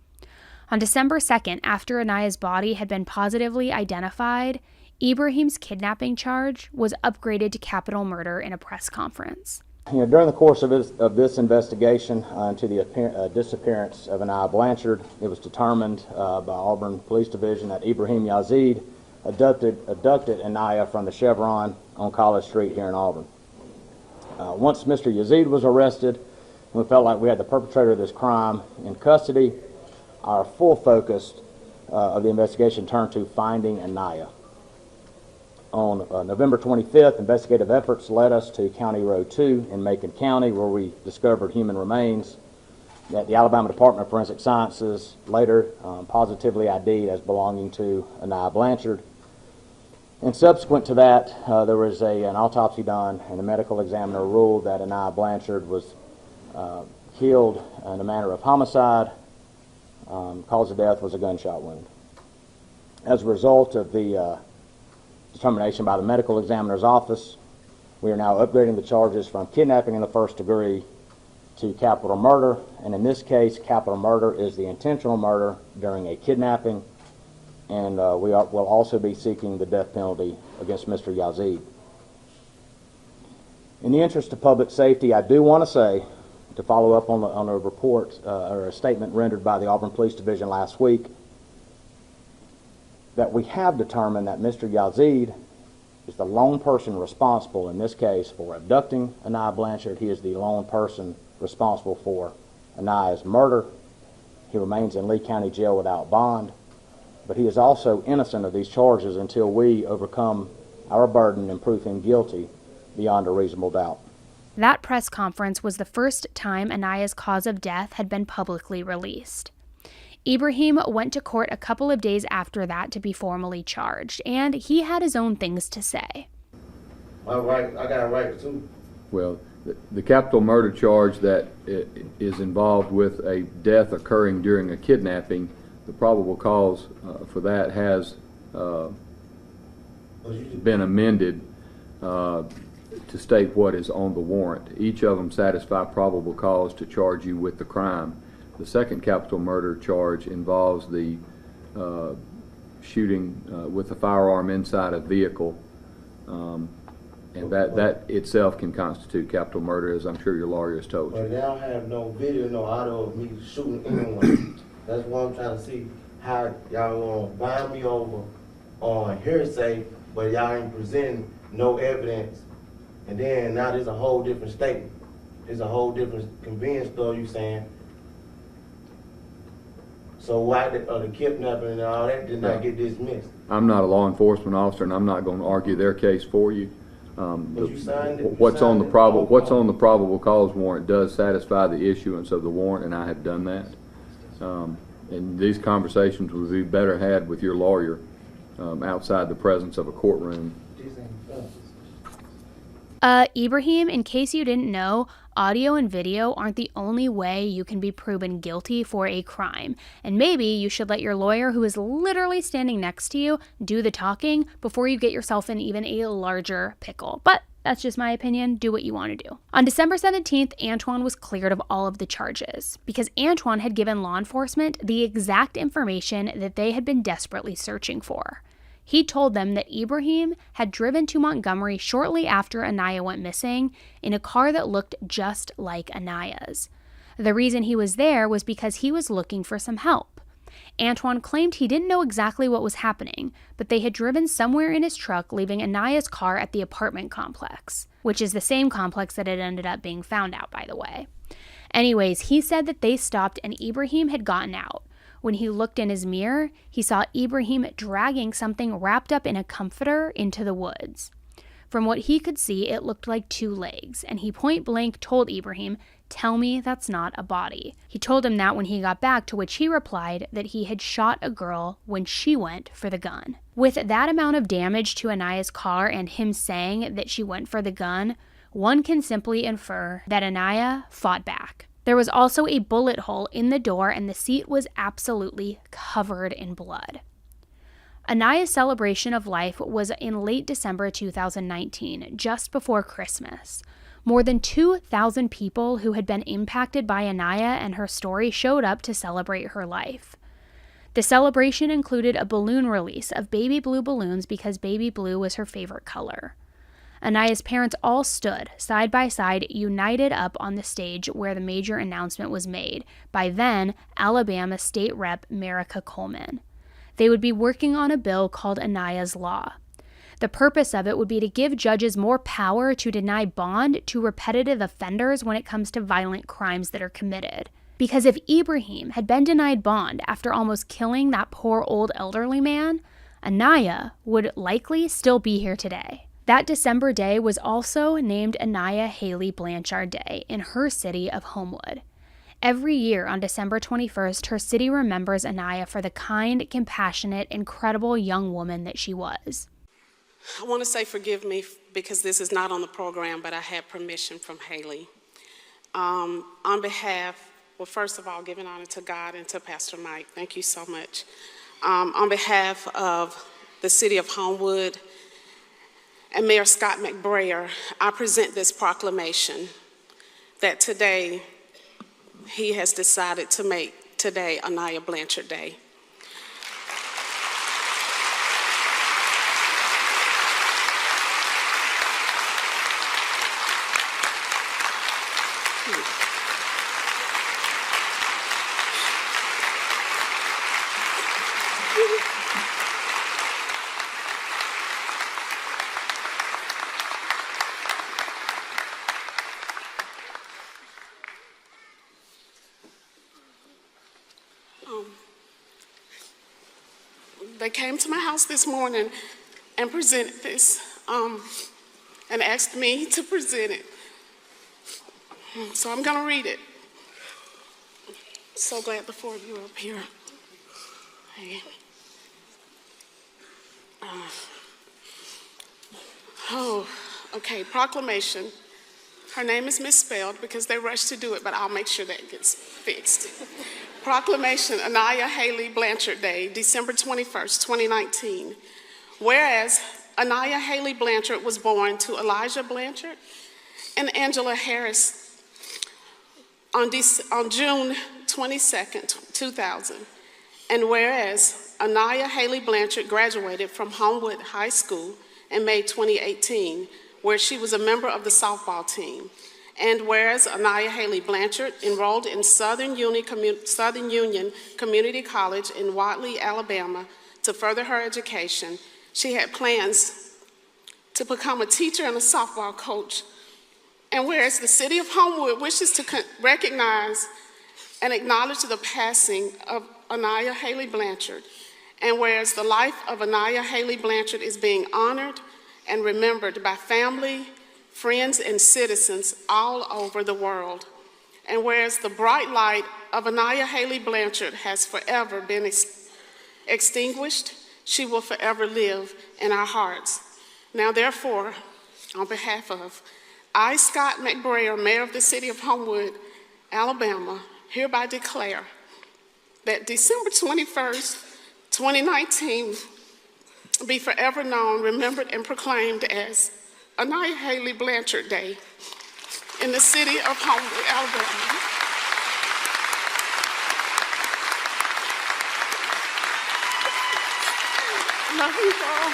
S1: On December 2nd, after Anaya's body had been positively identified, Ibrahim's kidnapping charge was upgraded to capital murder in a press conference.
S20: During the course of this investigation into the disappearance of Anaya Blanchard, it was determined by Auburn Police Division that Ibrahim Yazid abducted Anaya from the Chevron on College Street here in Auburn. Once Mr. Yazid was arrested, we felt like we had the perpetrator of this crime in custody. Our full focus of the investigation turned to finding Anaya. On November 25th, investigative efforts led us to County Road 2 in Macon County, where we discovered human remains that the Alabama Department of Forensic Sciences later positively ID'd as belonging to Anaya Blanchard. And subsequent to that, there was an autopsy done, and the medical examiner ruled that Anaya Blanchard was killed in a manner of homicide. Cause of death was a gunshot wound. As a result of the determination by the medical examiner's office, we are now upgrading the charges from kidnapping in the first degree to capital murder, and in this case, capital murder is the intentional murder during a kidnapping, and we will also be seeking the death penalty against Mr. Yazid. In the interest of public safety, I do want to say, to follow up on a report or a statement rendered by the Auburn Police Division last week, that we have determined that Mr. Yazid is the lone person responsible in this case for abducting Anaya Blanchard. He is the lone person responsible for Anaya's murder. He remains in Lee County Jail without bond, but he is also innocent of these charges until we overcome our burden and prove him guilty beyond a reasonable doubt.
S1: That press conference was the first time Anaya's cause of death had been publicly released. Ibrahim went to court a couple of days after that to be formally charged, and he had his own things to say.
S21: My right, I got a right too.
S22: Well, the capital murder charge that is involved with a death occurring during a kidnapping, the probable cause for that has been amended to state what is on the warrant. Each of them satisfy probable cause to charge you with the crime. The second capital murder charge involves the shooting with a firearm inside a vehicle, and that itself can constitute capital murder, as I'm sure your lawyer has told you.
S21: But they don't have no video, no audio of me shooting anyone. That's what I'm trying to see, how y'all want to bind me over on hearsay, but y'all ain't presenting no evidence. And then now there's a whole different statement. There's a whole different convenience store you saying. So why the kidnapping and all that did not get dismissed?
S22: I'm not a law enforcement officer, and I'm not going to argue their case for you.
S21: But you signed it.
S22: What's on the probable cause warrant does satisfy the issuance of the warrant, and I have done that. And these conversations would be better had with your lawyer outside the presence of a courtroom.
S1: Ibrahim, in case you didn't know, audio and video aren't the only way you can be proven guilty for a crime. And maybe you should let your lawyer, who is literally standing next to you, do the talking before you get yourself in even a larger pickle. But that's just my opinion. Do what you want to do. On December 17th, Antoine was cleared of all of the charges because Antoine had given law enforcement the exact information that they had been desperately searching for. He told them that Ibrahim had driven to Montgomery shortly after Anaya went missing in a car that looked just like Anaya's. The reason he was there was because he was looking for some help. Antoine claimed he didn't know exactly what was happening, but they had driven somewhere in his truck, leaving Anaya's car at the apartment complex, which is the same complex that had ended up being found out, by the way. Anyways, he said that they stopped and Ibrahim had gotten out. When he looked in his mirror, he saw Ibrahim dragging something wrapped up in a comforter into the woods. From what he could see, it looked like 2 legs, and he point blank told Ibrahim, "Tell me that's not a body." He told him that when he got back, to which he replied that he had shot a girl when she went for the gun. With that amount of damage to Anaya's car and him saying that she went for the gun, one can simply infer that Anaya fought back. There was also a bullet hole in the door, and the seat was absolutely covered in blood. Anaya's celebration of life was in late December 2019, just before Christmas. More than 2,000 people who had been impacted by Anaya and her story showed up to celebrate her life. The celebration included a balloon release of baby blue balloons because baby blue was her favorite color. Anaya's parents all stood, side by side, united up on the stage where the major announcement was made by then Alabama State Rep Marica Coleman. They would be working on a bill called Anaya's Law. The purpose of it would be to give judges more power to deny bond to repetitive offenders when it comes to violent crimes that are committed. Because if Ibrahim had been denied bond after almost killing that poor old elderly man, Anaya would likely still be here today. That December day was also named Anaya Haley Blanchard Day in her city of Homewood. Every year on December 21st, her city remembers Anaya for the kind, compassionate, incredible young woman that she was.
S2: I want to say forgive me because this is not on the program, but I had permission from Haley. On behalf, well, first of all, giving honor to God and to Pastor Mike, thank you so much. On behalf of the city of Homewood and Mayor Scott McBrayer, I present this proclamation that today he has decided to make today Anaya Blanchard Day. They came to my house this morning and presented this and asked me to present it. So I'm going to read it. So glad the four of you are up here. Hey. Okay, proclamation. Her name is misspelled because they rushed to do it, but I'll make sure that gets fixed. Proclamation, Anaya Haley Blanchard Day, December 21st, 2019. Whereas Anaya Haley Blanchard was born to Elijah Blanchard and Angela Harris on June 22nd, 2000. And whereas Anaya Haley Blanchard graduated from Homewood High School in May 2018, where she was a member of the softball team. And whereas Anaya Haley Blanchard enrolled in Southern Union Community College in Watley, Alabama, to further her education, she had plans to become a teacher and a softball coach. And whereas the city of Homewood wishes to recognize and acknowledge the passing of Anaya Haley Blanchard, and whereas the life of Anaya Haley Blanchard is being honored and remembered by family, friends, and citizens all over the world. And whereas the bright light of Anaya Haley Blanchard has forever been extinguished, she will forever live in our hearts. Now, therefore, on behalf of I, Scott McBrayer, Mayor of the City of Homewood, Alabama, hereby declare that December 21st, 2019 be forever known, remembered, and proclaimed as Anaya Haley Blanchard Day in the city of Homewood, Alabama. Love you all.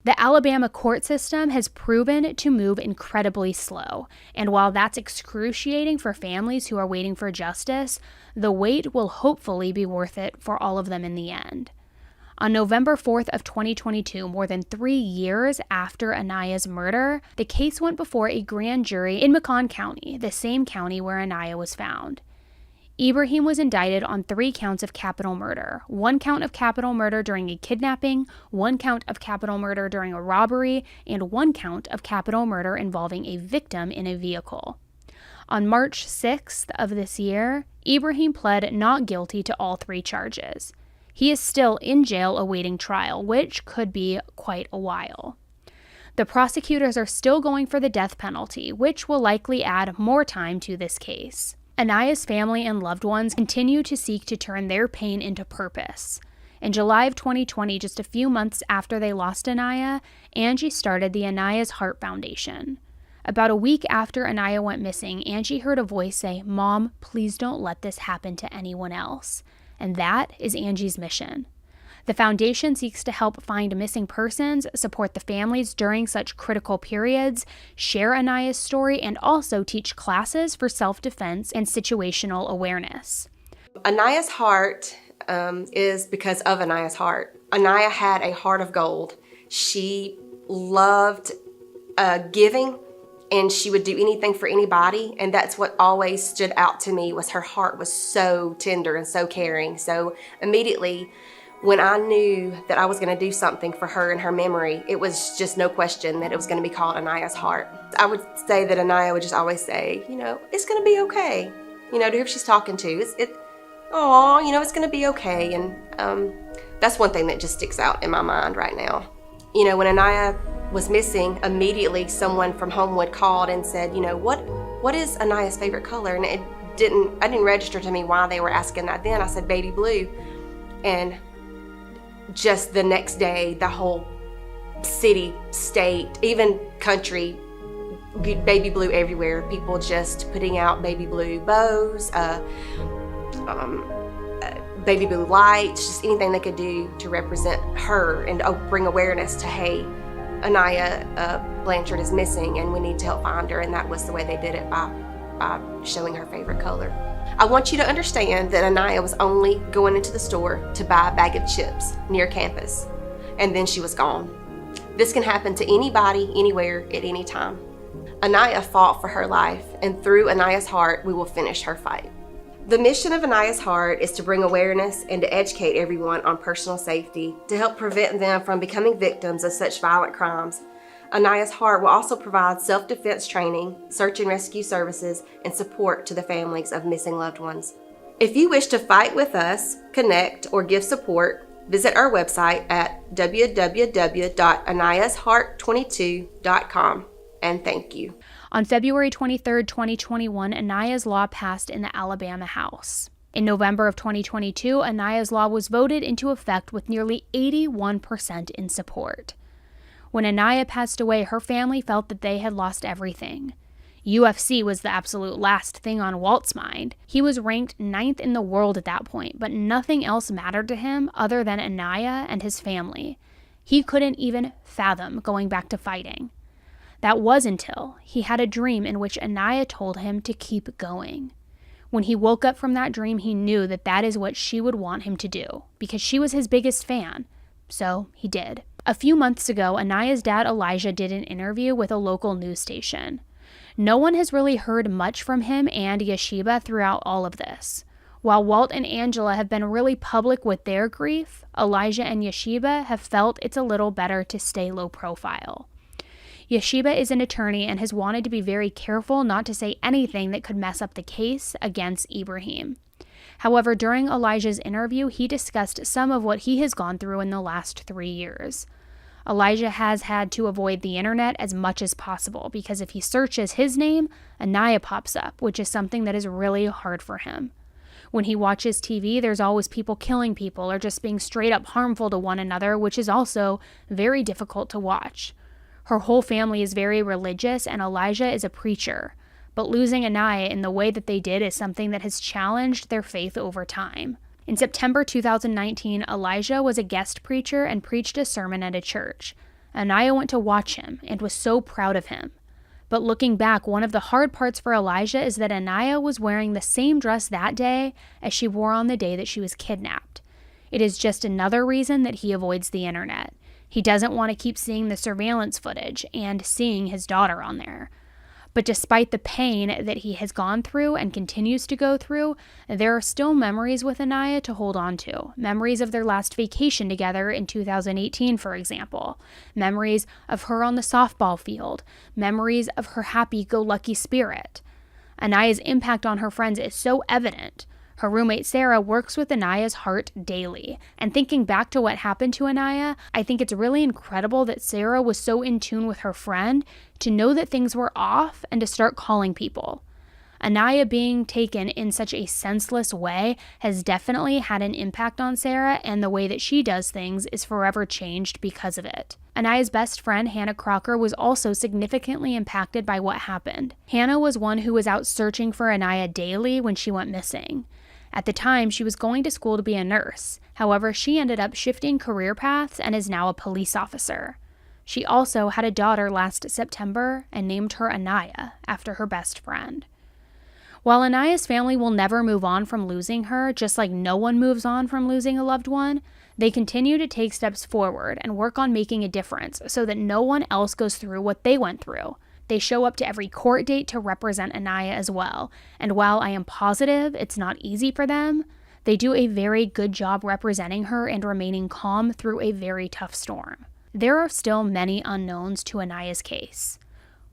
S1: The Alabama court system has proven to move incredibly slow, and while that's excruciating for families who are waiting for justice, the wait will hopefully be worth it for all of them in the end. On November 4th of 2022, more than 3 years after Anaya's murder, the case went before a grand jury in Macon County, the same county where Anaya was found. Ibrahim was indicted on 3 counts of capital murder, 1 count of capital murder during a kidnapping, 1 count of capital murder during a robbery, and 1 count of capital murder involving a victim in a vehicle. On March 6th of this year, Ibrahim pled not guilty to all 3 charges. He is still in jail awaiting trial, which could be quite a while. The prosecutors are still going for the death penalty, which will likely add more time to this case. Anaya's family and loved ones continue to seek to turn their pain into purpose. In July of 2020, just a few months after they lost Anaya, Angie started the Anaya's Heart Foundation. About a week after Anaya went missing, Angie heard a voice say, "Mom, please don't let this happen to anyone else." And that is Angie's mission. The foundation seeks to help find missing persons, support the families during such critical periods, share Anaya's story, and also teach classes for self-defense and situational awareness.
S5: Anaya's heart is because of Anaya's heart. Anaya had a heart of gold. She loved giving, and she would do anything for anybody, and that's what always stood out to me, was her heart was so tender and so caring. So immediately when I knew that I was going to do something for her in her memory, it was just no question that it was going to be called Anaya's Heart. I would say that Anaya would just always say, it's going to be okay. To whoever she's talking to, it's going to be okay. And that's one thing that just sticks out in my mind right now. When Anaya was missing, immediately someone from Homewood called and said, what is Anaya's favorite color? And I didn't register to me why they were asking that then. I said baby blue. And just the next day, the whole city, state, even country, baby blue everywhere. People just putting out baby blue bows, baby blue lights, just anything they could do to represent her and bring awareness to, hey, Anaya Blanchard is missing and we need to help find her. And that was the way they did it, by showing her favorite color. I want you to understand that Anaya was only going into the store to buy a bag of chips near campus, and then she was gone. This can happen to anybody, anywhere, at any time. Anaya fought for her life, and through Anaya's heart, we will finish her fight. The mission of Anaya's Heart is to bring awareness and to educate everyone on personal safety, to help prevent them from becoming victims of such violent crimes. Anaya's Heart will also provide self-defense training, search and rescue services, and support to the families of missing loved ones. If you wish to fight with us, connect, or give support, visit our website at www.anayasheart22.com. And thank you.
S1: On February 23, 2021, Anaya's Law passed in the Alabama House. In November of 2022, Anaya's Law was voted into effect with nearly 81% in support. When Anaya passed away, her family felt that they had lost everything. UFC was the absolute last thing on Walt's mind. He was ranked 9th in the world at that point, but nothing else mattered to him other than Anaya and his family. He couldn't even fathom going back to fighting. That was until he had a dream in which Anaya told him to keep going. When he woke up from that dream, he knew that that is what she would want him to do, because she was his biggest fan. So he did. A few months ago, Anaya's dad Elijah did an interview with a local news station. No one has really heard much from him and Yeshiba throughout all of this. While Walt and Angela have been really public with their grief, Elijah and Yeshiba have felt it's a little better to stay low profile. Yeshiba is an attorney and has wanted to be very careful not to say anything that could mess up the case against Ibrahim. However, during Elijah's interview, he discussed some of what he has gone through in the last 3 years. Elijah has had to avoid the internet as much as possible because if he searches his name, Anaya pops up, which is something that is really hard for him. When he watches TV, there's always people killing people or just being straight up harmful to one another, which is also very difficult to watch. Her whole family is very religious and Elijah is a preacher. But losing Anaya in the way that they did is something that has challenged their faith over time. In September 2019, Elijah was a guest preacher and preached a sermon at a church. Anaya went to watch him and was so proud of him. But looking back, one of the hard parts for Elijah is that Anaya was wearing the same dress that day as she wore on the day that she was kidnapped. It is just another reason that he avoids the internet. He doesn't want to keep seeing the surveillance footage and seeing his daughter on there. But despite the pain that he has gone through and continues to go through, there are still memories with Anaya to hold on to. Memories of their last vacation together in 2018, for example. Memories of her on the softball field. Memories of her happy-go-lucky spirit. Anaya's impact on her friends is so evident. Her roommate Sarah works with Anaya's heart daily. And thinking back to what happened to Anaya, I think it's really incredible that Sarah was so in tune with her friend to know that things were off and to start calling people. Anaya being taken in such a senseless way has definitely had an impact on Sarah, and the way that she does things is forever changed because of it. Anaya's best friend, Hannah Crocker, was also significantly impacted by what happened. Hannah was one who was out searching for Anaya daily when she went missing. At the time, she was going to school to be a nurse. However, she ended up shifting career paths and is now a police officer. She also had a daughter last September and named her Anaya after her best friend. While Anaya's family will never move on from losing her, just like no one moves on from losing a loved one, they continue to take steps forward and work on making a difference so that no one else goes through what they went through. They show up to every court date to represent Anaya as well, and while I am positive it's not easy for them, they do a very good job representing her and remaining calm through a very tough storm. There are still many unknowns to Anaya's case.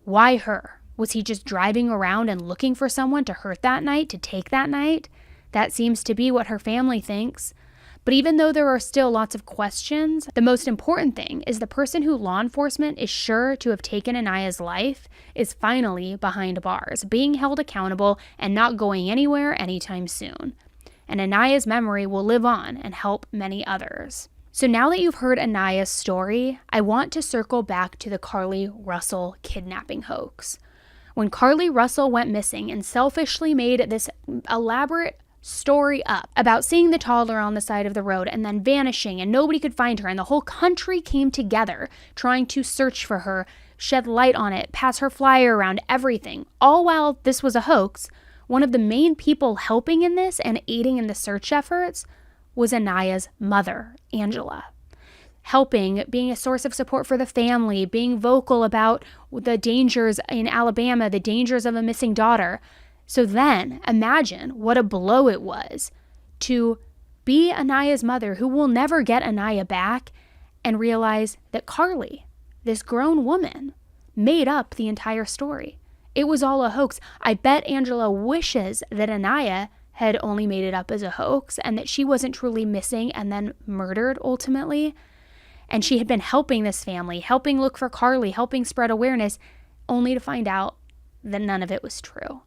S1: Why her? Was he just driving around and looking for someone to hurt that night, to take that night? That seems to be what her family thinks. But even though there are still lots of questions, the most important thing is the person who law enforcement is sure to have taken Anaya's life is finally behind bars, being held accountable and not going anywhere anytime soon. And Anaya's memory will live on and help many others. So now that you've heard Anaya's story, I want to circle back to the Carlee Russell kidnapping hoax. When Carlee Russell went missing and selfishly made this elaborate story up about seeing the toddler on the side of the road and then vanishing and nobody could find her and the whole country came together trying to search for her, shed light on it, pass her flyer around, everything, all while this was a hoax, one of the main people helping in this and aiding in the search efforts was Anaya's mother, Angela. Helping, being a source of support for the family, being vocal about the dangers in Alabama, the dangers of a missing daughter. So then, imagine what a blow it was to be Anaya's mother, who will never get Anaya back, and realize that Carlee, this grown woman, made up the entire story. It was all a hoax. I bet Angela wishes that Anaya had only made it up as a hoax and that she wasn't truly missing and then murdered ultimately. And she had been helping this family, helping look for Carlee, helping spread awareness, only to find out that none of it was true.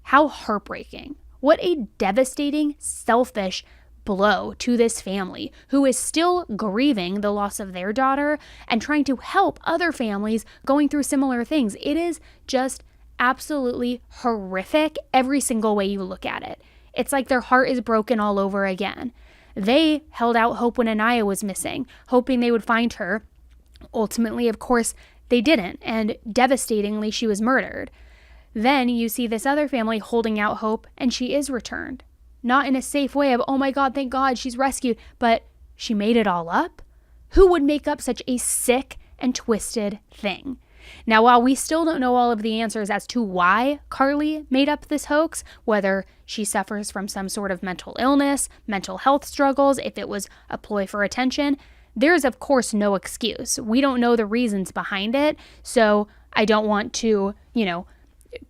S1: How heartbreaking. What a devastating, selfish blow to this family who is still grieving the loss of their daughter and trying to help other families going through similar things. It is just absolutely horrific every single way you look at it. It's like their heart is broken all over again. They held out hope when Anaya was missing, hoping they would find her. Ultimately, of course, they didn't, and devastatingly, she was murdered. Then you see this other family holding out hope, and she is returned. Not in a safe way of, oh my God, thank God, she's rescued, but she made it all up? Who would make up such a sick and twisted thing? Now, while we still don't know all of the answers as to why Carlee made up this hoax, whether she suffers from some sort of mental illness, mental health struggles, if it was a ploy for attention, there's of course no excuse. We don't know the reasons behind it, so I don't want to,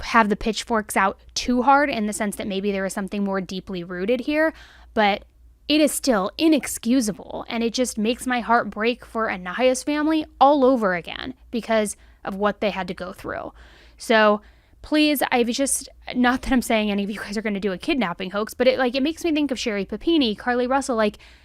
S1: have the pitchforks out too hard in the sense that maybe there is something more deeply rooted here, but it is still inexcusable, and it just makes my heart break for Anaya's family all over again because of what they had to go through. So please, not that I'm saying any of you guys are going to do a kidnapping hoax, but it makes me think of Sherry Papini, Carlee Russell,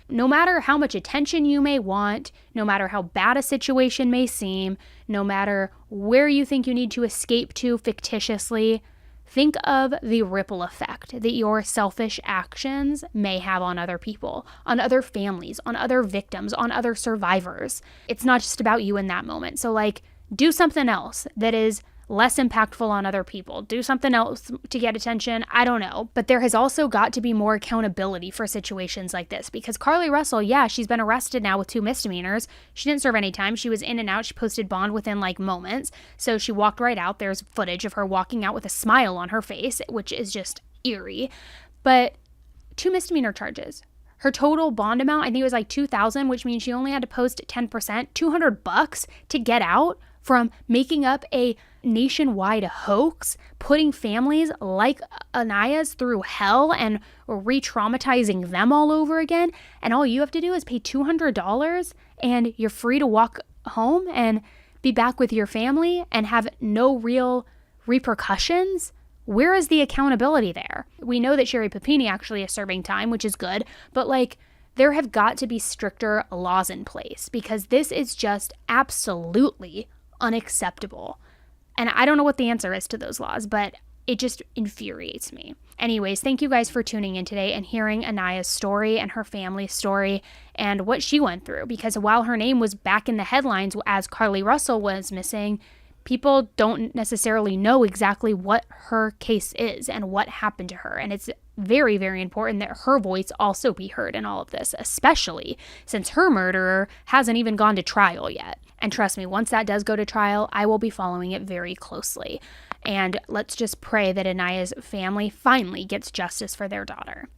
S1: no matter how much attention you may want, no matter how bad a situation may seem, no matter where you think you need to escape to fictitiously, think of the ripple effect that your selfish actions may have on other people, on other families, on other victims, on other survivors. It's not just about you in that moment. So do something else that is less impactful on other people. Do something else to get attention. I don't know. But there has also got to be more accountability for situations like this because Carlee Russell, she's been arrested now with 2 misdemeanors. She didn't serve any time. She was in and out. She posted bond within moments. So she walked right out. There's footage of her walking out with a smile on her face, which is just eerie. But 2 misdemeanor charges. Her total bond amount, I think it was $2,000, which means she only had to post 10%, $200 to get out from making up a nationwide hoax, putting families like Anaya's through hell and re-traumatizing them all over again. And all you have to do is pay $200 and you're free to walk home and be back with your family and have no real repercussions. Where is the accountability there? We know that Sherry Papini actually is serving time, which is good, but there have got to be stricter laws in place because this is just absolutely unacceptable. And I don't know what the answer is to those laws, but it just infuriates me. Anyways, thank you guys for tuning in today and hearing Anaya's story and her family's story and what she went through. Because while her name was back in the headlines as Carly Russell was missing, people don't necessarily know exactly what her case is and what happened to her. And it's very, very important that her voice also be heard in all of this, especially since her murderer hasn't even gone to trial yet. And trust me, once that does go to trial, I will be following it very closely. And let's just pray that Anaya's family finally gets justice for their daughter.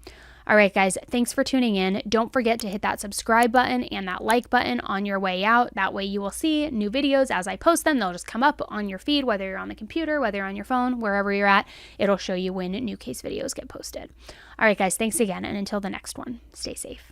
S1: All right, guys, thanks for tuning in. Don't forget to hit that subscribe button and that like button on your way out. That way you will see new videos as I post them. They'll just come up on your feed, whether you're on the computer, whether you're on your phone, wherever you're at. It'll show you when new case videos get posted. All right, guys, thanks again. And until the next one, stay safe.